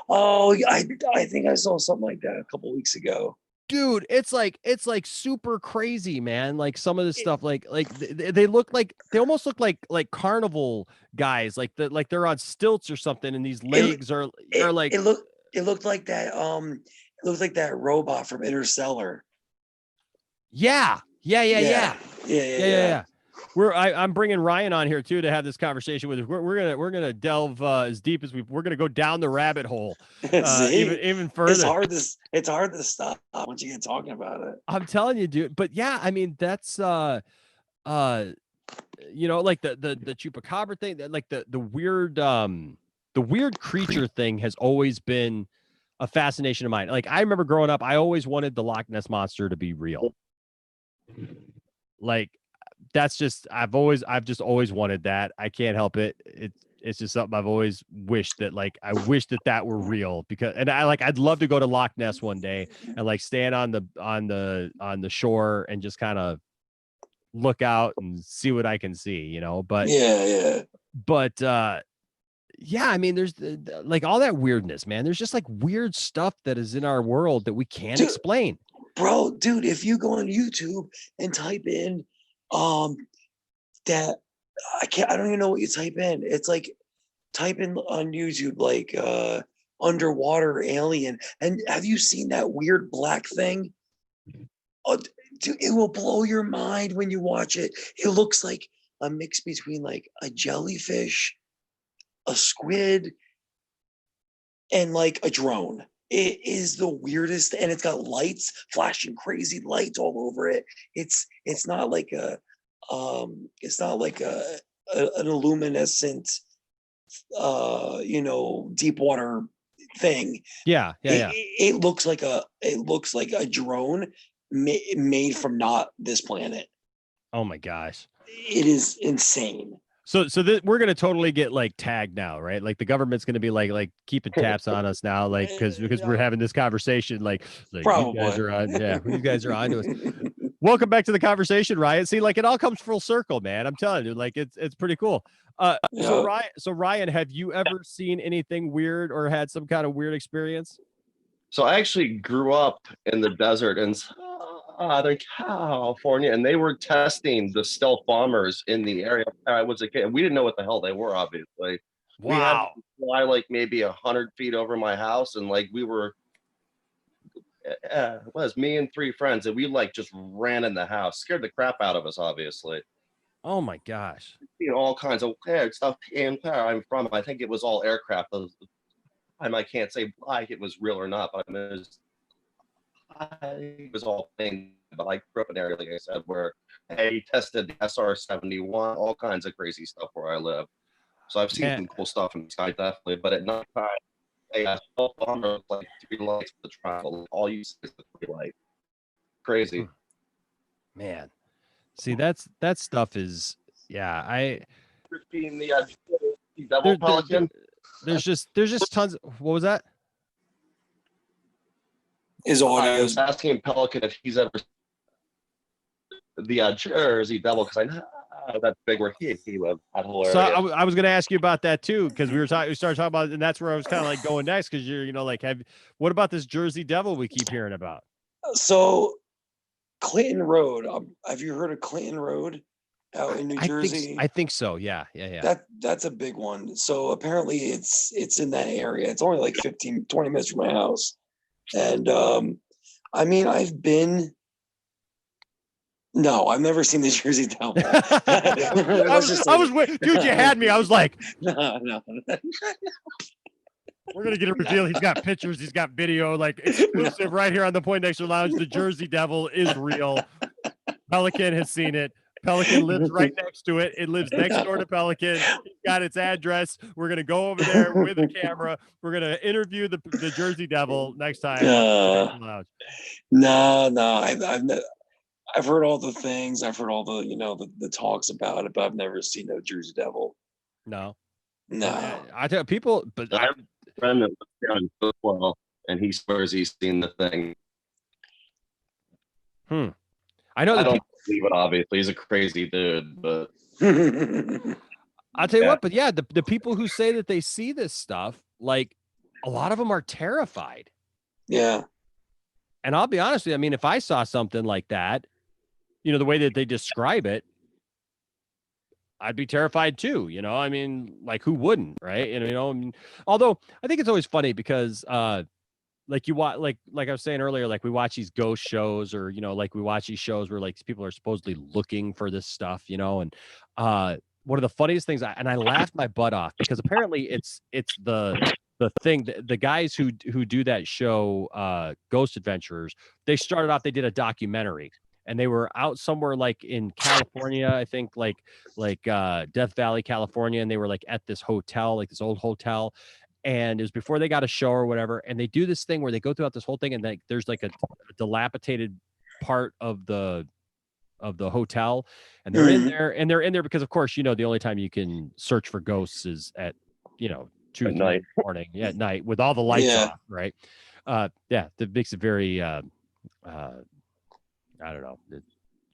Oh, I think I saw something like that a couple weeks ago. Dude, it's like super crazy, man. Like some of this stuff, like they look like, they almost look like carnival guys, like they're on stilts or something, and these legs are like, it looked like that it looked like that robot from Interstellar. Yeah. I'm bringing Ryan on here too to have this conversation with us. We're gonna delve as deep as we're gonna go down the rabbit hole even further. It's hard to stop once you get talking about it. I'm telling you, dude. But yeah, I mean, that's like the chupacabra thing, like the weird creature thing has always been a fascination of mine. Like, I remember growing up, I always wanted the Loch Ness monster to be real. Like, that's just, I've just always wanted that. I can't help it. It's just something I've always wished that, like, I wish that were real, because, and I'd love to go to Loch Ness one day and like stand on the shore and just kind of look out and see what I can see, but yeah, I mean, there's like all that weirdness, man. There's just like weird stuff that is in our world that we can't explain. Bro, dude, if you go on YouTube and type in that, I don't even know what you type in. It's like, type in on YouTube like underwater alien, and have you seen that weird black thing? Oh, dude, it will blow your mind when you watch it. It looks like a mix between like a jellyfish, a squid, and like a drone. It is the weirdest, and it's got lights, flashing crazy lights all over it. It's not like an illuminescent deep water thing. It looks like a drone made from not this planet. Oh my gosh, it is insane. So we're gonna totally get like tagged now, right? Like the government's gonna be like keeping tabs on us now, like because we're having this conversation. Like Probably. You guys are on, you guys are on to us. Welcome back to the conversation, Ryan. See, like it all comes full circle, man. I'm telling you, like it's pretty cool. So Ryan, have you ever seen anything weird or had some kind of weird experience? So I actually grew up in the desert in Southern California, and they were testing the stealth bombers in the area. I was a kid. We didn't know what the hell they were, obviously. Wow. We had to fly like maybe 100 feet over my house, and like we were, it was me and 3 friends, and we like just ran in the house, scared the crap out of us, obviously. Oh my gosh. All kinds of weird stuff. And where I'm from, I think it was all aircraft. I can't say like it was real or not, but it was all things. But I grew up in an area, like I said, where they tested the SR-71, all kinds of crazy stuff where I live. So I've seen some cool stuff in the sky, definitely. But at nighttime, Yeah, bomber like 3 lights with the travel. All you see is the 3 light. Crazy. Man, see that stuff is Being the devil there, pelican. there's just tons. What was that? His I audio was asking Pelican if he's ever the Jersey Devil because I know that's big where he lived. That's hilarious. So I was going to ask you about that too, because we started talking about, and that's where I was kind of like going next, because you're, like, what about this Jersey Devil we keep hearing about? So Clinton Road. Have you heard of Clinton Road out in New Jersey? I think so. Yeah. That's a big one. So apparently it's in that area. It's only like 15, 20 minutes from my house. And I mean, I've never seen the Jersey Devil. I was dude, you had me. I was like, no. We're gonna get a reveal. He's got pictures. He's got video. Like exclusive right here on the Poindexter Lounge. The Jersey Devil is real. Pelican has seen it. Pelican lives right next to it. It lives next door to Pelican. He's got its address. We're gonna go over there with a camera. We're gonna interview the Jersey Devil next time. No. I've heard all the things. I've heard all the the talks about it, but I've never seen no Jersey Devil. No. I tell people, but I have a friend that lives down in Footwell, and he swears he's seen the thing. I know I don't believe it. Obviously, he's a crazy dude, but I'll tell you what. But yeah, the people who say that they see this stuff, like a lot of them are terrified. Yeah. And I'll be honest with you. I mean, if I saw something like that, the way that they describe it, I'd be terrified too. I mean, like who wouldn't, right? I mean, although I think it's always funny because, like you watch, like I was saying earlier, like we watch these ghost shows, or like we watch these shows where like people are supposedly looking for this stuff, and one of the funniest things, I laughed my butt off because apparently it's the thing, the guys who do that show, Ghost Adventurers, they started off, they did a documentary, and they were out somewhere like in California, I think like Death Valley, California, and they were like at this hotel, like this old hotel, and it was before they got a show or whatever, and they do this thing where they go throughout this whole thing, and like there's like a dilapidated part of the hotel, and they're in there because of course the only time you can search for ghosts is at 2 3 in the morning, at night, with all the lights off, right? That makes it very I don't know,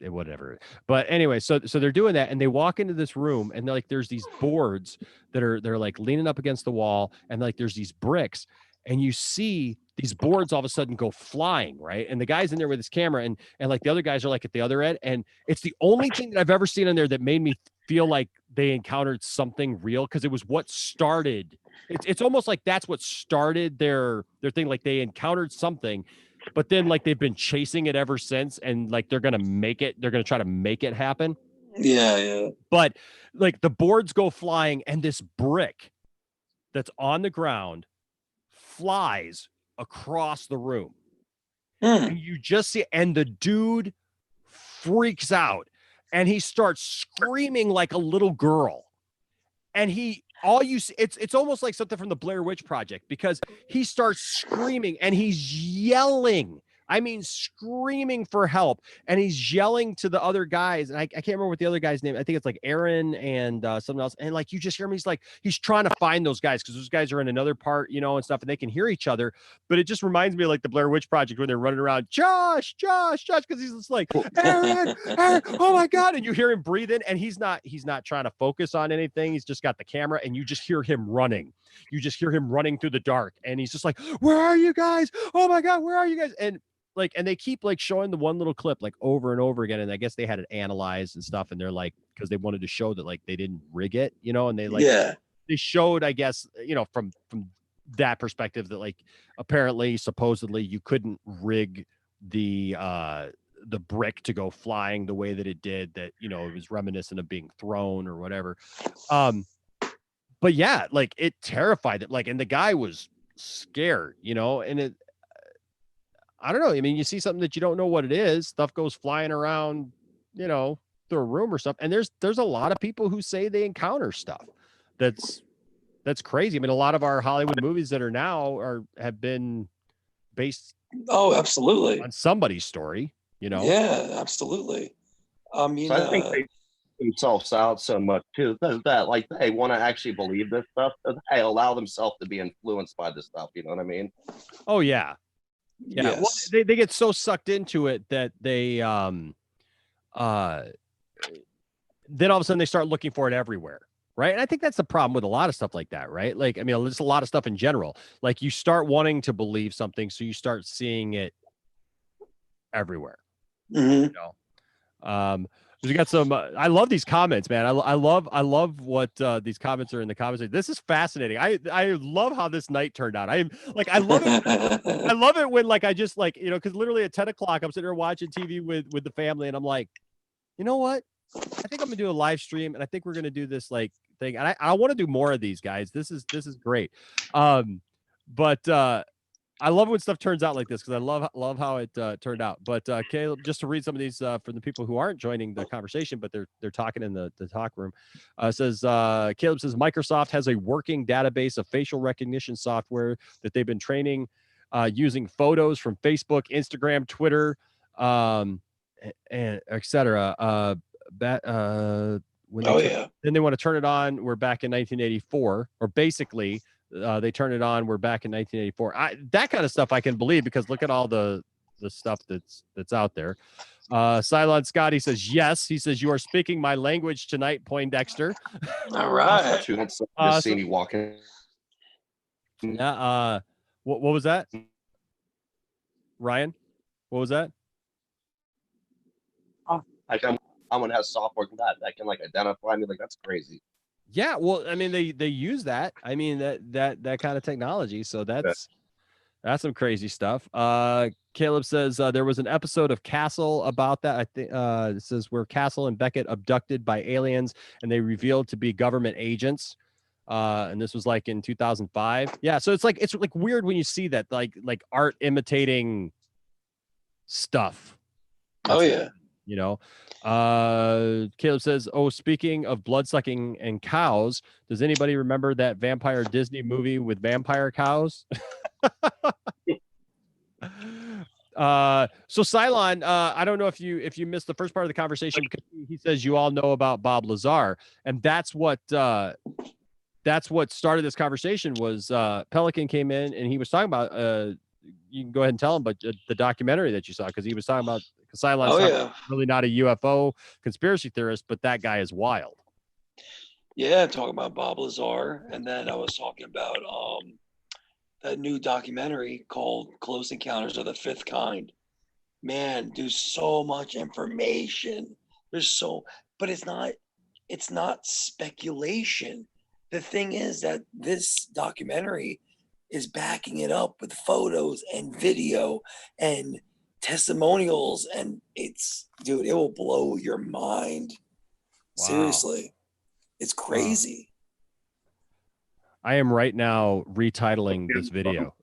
whatever. But anyway, so they're doing that, and they walk into this room, and they're like, there's these boards they're like leaning up against the wall, and like there's these bricks, and you see these boards all of a sudden go flying, right? And the guy's in there with his camera, and like the other guys are like at the other end, and it's the only thing that I've ever seen in there that made me feel like they encountered something real, because it was what started. It's almost like that's what started their thing, like they encountered something. But then, like, they've been chasing it ever since, and like they're gonna try to make it happen. Yeah. But like the boards go flying, and this brick that's on the ground flies across the room. And you just see, and the dude freaks out, and he starts screaming like a little girl. And all you see, it's almost like something from the Blair Witch Project, because he starts screaming and he's yelling. I mean, screaming for help, and he's yelling to the other guys. And I can't remember what the other guy's name. I think it's like Aaron and something else. And like you just hear him, he's trying to find those guys, because those guys are in another part, and stuff, and they can hear each other. But it just reminds me of like the Blair Witch Project when they're running around, Josh, because he's just like, Aaron, oh my God. And you hear him breathing, and he's not trying to focus on anything. He's just got the camera, and you just hear him running. You just hear him running through the dark, and he's just like, where are you guys? Oh my God, where are you guys? And they keep like showing the one little clip like over and over again. And I guess they had it analyzed and stuff. And they're like, because they wanted to show that like they didn't rig it, and they they showed, I guess, from that perspective, that like apparently, supposedly, you couldn't rig the brick to go flying the way that it did, that, it was reminiscent of being thrown or whatever. But yeah, like it terrified it. Like, and the guy was scared, and I don't know. I mean, you see something that you don't know what it is, stuff goes flying around, through a room or something. And there's a lot of people who say they encounter stuff that's That's crazy. I mean, a lot of our Hollywood movies that are now have been based Oh, absolutely. on somebody's story, you know? Yeah, absolutely. I mean, So I think they themselves out so much too that like they want to actually believe this stuff. That they allow themselves to be influenced by this stuff. You know what I mean? Oh yeah. Yeah. Well, yes. they get so sucked into it that they uh then all of a sudden they start looking for it everywhere. Right. And I think that's the problem with a lot of stuff like that, right? Like, I mean, just a lot of stuff in general. Like you start wanting to believe something, so you start seeing it everywhere. hmm You know? We got some. I love these comments, man. I love what these comments are in the comments. This is fascinating. I love how this night turned out. I like. I love it. I love it when like I just like because literally at 10 o'clock I'm sitting there watching TV with the family, and I'm like, you know what? I think I'm gonna do a live stream, and I think we're gonna do this like thing. And I want to do more of these, guys. This is great. But I love when stuff turns out like this because I love how it turned out. But Caleb, just to read some of these for the people who aren't joining the conversation, but they're talking in the talk room, says Caleb says Microsoft has a working database of facial recognition software that they've been training using photos from Facebook, Instagram, Twitter, and etc. When they then they want to turn it on. We're back in 1984, or basically they turn it on. We're back in 1984. That kind of stuff I can believe because look at all the stuff that's out there. Cylon Scotty says yes. He says you are speaking my language tonight, Poindexter. All right. Who wants to see me walking? Yeah. What was that, Ryan? What was that? I'm gonna have software that can like identify me. Like that's crazy. Yeah, well, I mean, they use that. I mean that kind of technology. So that's some crazy stuff. Caleb says there was an episode of Castle about that. I think it says where Castle and Beckett abducted by aliens and they revealed to be government agents. And this was like in 2005. Yeah, so it's like weird when you see that like art imitating stuff. Oh yeah. You know, Caleb says, oh, speaking of blood sucking and cows, does anybody remember that vampire Disney movie with vampire cows? So Cylon, I don't know if you missed the first part of the conversation because he says you all know about Bob Lazar, and that's what started this conversation was Pelican came in and he was talking about you can go ahead and tell him, but the documentary that you saw because he was talking about Cylon's really not a UFO conspiracy theorist, but that guy is wild. Yeah, talking about Bob Lazar, and then I was talking about that new documentary called Close Encounters of the Fifth Kind. Man, there's so much information. But it's not speculation. The thing is that this documentary is backing it up with photos and video and testimonials, and it will blow your mind. Wow. Seriously. It's crazy. I am right now retitling this video.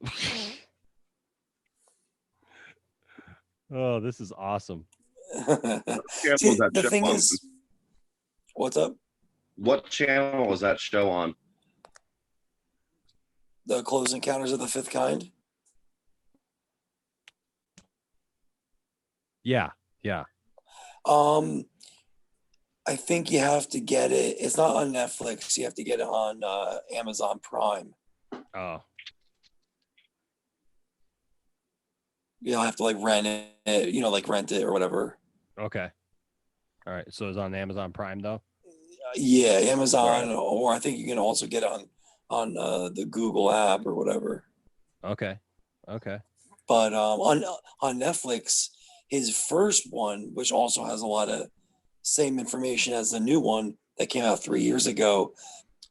Oh, this is awesome. See, the thing is, what's up? What channel was that show on? The Close Encounters of the Fifth Kind. Yeah. I think you have to get it. It's not on Netflix. You have to get it on Amazon Prime. Oh. You'll have to like rent it, rent it or whatever. Okay. All right. So it's on Amazon Prime though? Yeah, Amazon, or I think you can also get it on the Google app or whatever. Okay. But on Netflix, his first one, which also has a lot of same information as the new one that came out 3 years ago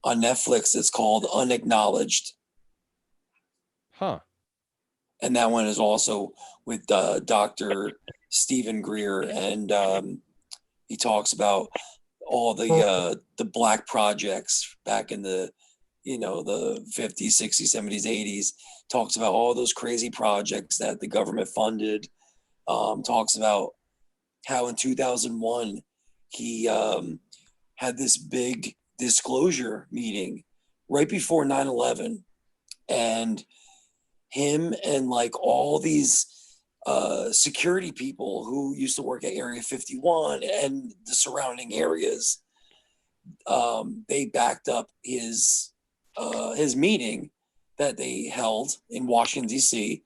on Netflix, it's called Unacknowledged. Huh. And that one is also with Dr. Stephen Greer, and he talks about all the black projects back in the the 50s, 60s, 70s, 80s. Talks about all those crazy projects that the government funded. Talks about how in 2001 he had this big disclosure meeting right before 9/11, and him and like all these security people who used to work at Area 51 and the surrounding areas, they backed up his meeting that they held in Washington D.C.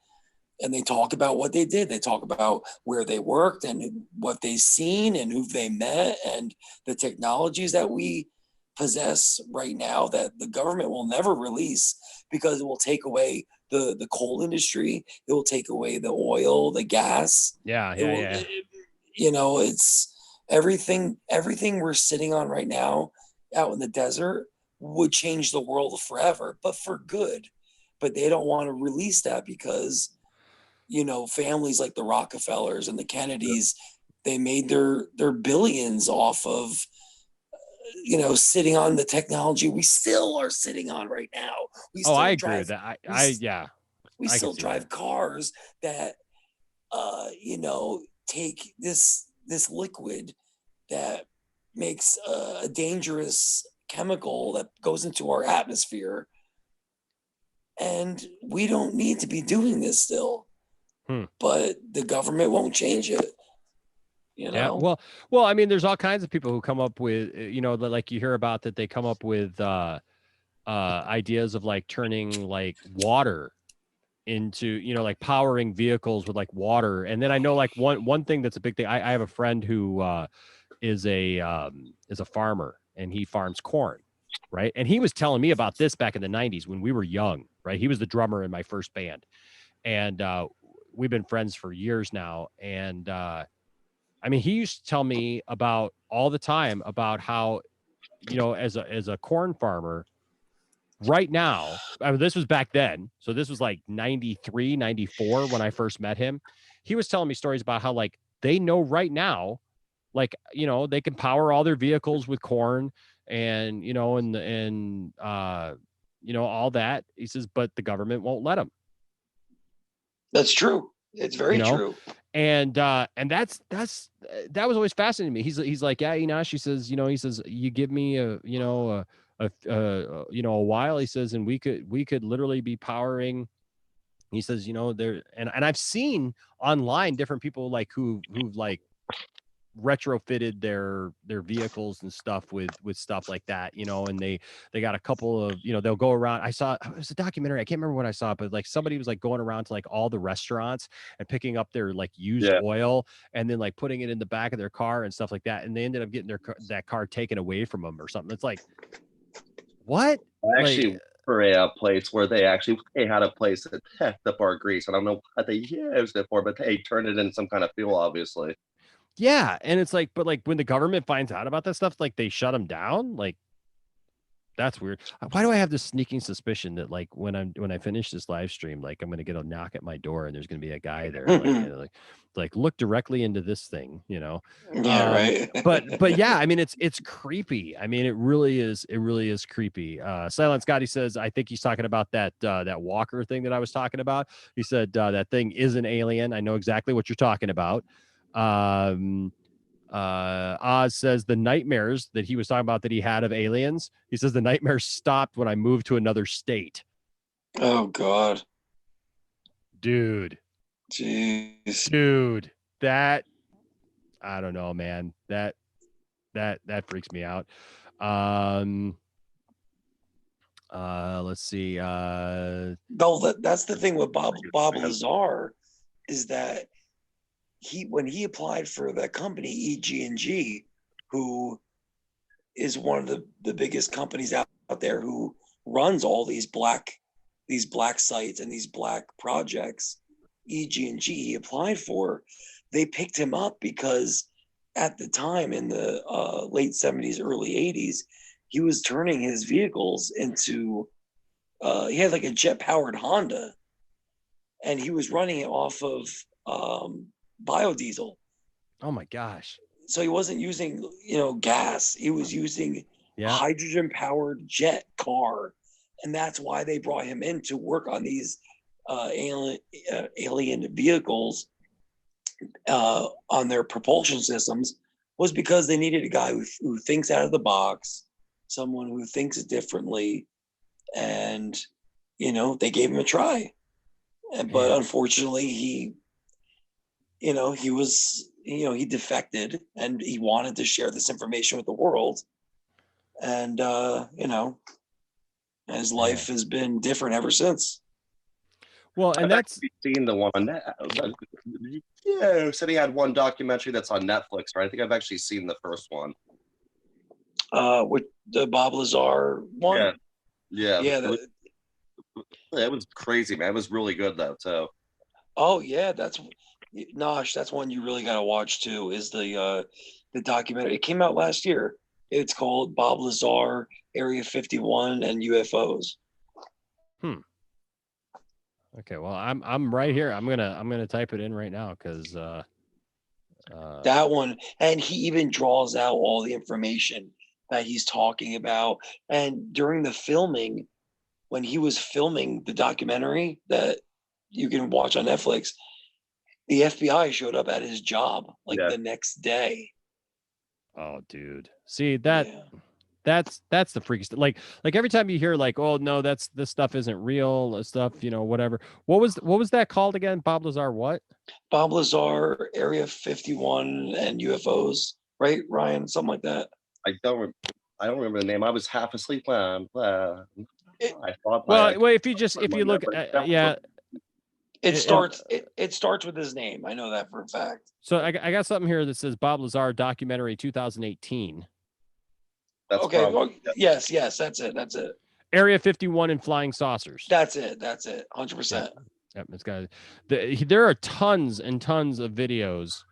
and they talk about what they did. They talk about where they worked and what they seen and who they met and the technologies that we possess right now that the government will never release because it will take away the coal industry. It will take away the oil, the gas. Yeah, It yeah, will, yeah. it's everything we're sitting on right now out in the desert would change the world forever, but for good. But they don't want to release that because families like the Rockefellers and the Kennedys, they made their billions off of sitting on the technology we still are sitting on right now. We Oh, I still agree with drive that. we, Yeah, we I can still see drive that. cars that take this liquid that makes a dangerous chemical that goes into our atmosphere, and we don't need to be doing this still. But the government won't change it. Yeah. Well, I mean, there's all kinds of people who come up with, like you hear about that they come up with ideas of like turning like water into, like powering vehicles with like water. And then I know like one thing that's a big thing. I have a friend who is a farmer and he farms corn, right? And he was telling me about this back in the 90s when we were young, right? He was the drummer in my first band. And we've been friends for years now. And I mean, he used to tell me about all the time about how, as a corn farmer right now, I mean, this was back then. So this was like 93, 94 when I first met him. He was telling me stories about how like they know right now, like, they can power all their vehicles with corn and, all that. He says, but the government won't let them. That's true. It's very true. And that was always fascinating to me. He's like, yeah, she says, he says, you give me a while, he says, and we could literally be powering. He says, there, and I've seen online different people like who've like retrofitted their vehicles and stuff with stuff like that, and they got a couple of, they'll go around. I saw, it was a documentary, I can't remember when I saw it, but like somebody was like going around to like all the restaurants and picking up their like used oil and then like putting it in the back of their car and stuff like that, and they ended up getting that car taken away from them or something. It's like, what? I actually for a place where they had a place that packed up our grease. I don't know what they used it for, but they turned it into some kind of fuel, obviously. Yeah, and it's like, but like when the government finds out about that stuff, like they shut them down. Like that's weird. Why do I have this sneaking suspicion that like when I finish this live stream, like I'm gonna get a knock at my door and there's gonna be a guy there, like, like look directly into this thing, Yeah, right. but yeah, I mean it's creepy. I mean it really is creepy. Silent Scotty says I think he's talking about that walker thing that I was talking about. He said that thing is an alien. I know exactly what you're talking about. Oz says the nightmares that he was talking about that he had of aliens, he says the nightmares stopped when I moved to another state. Oh God. Dude. Jeez. Dude, that, I don't know, man. That freaks me out. Let's see. That's the thing with Bob Lazar, is that when he applied for that company EG&G, who is one of the biggest companies out there who runs all these black sites and these black projects, EG&G he applied for, they picked him up because at the time in the late 70s, early 80s, he was turning his vehicles into he had like a jet powered Honda, and he was running it off of biodiesel. Oh my gosh. So he wasn't using, gas. He was using hydrogen powered jet car. And that's why they brought him in to work on these alien vehicles on their propulsion systems, was because they needed a guy who thinks out of the box, someone who thinks differently, and they gave him a try, but unfortunately he defected, and he wanted to share this information with the world, and his life has been different ever since. Well, and I've that's seen the one on that. Yeah, said he had one documentary that's on Netflix, right? I think I've actually seen the first one. With the Bob Lazar one. Yeah. Yeah. It was crazy, man. It was really good though, too. Oh yeah, that's one you really got to watch too. Is the documentary? It came out last year. It's called Bob Lazar, Area 51, and UFOs. Okay, well, I'm right here. I'm gonna type it in right now because That one, and he even draws out all the information that he's talking about. And during the filming, when he was filming the documentary that you can watch on Netflix, the FBI showed up at his job like the next day. oh, dude, see that's the freaky stuff. Like every time you hear like, oh no, this stuff isn't real, stuff, whatever. What was that called again? Bob Lazar what? Bob Lazar, Area 51, and UFOs, right, Ryan? Something like that. I don't remember the name. I was half asleep when I thought. Well, if you look, yeah. It starts with his name. I know that for a fact. So I got something here that says Bob Lazar documentary 2018. That's okay. Well, yes, that's it. Area 51 and flying saucers. That's it. 100%. Yep, it's got there are tons and tons of videos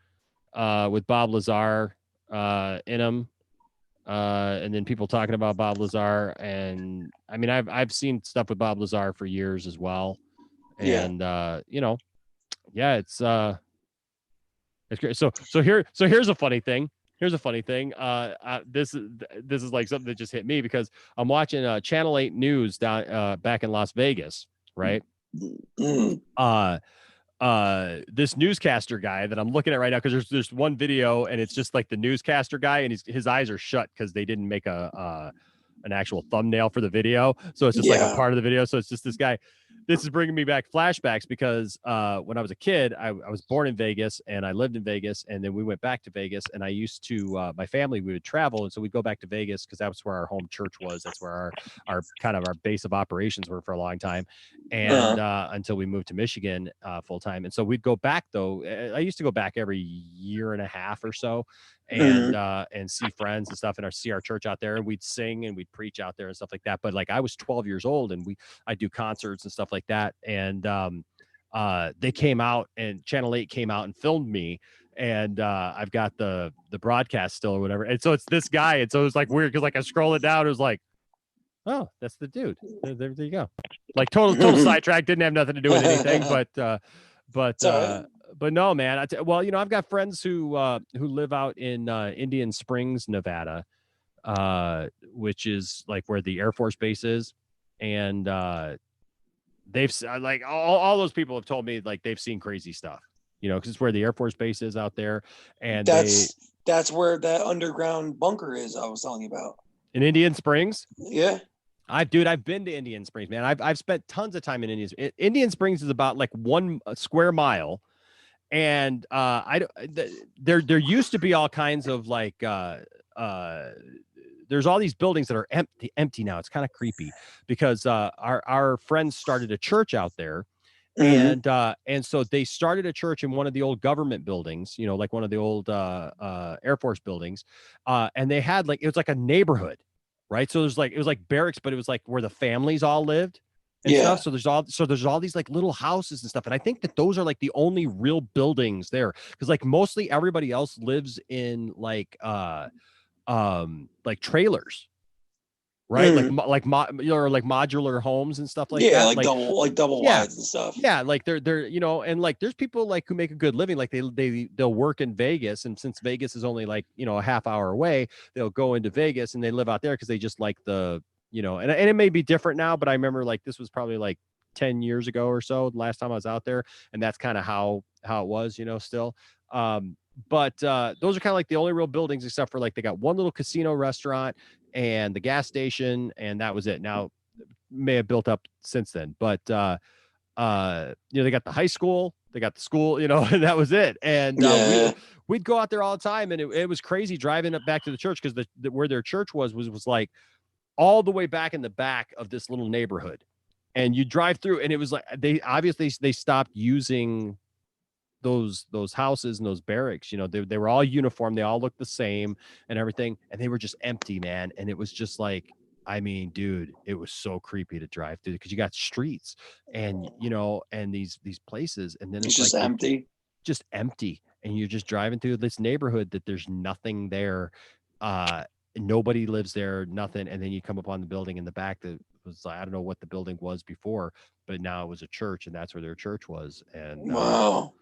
with Bob Lazar in them. And then people talking about Bob Lazar, and I mean I've seen stuff with Bob Lazar for years as well. And it's great. So here's a funny thing. This is like something that just hit me because I'm watching Channel 8 News down back in Las Vegas, right? This newscaster guy that I'm looking at right now, because there's one video and it's just like the newscaster guy and his eyes are shut because they didn't make an actual thumbnail for the video, so it's just like a part of the video. So it's just this guy. This is bringing me back flashbacks because when I was a kid, I was born in Vegas and I lived in Vegas, and then we went back to Vegas, and I used to my family, we would travel, and so we'd go back to Vegas because that's where our home church was. That's where our kind of our base of operations were for a long time, and until we moved to Michigan full time. And so we'd go back though. I used to go back every year and a half or so, and see friends and stuff, and see our church out there, and we'd sing and we'd preach out there and stuff like that. But like I was 12 years old, and I do concerts and stuff like that, and they came out, and Channel 8 came out and filmed me, and I've got the broadcast still or whatever, and so it's this guy, and so it was like weird because like I scroll it down, it was like, oh, that's the dude. There you go. Like total sidetrack, didn't have nothing to do with anything, but no, man. Well, I've got friends who live out in Indian Springs, Nevada, which is like where the Air Force Base is, and they've like all those people have told me like they've seen crazy stuff, because it's where the Air Force Base is out there, and that's where that underground bunker is I was telling you about in Indian Springs. Yeah. I've been to Indian Springs, man. I've spent tons of time in Indian Springs is about like 1 square mile. And there used to be all kinds of like there's all these buildings that are empty now. It's kind of creepy because our friends started a church out there, and so they started a church in one of the old government buildings, like one of the old Air Force buildings, and they had like, it was like a neighborhood, right? So it was like barracks, but it was like where the families all lived and stuff. So there's all these like little houses and stuff. And I think that those are like the only real buildings there. Cause like mostly everybody else lives in like trailers, right? Like modular homes and stuff like that. Like double wides and stuff. Yeah. Like they're, and like, there's people like who make a good living. Like they'll work in Vegas. And since Vegas is only like, a half hour away, they'll go into Vegas and they live out there because they just like the, and it may be different now, but I remember like this was probably like 10 years ago or so, the last time I was out there, and that's kind of how it was, still. But those are kind of like the only real buildings, except for like they got one little casino restaurant and the gas station, and that was it. Now, may have built up since then. But they got the high school, they got the school, and that was it. And we'd go out there all the time, and it was crazy driving up back to the church, because where their church was like all the way back in the back of this little neighborhood. And you drive through, and it was like they stopped using those houses and those barracks. They were all uniform, they all looked the same and everything, and they were just empty, man. And it was just like, I mean, dude, it was so creepy to drive through, because you got streets and and these places, and then it's it's just like empty. and you're just driving through this neighborhood that there's nothing there. Nobody lives there, nothing. And then you come upon the building in the back that was, I don't know what the building was before, but now it was a church, and that's where their church was. And Wow.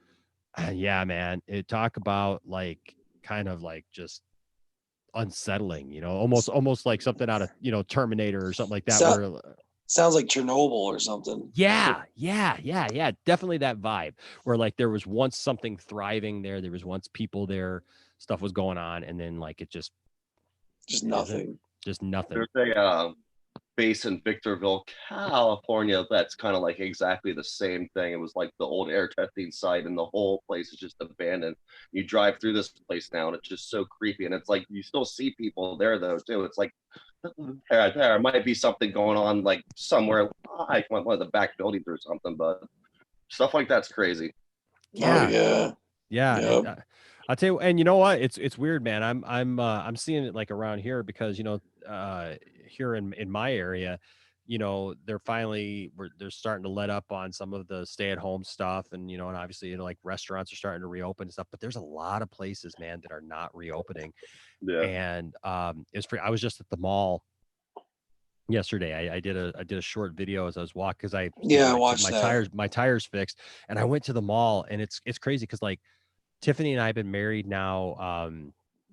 yeah, man, it talk about like kind of like just unsettling, almost like something out of Terminator or something like that. Sounds like Chernobyl or something. Yeah, definitely that vibe, where like there was once something thriving there, there was once people there, stuff was going on, and then like it just nothing. Just nothing. There's a base in Victorville, California, that's kind of like exactly the same thing. It was like the old air testing site, and the whole place is just abandoned. You drive through this place now, and it's just so creepy. And it's like you still see people there though too. It's like there might be something going on like somewhere, like one of the back buildings or something, but stuff like that's crazy. Yeah. Yep. I'll tell you, and you know what? It's weird, man. I'm seeing it like around here, because here in my area, they're starting to let up on some of the stay-at-home stuff, and and obviously like restaurants are starting to reopen and stuff, but there's a lot of places, man, that are not reopening. Yeah. And it's free. I was just at the mall yesterday. I did a short video as I was walking, because I watched my tires fixed, and I went to the mall, and it's crazy, because like Tiffany and I have been married now.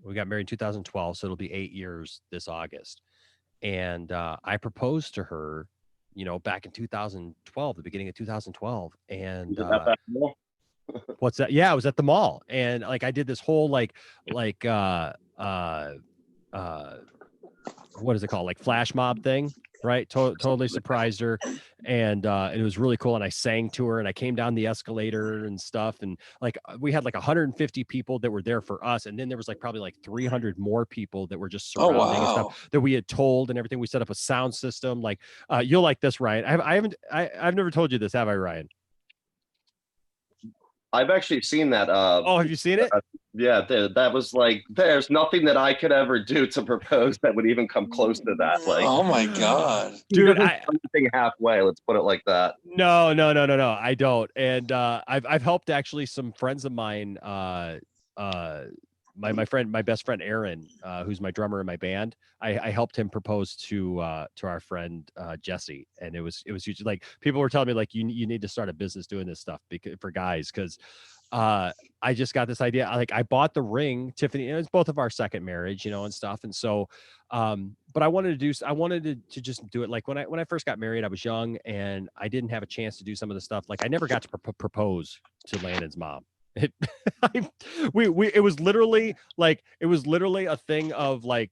We got married in 2012, so it'll be 8 years this August. And I proposed to her, back in 2012, the beginning of 2012. And what's that? Yeah, I was at the mall, and like I did this whole like what is it called? Like flash mob thing, right? Totally surprised her. And it was really cool. And I sang to her, and I came down the escalator and stuff. And like, we had like 150 people that were there for us. And then there was like probably like 300 more people that were just surrounding and stuff that we had told and everything. We set up a sound system. Like, you'll like this, Ryan. I've never told you this, have I, Ryan? I've actually seen that. Have you seen it? Yeah, that was like, there's nothing that I could ever do to propose that would even come close to that. Like, oh my god, dude, something halfway. Let's put it like that. No, I don't. And I've helped actually some friends of mine. My best friend Aaron, who's my drummer in my band. I helped him propose to our friend Jesse, and it was huge. Like, people were telling me like, you need to start a business doing this stuff for guys, because I just got this idea. Like, I bought the ring, Tiffany, and it's both of our second marriage, and stuff. And so, but I wanted to just do it. Like when I first got married, I was young, and I didn't have a chance to do some of the stuff. Like, I never got to propose to Landon's mom. It was literally a thing of like,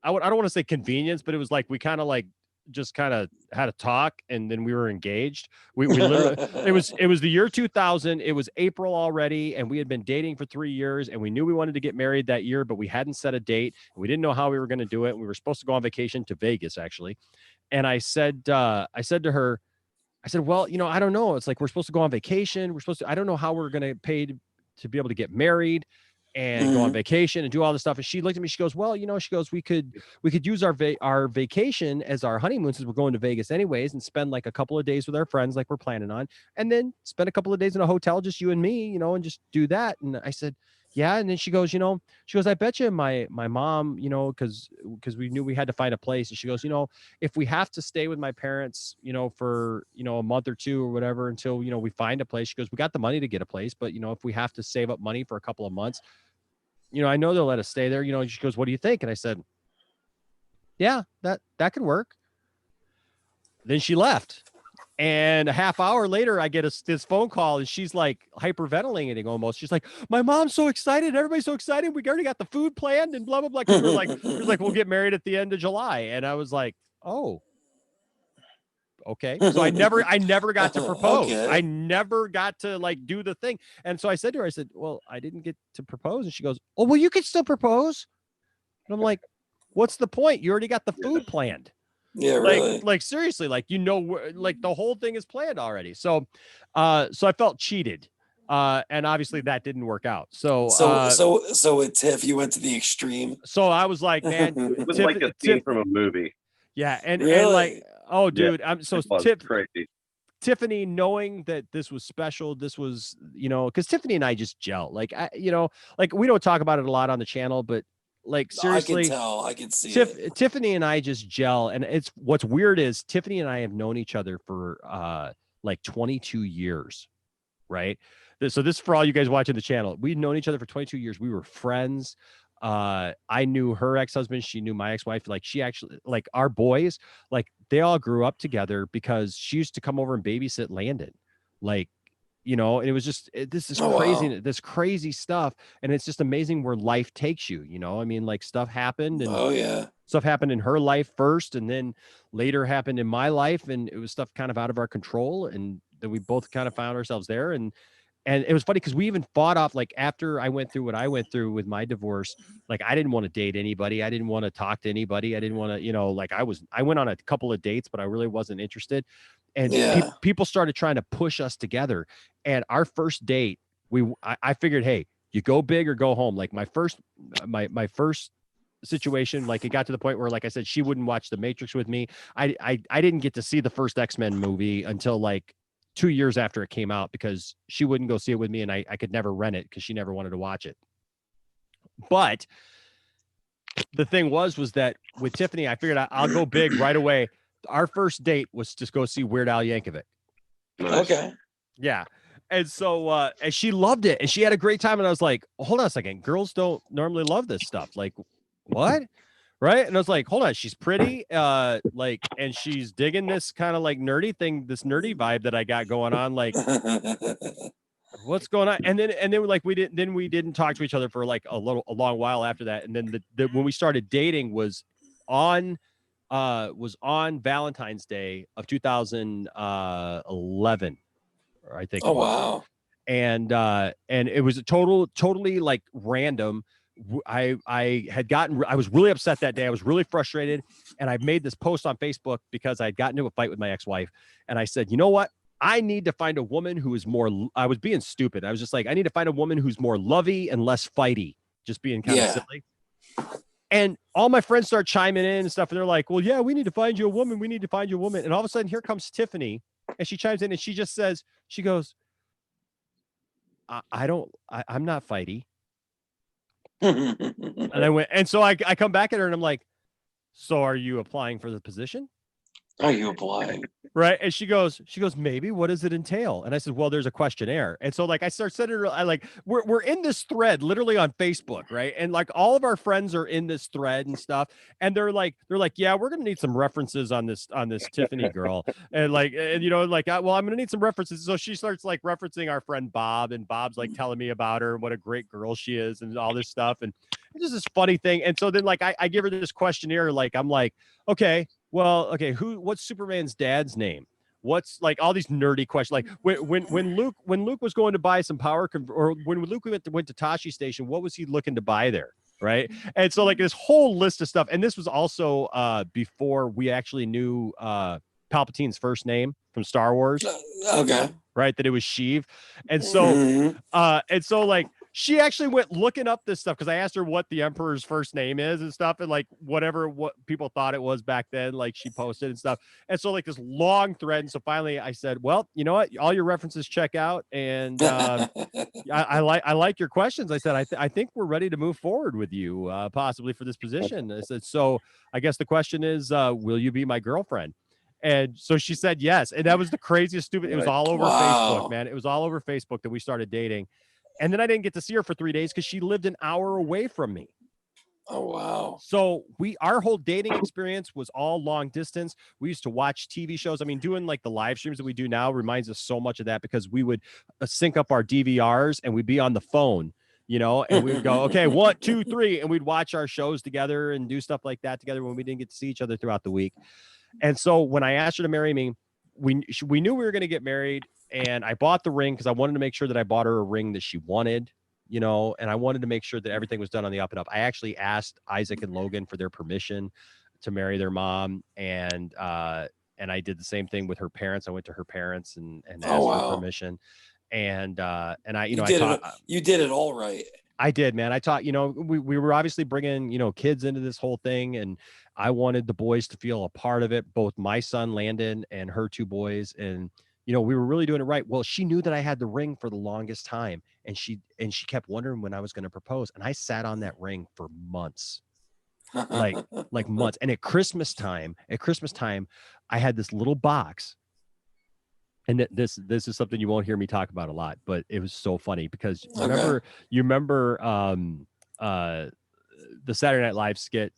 I don't want to say convenience, but it was like we kind of like just kind of had a talk, and then we were engaged. We literally it was the year 2000. It was April already, and we had been dating for 3 years, and we knew we wanted to get married that year, but we hadn't set a date. We didn't know how we were going to do it. We were supposed to go on vacation to Vegas, actually. And I said to her, I said, well, I don't know. It's like, we're supposed to go on vacation. I don't know how we're going to pay to be able to get married and go on vacation and do all this stuff. And she looked at me, she goes, well, she goes, we could use our vacation as our honeymoon, since we're going to Vegas anyways, and spend like a couple of days with our friends, like we're planning on, and then spend a couple of days in a hotel, just you and me, and just do that. And I said, yeah. And then she goes, I bet you my mom, because we knew we had to find a place. And she goes, if we have to stay with my parents, for, a month or two or whatever, until, we find a place, she goes, we got the money to get a place, but, if we have to save up money for a couple of months, I know they'll let us stay there. She goes, what do you think? And I said, yeah, that could work. Then she left. And a half hour later, I get this phone call, and she's like hyperventilating almost. She's like, my mom's so excited. Everybody's so excited. We already got the food planned and blah, blah, blah. Cause we're like, we'll get married at the end of July. And I was like, oh, okay. So I never got to propose. Okay. I never got to like do the thing. And so I said to her, I said, well, I didn't get to propose. And she goes, oh, well, you can still propose. And I'm like, what's the point? You already got the food planned. Yeah, really. Like seriously, like, like the whole thing is planned already. So I felt cheated. And obviously that didn't work out. So with Tiff, you went to the extreme. So I was like, man, It was like a scene from a movie. yeah, and Really? like, oh, dude, I'm so It was crazy. Tiffany, knowing that this was special, this was, because Tiffany and I just gel. Like, like we don't talk about it a lot on the channel, but like seriously, I can tell. I can see it. Tiffany and I just gel. And it's what's weird is Tiffany and I have known each other for like 22 years, right? So this is for all you guys watching the channel. We've known each other for 22 years. We were friends. I knew her ex-husband, she knew my ex-wife. Like she actually, like our boys, like they all grew up together because she used to come over and babysit Landon. Like, and it was just this is crazy, wow. this crazy stuff. And it's just amazing where life takes you, I mean, like stuff happened and Oh yeah. stuff happened in her life first, and then later happened in my life, and it was stuff kind of out of our control, and then we both kind of found ourselves there. And it was funny because we even fought off, like after I went through what I went through with my divorce, like I didn't want to date anybody. I didn't want to talk to anybody. I didn't want to, like I went on a couple of dates, but I really wasn't interested. And Yeah. people started trying to push us together. And our first date, I figured, hey, you go big or go home. Like my first situation, like it got to the point where, like I said, she wouldn't watch The Matrix with me. I didn't get to see the first X-Men movie until like 2 years after it came out because she wouldn't go see it with me, and I could never rent it because she never wanted to watch it. But the thing was that with Tiffany, I figured I'll go big right away. Our first date was to go see Weird Al Yankovic. Nice. Okay. Yeah. And so and she loved it and she had a great time. And I was like, hold on a second. Girls don't normally love this stuff. Like, what? Right. And I was like, hold on, she's pretty, like, and she's digging this kind of like nerdy thing, this nerdy vibe that I got going on. Like, what's going on? And then like we didn't talk to each other for like a long while after that. And then when we started dating was on Valentine's Day of 2011, I think. Oh wow. And it was totally like random. I was really upset that day. I was really frustrated. And I made this post on Facebook because I'd gotten into a fight with my ex-wife. And I said, you know what? I need to find a woman who is more, I was being stupid. I was just like, I need to find a woman who's more lovey and less fighty, just being kind of silly. And all my friends start chiming in and stuff. And they're like, well, yeah, we need to find you a woman. We need to find you a woman. And all of a sudden here comes Tiffany and she chimes in and she just says, she goes, I'm not fighty. And I went, and so I come back at her and I'm like, so are you applying for the position? Are you applying? Right. And she goes, maybe. What does it entail? And I said, well, there's a questionnaire. And so like I start sending her, I like, we're in this thread literally on Facebook, right? And like all of our friends are in this thread and stuff. And they're like, yeah, we're gonna need some references on this Tiffany girl. And like, and well, I'm gonna need some references. So she starts like referencing our friend Bob, and Bob's like telling me about her and what a great girl she is and all this stuff. And it's just this funny thing. And so then like I give her this questionnaire, like I'm like, okay, well, okay, what's Superman's dad's name? What's like all these nerdy questions? Like when Luke was going to buy some power, or when Luke went to Tashi Station, what was he looking to buy there? Right. And so like this whole list of stuff. And this was also before we actually knew Palpatine's first name from Star Wars. Okay. Right. That it was Sheev. And so like she actually went looking up this stuff because I asked her what the Emperor's first name is and stuff, and like what people thought it was back then, like she posted and stuff. And so like this long thread. And so finally I said, well, you know what? All your references check out. And I like your questions. I said, I think we're ready to move forward with you, possibly for this position. I said, so I guess the question is, will you be my girlfriend? And so she said yes. And that was the craziest stupid. It was all over Facebook, man. It was all over Facebook that we started dating. And then I didn't get to see her for 3 days because she lived an hour away from me. Oh, wow. So our whole dating experience was all long distance. We used to watch TV shows. I mean, doing like the live streams that we do now reminds us so much of that, because we would sync up our DVRs and we'd be on the phone, and we would go, okay, 1, 2, 3. And we'd watch our shows together and do stuff like that together when we didn't get to see each other throughout the week. And so when I asked her to marry me, we knew we were going to get married, and I bought the ring because I wanted to make sure that I bought her a ring that she wanted, and I wanted to make sure that everything was done on the up and up. I actually asked Isaac and Logan for their permission to marry their mom, and I did the same thing with her parents. I went to her parents and asked for permission, and I you did it all right. I did, man. I taught, we were obviously bringing, kids into this whole thing, and I wanted the boys to feel a part of it, both my son, Landon, and her two boys. And, we were really doing it right. Well, she knew that I had the ring for the longest time, and she kept wondering when I was going to propose. And I sat on that ring for months, like months. And at Christmas time, I had this little box. And this is something you won't hear me talk about a lot, but it was so funny because you remember the Saturday Night Live skit,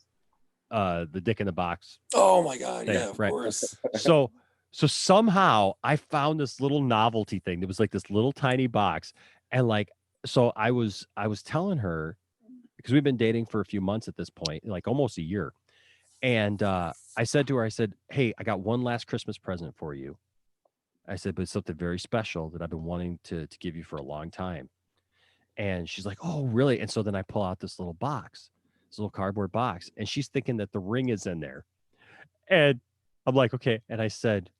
the Dick in the Box. Oh my God. Thing, yeah, of course. So somehow I found this little novelty thing that was like this little tiny box. And so I was telling her, because we've been dating for a few months at this point, like almost a year. And I said to her, hey, I got one last Christmas present for you. I said, but it's something very special that I've been wanting to give you for a long time. And she's like, oh, really? And so then I pull out this little box, this little cardboard box, and she's thinking that the ring is in there. And I'm like, okay. And I said,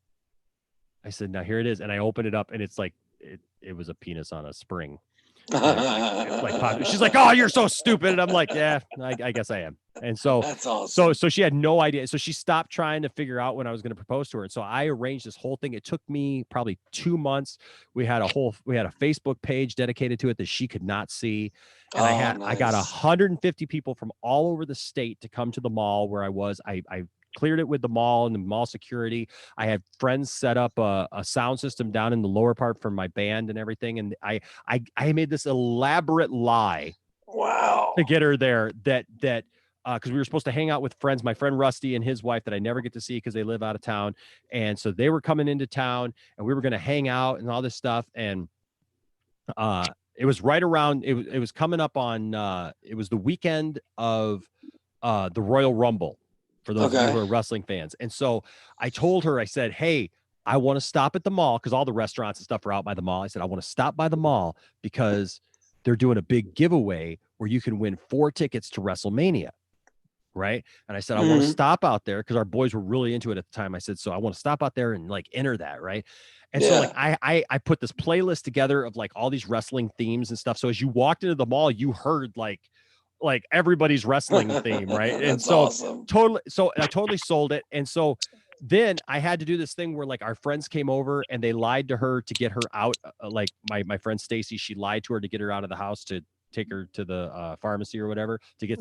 now here it is. And I open it up, and it's like, it was a penis on a spring. She's like, oh, you're so stupid. And I'm like, yeah, I guess I am. And so that's awesome. So she had no idea. So she stopped trying to figure out when I was going to propose to her. And so I arranged this whole thing. It took me probably 2 months. We had a Facebook page dedicated to it that she could not see. And I got 150 people from all over the state to come to the mall where I was. I cleared it with the mall and the mall security. I had friends set up a sound system down in the lower part for my band and everything. And I made this elaborate lie. Wow. To get her there that because we were supposed to hang out with friends, my friend Rusty and his wife that I never get to see because they live out of town. And so they were coming into town, and we were going to hang out and all this stuff. And it was right around, it was coming up on, it was the weekend of the Royal Rumble, for those of you who are wrestling fans. And so I told her, I said, hey, I want to stop at the mall because all the restaurants and stuff are out by the mall. I said, I want to stop by the mall because they're doing a big giveaway where you can win 4 tickets to WrestleMania. Right. And I said, I want to stop out there because our boys were really into it at the time. I said, so I want to stop out there and enter that. Right. And so I put this playlist together of all these wrestling themes and stuff. So as you walked into the mall, you heard like everybody's wrestling theme. Right. And so awesome. I totally sold it. And so then I had to do this thing where our friends came over and they lied to her to get her out. My friend Stacy, she lied to her to get her out of the house to take her to the pharmacy or whatever to get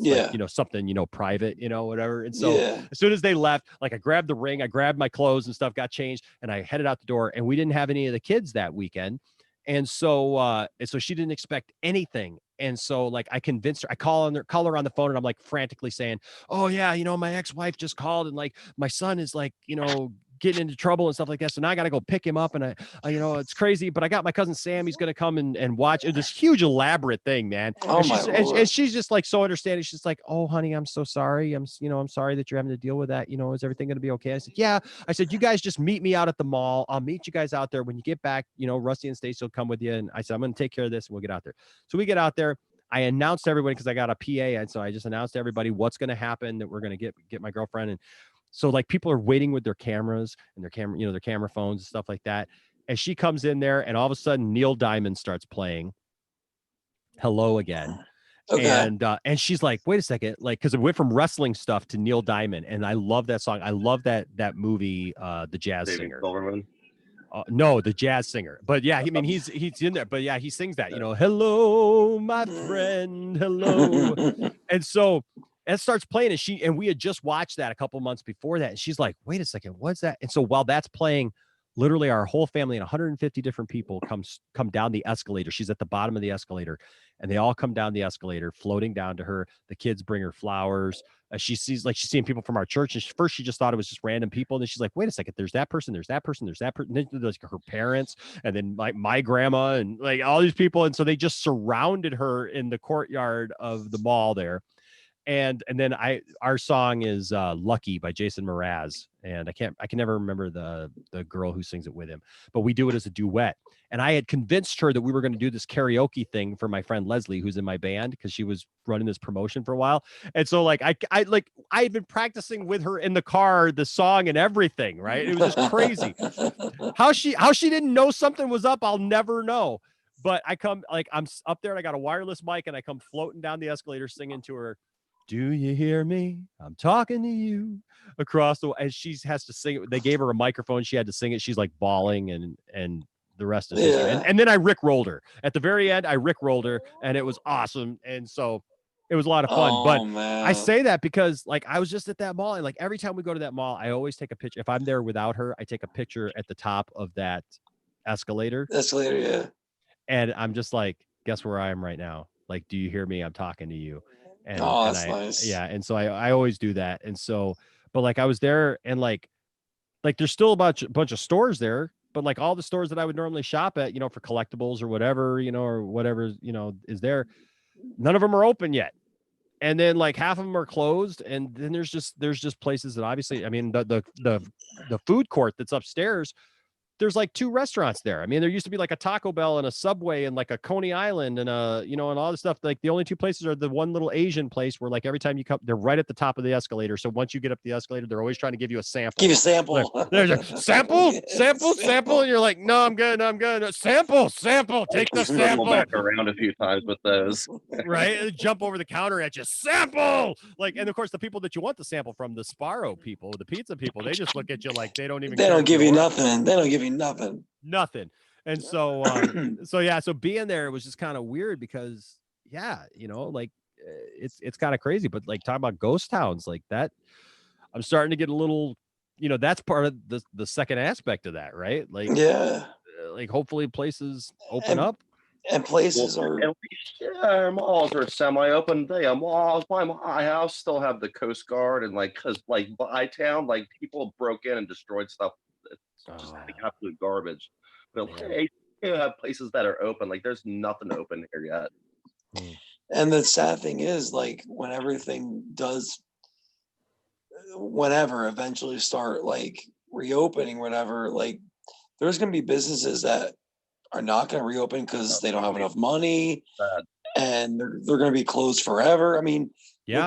something private, whatever. And so as soon as they left, I grabbed the ring, I grabbed my clothes and stuff, got changed, and I headed out the door. And we didn't have any of the kids that weekend, and so she didn't expect anything. And so I convinced her, I call her on the phone, and I'm frantically saying, oh yeah, my ex-wife just called, and my son is getting into trouble and stuff like that. So now I got to go pick him up, and I it's crazy, but I got my cousin Sam. He's going to come and watch. It's this huge elaborate thing, man. Oh, and she's just so understanding. She's like, oh honey, I'm so sorry. I'm sorry that you're having to deal with that. Is everything going to be okay? I said, yeah. I said, you guys just meet me out at the mall. I'll meet you guys out there. When you get back, Rusty and Stacey will come with you. And I said, I'm going to take care of this, and we'll get out there. So we get out there. I announced to everybody because I got a PA. And so I just announced to everybody what's going to happen, that we're going to get my girlfriend. And so people are waiting with their cameras and their camera phones and stuff like that. And she comes in there, and all of a sudden Neil Diamond starts playing Hello Again. Okay. And she's like, wait a second, because it went from wrestling stuff to Neil Diamond. And I love that song. I love that movie, The Jazz David Singer. Silverman. No, the jazz singer. But yeah, I mean, he's in there. But yeah, he sings that, hello, my friend, hello. And so it starts playing, and we had just watched that a couple months before that. And she's like, wait a second, what's that? And so while that's playing, literally our whole family and 150 different people come down the escalator. She's at the bottom of the escalator, and they all come down the escalator, floating down to her. The kids bring her flowers. She sees, she's seeing people from our church. And first she just thought it was just random people. And then she's like, wait a second, there's that person, there's that person, there's that person. And then there's her parents, and then my grandma, and all these people. And so they just surrounded her in the courtyard of the mall there. and then our song is Lucky by Jason Mraz, and I can never remember the girl who sings it with him, but we do it as a duet. And I had convinced her that we were going to do this karaoke thing for my friend Leslie, who's in my band, because she was running this promotion for a while. And so like I had been practicing with her in the car, the song and everything, right? It was just crazy. How she didn't know something was up, I'll never know. But I come, like, I'm up there and I got a wireless mic and I come floating down the escalator singing to her, "Do you hear me? I'm talking to you," across the, and she has to sing it. They gave her a microphone. She had to sing it. She's like bawling, and the rest is history. Yeah. And then I Rick rolled her at the very end. I Rick rolled her, and it was awesome. And so it was a lot of fun. Oh, But man. I say that because like I was just at that mall, and like every time we go to that mall, I always take a picture. If I'm there without her, I take a picture at the top of that escalator. Escalator, yeah. And I'm just like, guess where I am right now? Like, do you hear me? I'm talking to you. And Oh, and that's nice. yeah, and so I always do that. And so, but like I was there, and like there's still a bunch of stores there, but like all the stores that I would normally shop at, for collectibles or whatever, or whatever, is there, none of them are open yet. And then like half of them are closed, and then there's just places that obviously, I mean, the food court that's upstairs, there's like 2 restaurants there. I mean, there used to be like a Taco Bell and a Subway and like a Coney Island and and all this stuff. Like the only 2 places are the one little Asian place where like every time you come, they're right at the top of the escalator. So once you get up the escalator, they're always trying to give you a sample. Give you a sample. Like, there's a sample. And you're like, no, I'm good. Sample. Take the Circle sample. back around a few times with those. Right? Jump over the counter at you, sample. Like, and of course, the people that you want the sample from, the Sparrow people, the pizza people, they just look at you like they don't even. They care don't if give you you order. nothing. They don't give you nothing. Nothing. And so yeah, so being there was just kind of weird because yeah, like it's kind of crazy. But like talking about ghost towns like that, I'm starting to get a little, that's part of the second aspect of that, right? Like Yeah. Like hopefully places open And- up. And places Well, are. at least our malls are semi-open. Malls, my house still have the Coast Guard, and like, cause like by town, like people broke in and destroyed stuff. It's just like absolute garbage. But Yeah. hey, you have places that are open. Like there's nothing open here yet. And the sad thing is, like, when everything does, whenever eventually start like reopening, whatever, like, there's going to be businesses that are not going to reopen because they don't have enough money, Sad. and they're going to be closed forever. I mean, Yeah.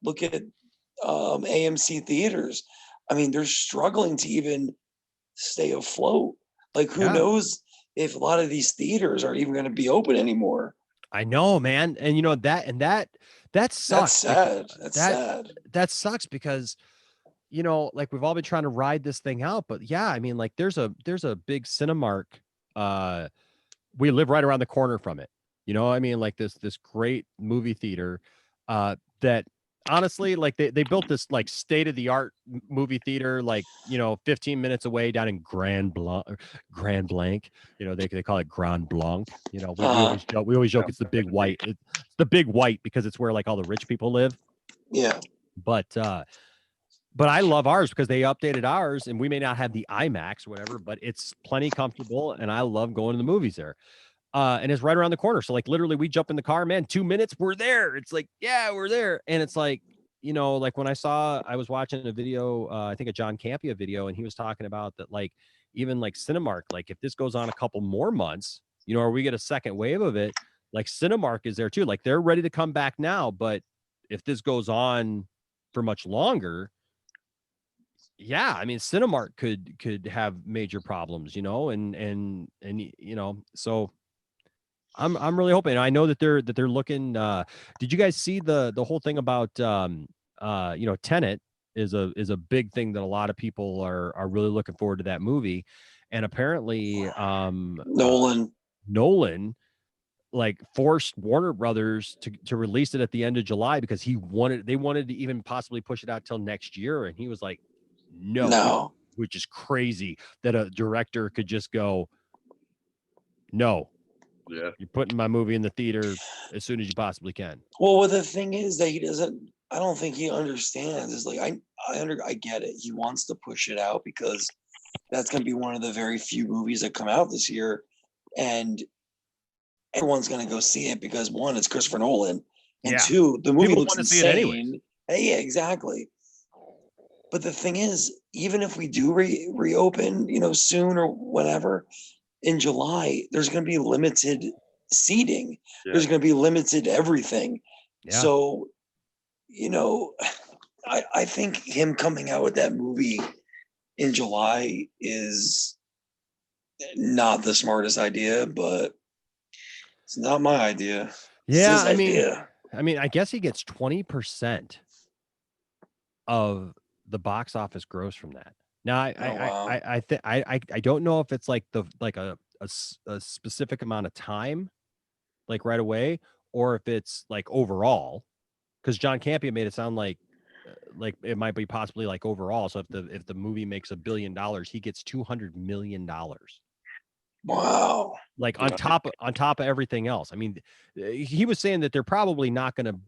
look at AMC theaters. I mean, they're struggling to even stay afloat. Like, who Yeah. knows if a lot of these theaters are even going to be open anymore. I know, man. And that sucks. That's Like, sad. That's sad. that sucks because like we've all been trying to ride this thing out. But yeah, I mean, like there's a big Cinemark. We live right around the corner from it. I mean, like this great movie theater that honestly, like they built this like state of the art movie theater, like 15 minutes away down in Grand Blanc. They call it Grand Blanc. We always joke it's the big white. It's the big white because it's where like all the rich people live. Yeah. But I love ours because they updated ours, and we may not have the IMAX or whatever, but it's plenty comfortable, and I love going to the movies there. And it's right around the corner. So like literally we jump in the car, man, 2 minutes, we're there. It's like, yeah, we're there. And it's like, like when I was watching a video, I think a John Campia video, and he was talking about that, like, even like Cinemark, like if this goes on a couple more months, or we get a second wave of it, like Cinemark is there too. Like they're ready to come back now. But if this goes on for much longer, yeah, I mean, Cinemark could have major problems, and so I'm really hoping. I know that they're looking. Did you guys see the whole thing about Tenet is a big thing that a lot of people are really looking forward to that movie, and apparently Nolan like forced Warner Brothers to release it at the end of July because they wanted to even possibly push it out till next year, and he was like, no, which is crazy that a director could just go, no. Yeah. You're putting my movie in the theater as soon as you possibly can. Well, the thing is that I don't think he understands. Is like, I get it. He wants to push it out because that's going to be one of the very few movies that come out this year. And everyone's going to go see it because, one, it's Christopher Nolan. And Yeah. two, the movie People looks want to see it anyways. insane. Yeah, exactly. But the thing is, even if we do reopen, soon or whatever, in July, there's going to be limited seating. Yeah. There's going to be limited everything. Yeah. So, I think him coming out with that movie in July is not the smartest idea, but it's not my idea. It's Yeah, his idea. I mean, I guess he gets 20% of the box office gross from that. Now, wow. I don't know if it's like a specific amount of time, like right away, or if it's like overall, because John Campea made it sound like it might be possibly like overall. So if the movie makes $1 billion, he gets $200 million. Wow. Like on top of everything else. I mean, he was saying that they're probably not going to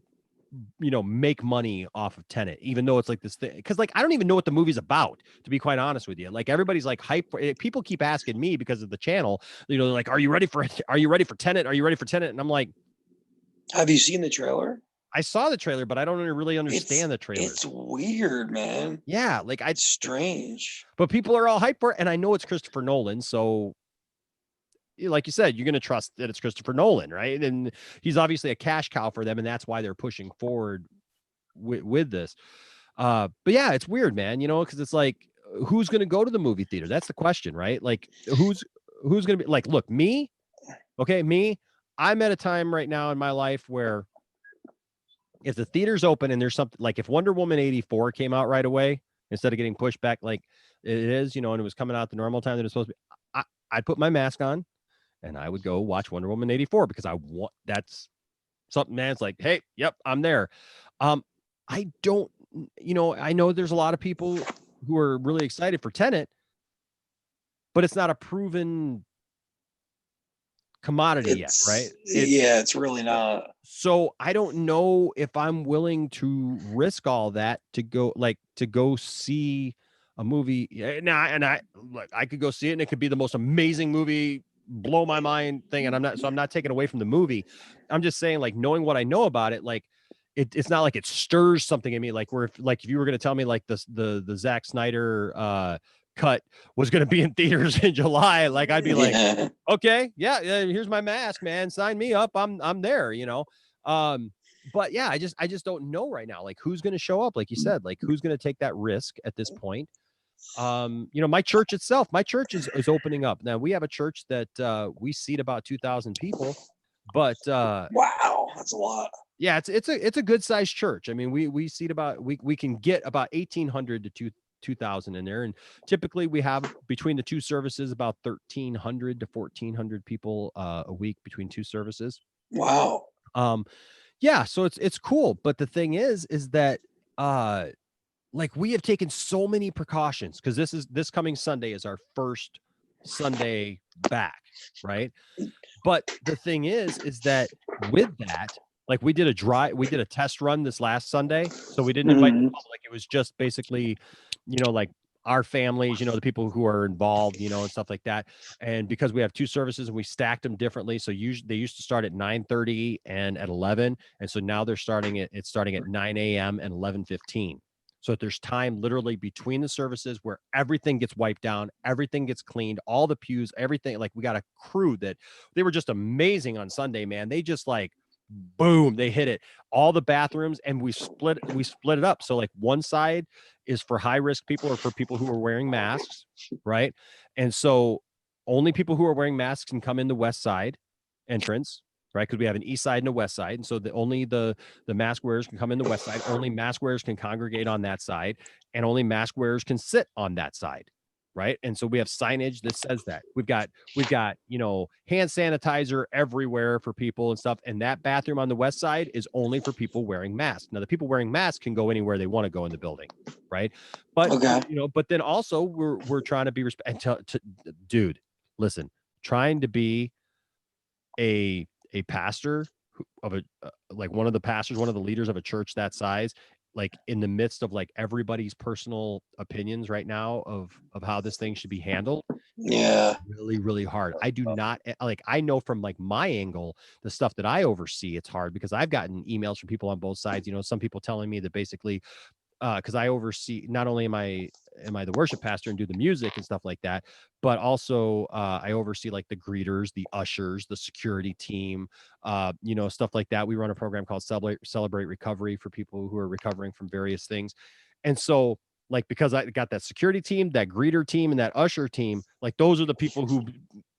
make money off of Tenet, even though it's like this thing. Cause like, I don't even know what the movie's about, to be quite honest with you. Like everybody's like hype for it. People keep asking me because of the channel, like, are you ready for Tenet? Are you ready for Tenet? And I'm like, have you seen the trailer? I saw the trailer, but I don't really understand the trailer. It's weird, man. Yeah. Like it's strange, but people are all hyped for it. And I know it's Christopher Nolan. So like you said, you're going to trust that it's Christopher Nolan, right? And he's obviously a cash cow for them, and that's why they're pushing forward with this. But yeah, it's weird, man, because it's like, who's going to go to the movie theater? That's the question, right? Like, who's going to be like, look, me, I'm at a time right now in my life where if the theater's open and there's something like if Wonder Woman 84 came out right away instead of getting pushed back like it is, and it was coming out the normal time that it's supposed to be, I'd put my mask on and I would go watch Wonder Woman 84 because that's something, man. It's like, hey, yep, I'm there. I don't, I know there's a lot of people who are really excited for Tenet, but it's not a proven commodity yet, right? It's really not. So I don't know if I'm willing to risk all that to go see a movie. And I look, I could go see it and it could be the most amazing movie, blow my mind thing. And I'm not taking away from the movie. I'm just saying, like, knowing what I know about it, like it's not like it stirs something in me. Like if you were going to tell me like the Zack Snyder cut was going to be in theaters in July, like I'd be like, okay, yeah, here's my mask, man. Sign me up. I'm there, But yeah, I just don't know right now, like who's going to show up, like you said, like who's going to take that risk at this point. My church is opening up. Now we have a church that we seat about 2,000 people, but wow, that's a lot. Yeah, it's a good sized church. I mean, we seat about we can get about 1,800 to 2,000 in there, and typically we have between the two services about 1,300 to 1,400 people a week between two services. Wow. Yeah, so it's cool, but the thing is that like we have taken so many precautions because this coming Sunday is our first Sunday back, right? But the thing is that with that, like we did a test run this last Sunday, so we didn't invite the public. It was just basically, like our families, the people who are involved, and stuff like that. And because we have two services and we stacked them differently, so usually they used to start at 9:30 and at 11, and so now it's starting at 9 a.m. and 11:15. So there's time literally between the services where everything gets wiped down, everything gets cleaned, all the pews, everything. Like we got a crew that they were just amazing on Sunday, man. They just like, boom, they hit it. All the bathrooms, and we split it up. So like one side is for high risk people or for people who are wearing masks, right? And so only people who are wearing masks can come in the west side entrance, right? Because we have an east side and a west side. And so only the mask wearers can come in the west side. Only mask wearers can congregate on that side, and only mask wearers can sit on that side, right? And so we have signage that says that. We've got hand sanitizer everywhere for people and stuff. And that bathroom on the west side is only for people wearing masks. Now the people wearing masks can go anywhere they want to go in the building, right? But but then also we're trying to be dude, listen, trying to be a pastor of like one of the pastors, one of the leaders of a church that size, like in the midst of like everybody's personal opinions right now of how this thing should be handled, Yeah. really, really hard. I do not like, I know from like my angle, the stuff that I oversee, it's hard because I've gotten emails from people on both sides, some people telling me that basically, because I oversee, not only am I the worship pastor and do the music and stuff like that, but also I oversee like the greeters, the ushers, the security team, stuff like that. We run a program called Celebrate Recovery for people who are recovering from various things. And so like, because I got that security team, that greeter team, and that usher team, like those are the people who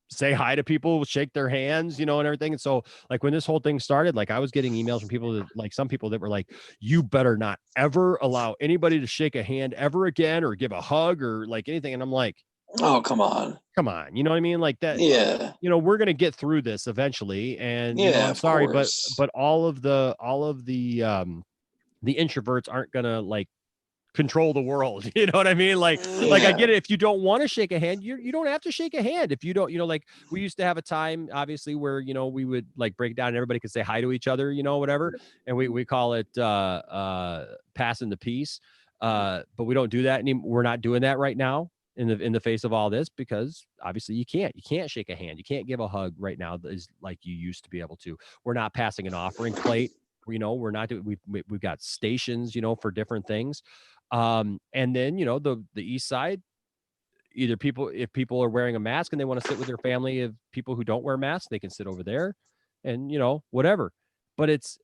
say hi to people, shake their hands, and everything. And so like when this whole thing started, like I was getting emails from people that, like, some people that were like, you better not ever allow anybody to shake a hand ever again or give a hug or like anything. And I'm like, Oh, come on. you know what I mean? Like that, Yeah. we're going to get through this eventually. And, Yeah, I'm of sorry, course. but the introverts aren't going to like control the world. You know what I mean? Like I get Yeah. it. If you don't want to shake a hand, you don't have to shake a hand. If you don't, like we used to have a time, obviously, where, we would like break down and everybody could say hi to each other, whatever. And we call it passing the peace. But we don't do that anymore. We're not doing that right now in the face of all this, because obviously you can't shake a hand. You can't give a hug right now is like you used to be able to. We're not passing an offering plate. We're not doing, we've got stations, for different things. And then, the east side, either if people are wearing a mask and they want to sit with their family of people who don't wear masks, they can sit over there and, whatever. But it's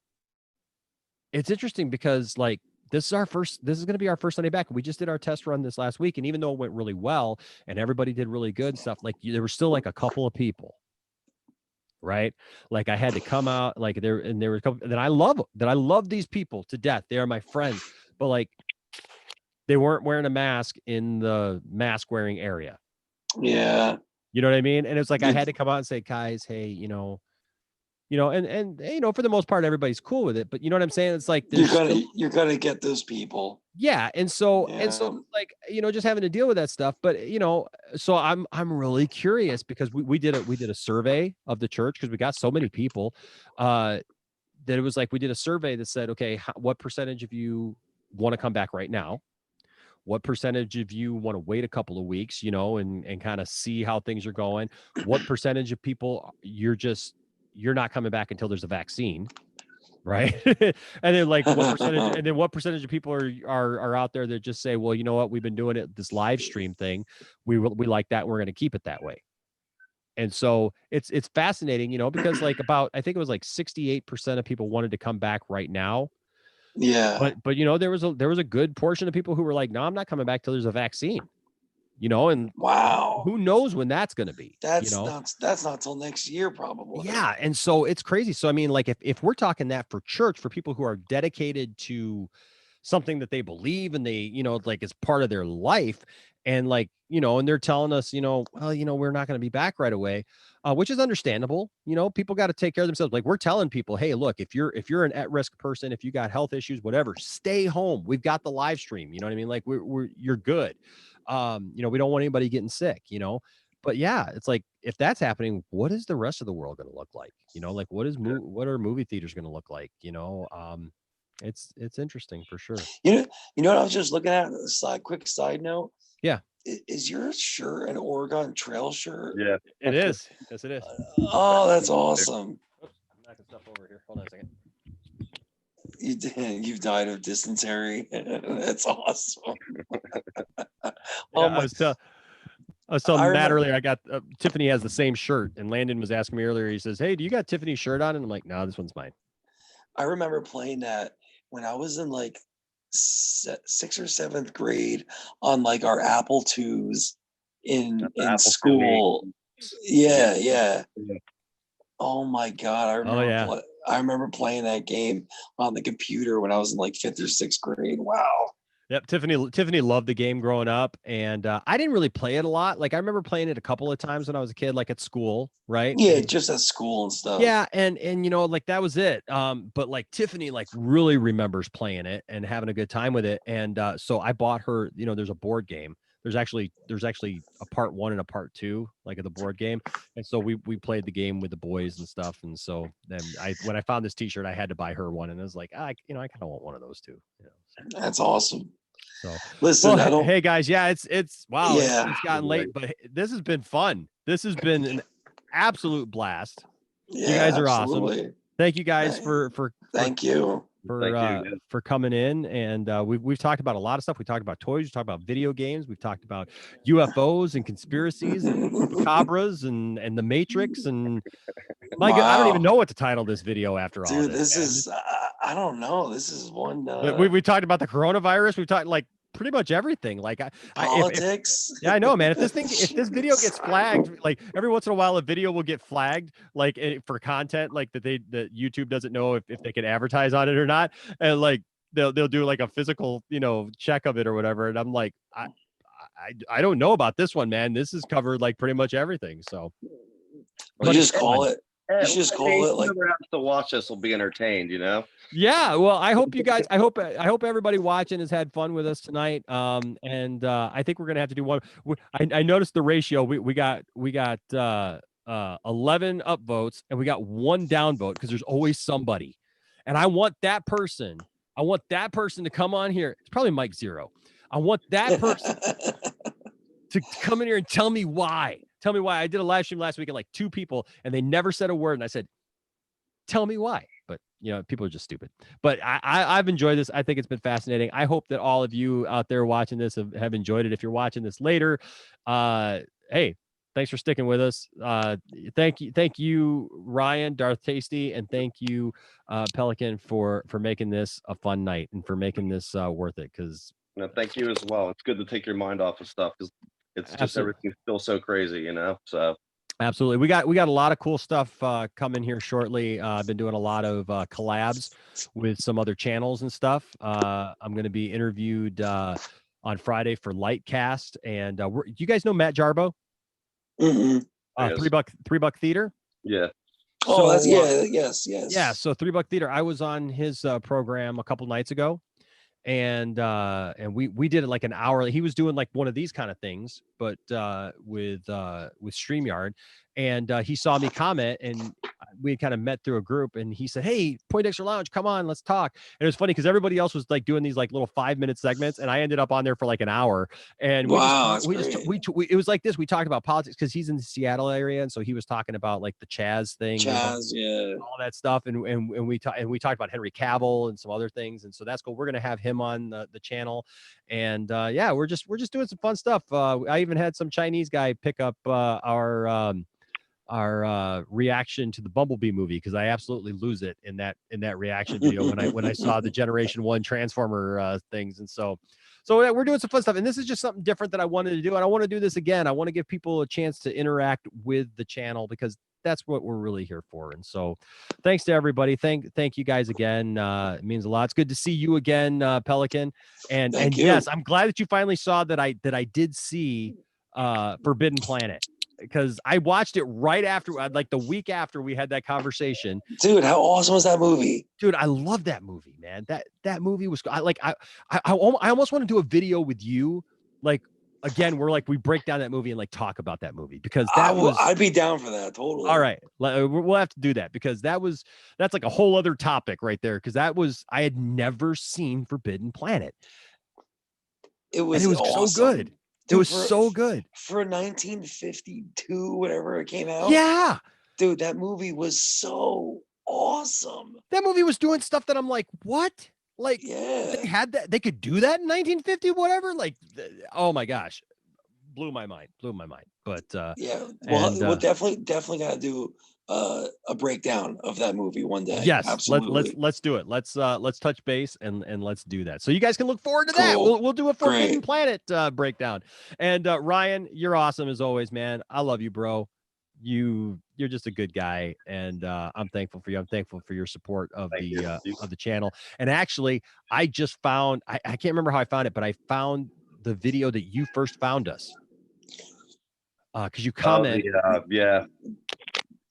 interesting because like this is going to be our first Sunday back. We just did our test run this last week. And even though it went really well and everybody did really good and stuff, like there were still like a couple of people, right? Like I had to come out like there were a couple that I love these people to death. They are my friends, but like they weren't wearing a mask in the mask wearing area. Yeah. You know what I mean? And it's like I had to come out and say, guys, hey, and for the most part, everybody's cool with it. But you know what I'm saying? It's like you're gonna get those people. yeah. And so Yeah. like, just having to deal with that stuff. But so I'm really curious because we did a survey of the church because we got so many people that it was like we did a survey that said, okay, what percentage of you want to come back right now? What percentage of you want to wait a couple of weeks, and kind of see how things are going? What percentage of people you're not coming back until there's a vaccine, right? And then like what percentage of people are out there that just say, well, you know what, we've been doing it this live stream thing, we like that, we're going to keep it that way. And so it's fascinating, because like I think it was like 68% of people wanted to come back right now. Yeah. But there was a good portion of people who were like, no, I'm not coming back till there's a vaccine, and Wow. who knows when that's going to be, That's not till next year, probably. Yeah. And so it's crazy. So, I mean, like if we're talking that for church, for people who are dedicated to something that they believe and they, like it's part of their life, and like, and they're telling us, well, we're not going to be back right away, which is understandable. People got to take care of themselves. Like we're telling people, hey, look, if you're an at-risk person, if you got health issues, whatever, stay home. We've got the live stream. You know what I mean? Like you're good. We don't want anybody getting sick, but yeah, it's like if that's happening, what is the rest of the world going to look like? Like what are movie theaters going to look like? It's interesting for sure. You know what I was just looking at? Quick side note. Yeah. Is your shirt an Oregon Trail shirt? Yeah, it is. Yes, it is. Oh, that's awesome. Oops, I'm knocking stuff over here. Hold on a second. You've died of dysentery. That's awesome. Yeah, I was telling Matt earlier, I got Tiffany has the same shirt, and Landon was asking me earlier. He says, "Hey, do you got Tiffany's shirt on?" And I'm like, "No, this one's mine." I remember playing that when I was in like 6th or 7th grade on like our Apple IIs in Apple school. Yeah. Yeah. Oh my God. I remember playing that game on the computer when I was in like 5th or 6th grade. Wow. Yep, Tiffany loved the game growing up, and I didn't really play it a lot. Like I remember playing it a couple of times when I was a kid, like at school, right? Yeah, And just at school and stuff. yeah, and like that was it. But like Tiffany like really remembers playing it and having a good time with it. And so I bought her, there's a board game. There's actually a part 1 and a part 2, like of the board game. And so we played the game with the boys and stuff. And so then when I found this t-shirt, I had to buy her one, and I was like, I kind of want one of those too. That's awesome. So Listen, well, I don't. hey guys, yeah, it's wow, Yeah. it's gotten late, but this has been fun. This has been an absolute blast. You Yeah, guys are awesome. absolutely. Thank you guys Thank you. Thank you, man. for coming in, and we've talked about a lot of stuff. We talked about toys, we talked about video games, we've talked about UFOs and conspiracies and chupacabras and the Matrix, and my God, I don't even Wow. know what to title this video after all Dude, this. this Man. is I don't know. This is one We talked about the coronavirus. We've talked like pretty much everything. Like if politics. yeah, I know, man. If this video gets flagged, like every once in a while, a video will get flagged, like for content, like that YouTube doesn't know if they can advertise on it or not, and like they'll do like a physical, check of it or whatever. And I'm like, I don't know about this one, man. This is covered like pretty much everything. So, You but just it's call fun. it. You just call it like. Whoever has to watch this will be entertained. Yeah, well, I hope you guys. I hope everybody watching has had fun with us tonight. And I think we're gonna have to do one. I noticed the ratio. We got 11 upvotes and we got one downvote because there's always somebody, and I want that person. I want that person to come on here. It's probably Mike Zero. I want that person to come in here and tell me why. Tell me why. I did a live stream last week and like 2 people, and they never said a word. And I said, tell me why. But people are just stupid. But I've enjoyed this. I think it's been fascinating. I hope that all of you out there watching this have enjoyed it. If you're watching this later, hey, thanks for sticking with us. Thank you, Ryan, Darth Tasty, and thank you, Pelican, for making this a fun night and for making this worth it. Because Thank you as well. It's good to take your mind off of stuff because it's just Absolutely. everything's still so crazy, So absolutely, we got a lot of cool stuff coming here shortly. I've been doing a lot of collabs with some other channels and stuff. I'm going to be interviewed on Friday for Lightcast, and you guys know Matt Jarbo? Mm-mm. $3 Theater. Yeah. Oh, that's So, yes. Yeah, so $3 Theater. I was on his program a couple nights ago, and we did it like an hour. He was doing like one of these kind of things, but with StreamYard, and he saw me comment, and we had kind of met through a group, and he said, "Hey, Poindexter Lounge, come on, let's talk." And it was funny because everybody else was like doing these like little 5-minute segments, and I ended up on there for like an hour, and Wow, we it was like this. We talked about politics because he's in the Seattle area, and so he was talking about like the Chaz thing, Chaz, yeah, all that stuff, and we talked about Henry Cavill and some other things, and so that's cool. We're gonna have him on the channel, and yeah, we're just doing some fun stuff. I even had some Chinese guy pick up our reaction to the Bumblebee movie because I absolutely lose it in that reaction video when I saw the Generation 1 Transformer things, and so yeah, we're doing some fun stuff, and this is just something different that I wanted to do, and I want to do this again. I want to give people a chance to interact with the channel because that's what we're really here for. And so thanks to everybody. Thank you guys again. It means a lot. It's good to see you again, Pelican. And yes, I'm glad that you finally saw that I did see Forbidden Planet, because I watched it right after, like the week after we had that conversation. Dude, how awesome was that movie? Dude, I love that movie, man. That movie was I almost want to do a video with you, like again, where like we break down that movie and like talk about that movie, because I'd be down for that. Totally. All right, we'll have to do that, because that's like a whole other topic right there, because I had never seen Forbidden Planet. It was awesome. So good. Dude, it was so good for 1952, whatever it came out. Yeah, dude, that movie was so awesome. That movie was doing stuff that I'm like, what? Like, yeah, they had that, they could do that in 1950, whatever. Like, oh my gosh, blew my mind. But yeah, well, we'll definitely gotta do a breakdown of that movie one day. Yes, absolutely. Let's do it. Let's touch base and let's do that. So you guys can look forward to that. We'll do a Forbidden Planet breakdown. And Ryan, you're awesome as always, man. I love you, bro. You're just a good guy, and I'm thankful for you. I'm thankful for your support of the channel. And actually, I just found I can't remember how I found it, but I found the video that you first found us. Because you comment.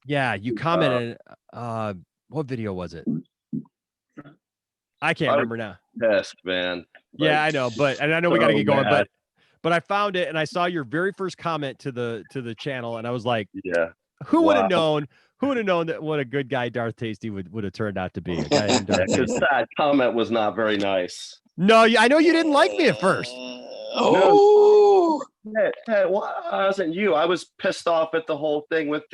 Yeah, you commented. What video was it? I can't remember now. Yes, man. Yeah, I know, and I know we got to get going, but I found it, and I saw your very first comment to the channel, and I was like, yeah, who would have known? Who would have known that what a good guy Darth Tasty would have turned out to be? A guy named Darth Tasty. That comment was not very nice. No, I know you didn't like me at first. Oh, It wasn't you. I was pissed off at the whole thing with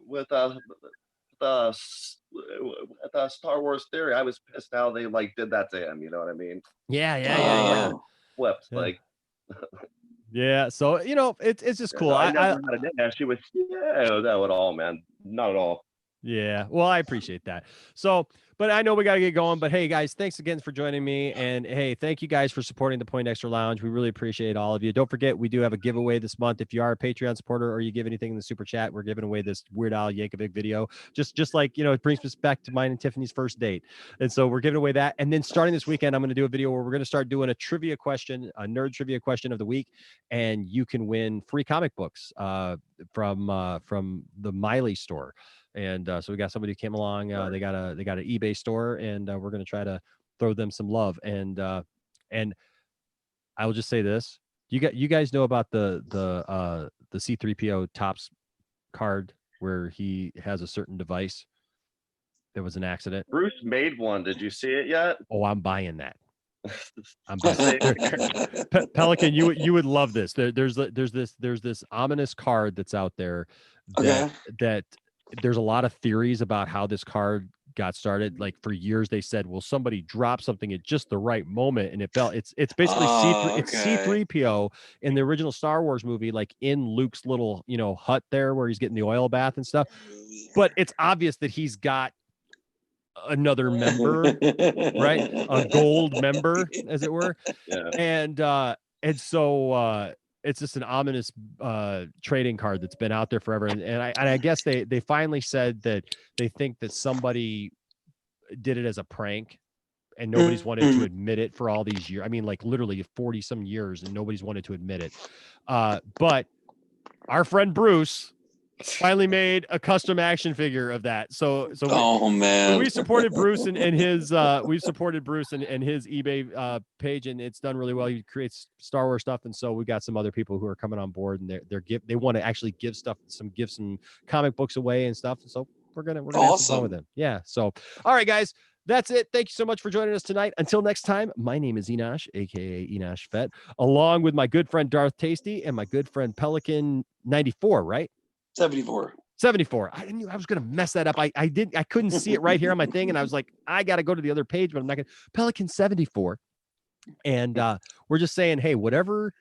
with the Star Wars theory. I was pissed how they like did that to him. You know what I mean? Yeah. Flips Yeah. like Yeah. So it's just cool. I I never had an issue with that at all, man. Not at all. Yeah. Well, I appreciate that. So, but I know we got to get going. But hey, guys, thanks again for joining me. And hey, thank you guys for supporting the Point Extra Lounge. We really appreciate all of you. Don't forget, we do have a giveaway this month. If you are a Patreon supporter or you give anything in the super chat, we're giving away this Weird Al Yankovic video. Just like, it brings us back to mine and Tiffany's first date. And so we're giving away that. And then starting this weekend, I'm going to do a video where we're going to start doing a nerd trivia question of the week. And you can win free comic books from the Miley store. And so we got somebody who came along. They got an eBay store, and we're going to try to throw them some love. And I will just say this: you guys know about the C3PO Topps card where he has a certain device. There was an accident. Bruce made one. Did you see it yet? Oh, I'm buying that. I'm buying Pelican. You would love this. There's this ominous card that's out there that there's a lot of theories about how this card got started. Like for years they said, well, somebody dropped something at just the right moment and it fell. It's basically C3PO in the original Star Wars movie, like in Luke's little hut there where he's getting the oil bath and stuff. But it's obvious that he's got another member, right? A gold member, as it were. Yeah. And so it's just an ominous trading card that's been out there forever. And I guess they finally said that they think that somebody did it as a prank and nobody's wanted to admit it for all these years. I mean, like literally 40 some years and nobody's wanted to admit it. But our friend Bruce finally made a custom action figure of that. So we supported Bruce and his we've supported Bruce and his eBay page, and it's done really well. He creates Star Wars stuff, and so we got some other people who are coming on board, and they want to actually give some comic books away and stuff. So we're gonna have some fun with them. Yeah. So all right, guys. That's it. Thank you so much for joining us tonight. Until next time, my name is Enosh, aka Enosh Fett, along with my good friend Darth Tasty and my good friend Pelican 94, right? 74. I knew I was going to mess that up. I couldn't see it right here on my thing. And I was like, I got to go to the other page, but I'm not going to. Pelican 74. And we're just saying, hey, whatever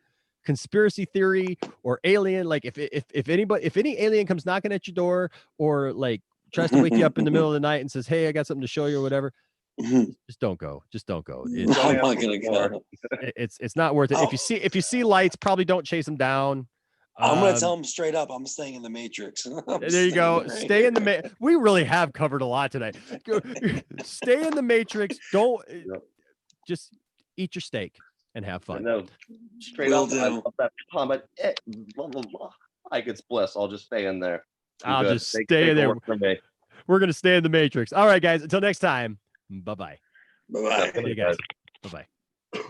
conspiracy theory or alien, like if any alien comes knocking at your door or like tries to wake you up in the middle of the night and says, hey, I got something to show you or whatever, just don't go. Just don't go. I'm not gonna go. It's not worth it. If you see lights, probably don't chase them down. I'm gonna tell them straight up. I'm staying in the Matrix. There you go. Stay in the we really have covered a lot today. Stay in the Matrix. Don't just eat your steak and have fun. No, straight up. I love that comment. Blah, blah, blah. Like it's bliss. I'll just stay in there. I'll just stay in there. We're gonna stay in the Matrix. All right, guys. Until next time. Bye-bye. Bye-bye. See you guys. Bye-bye.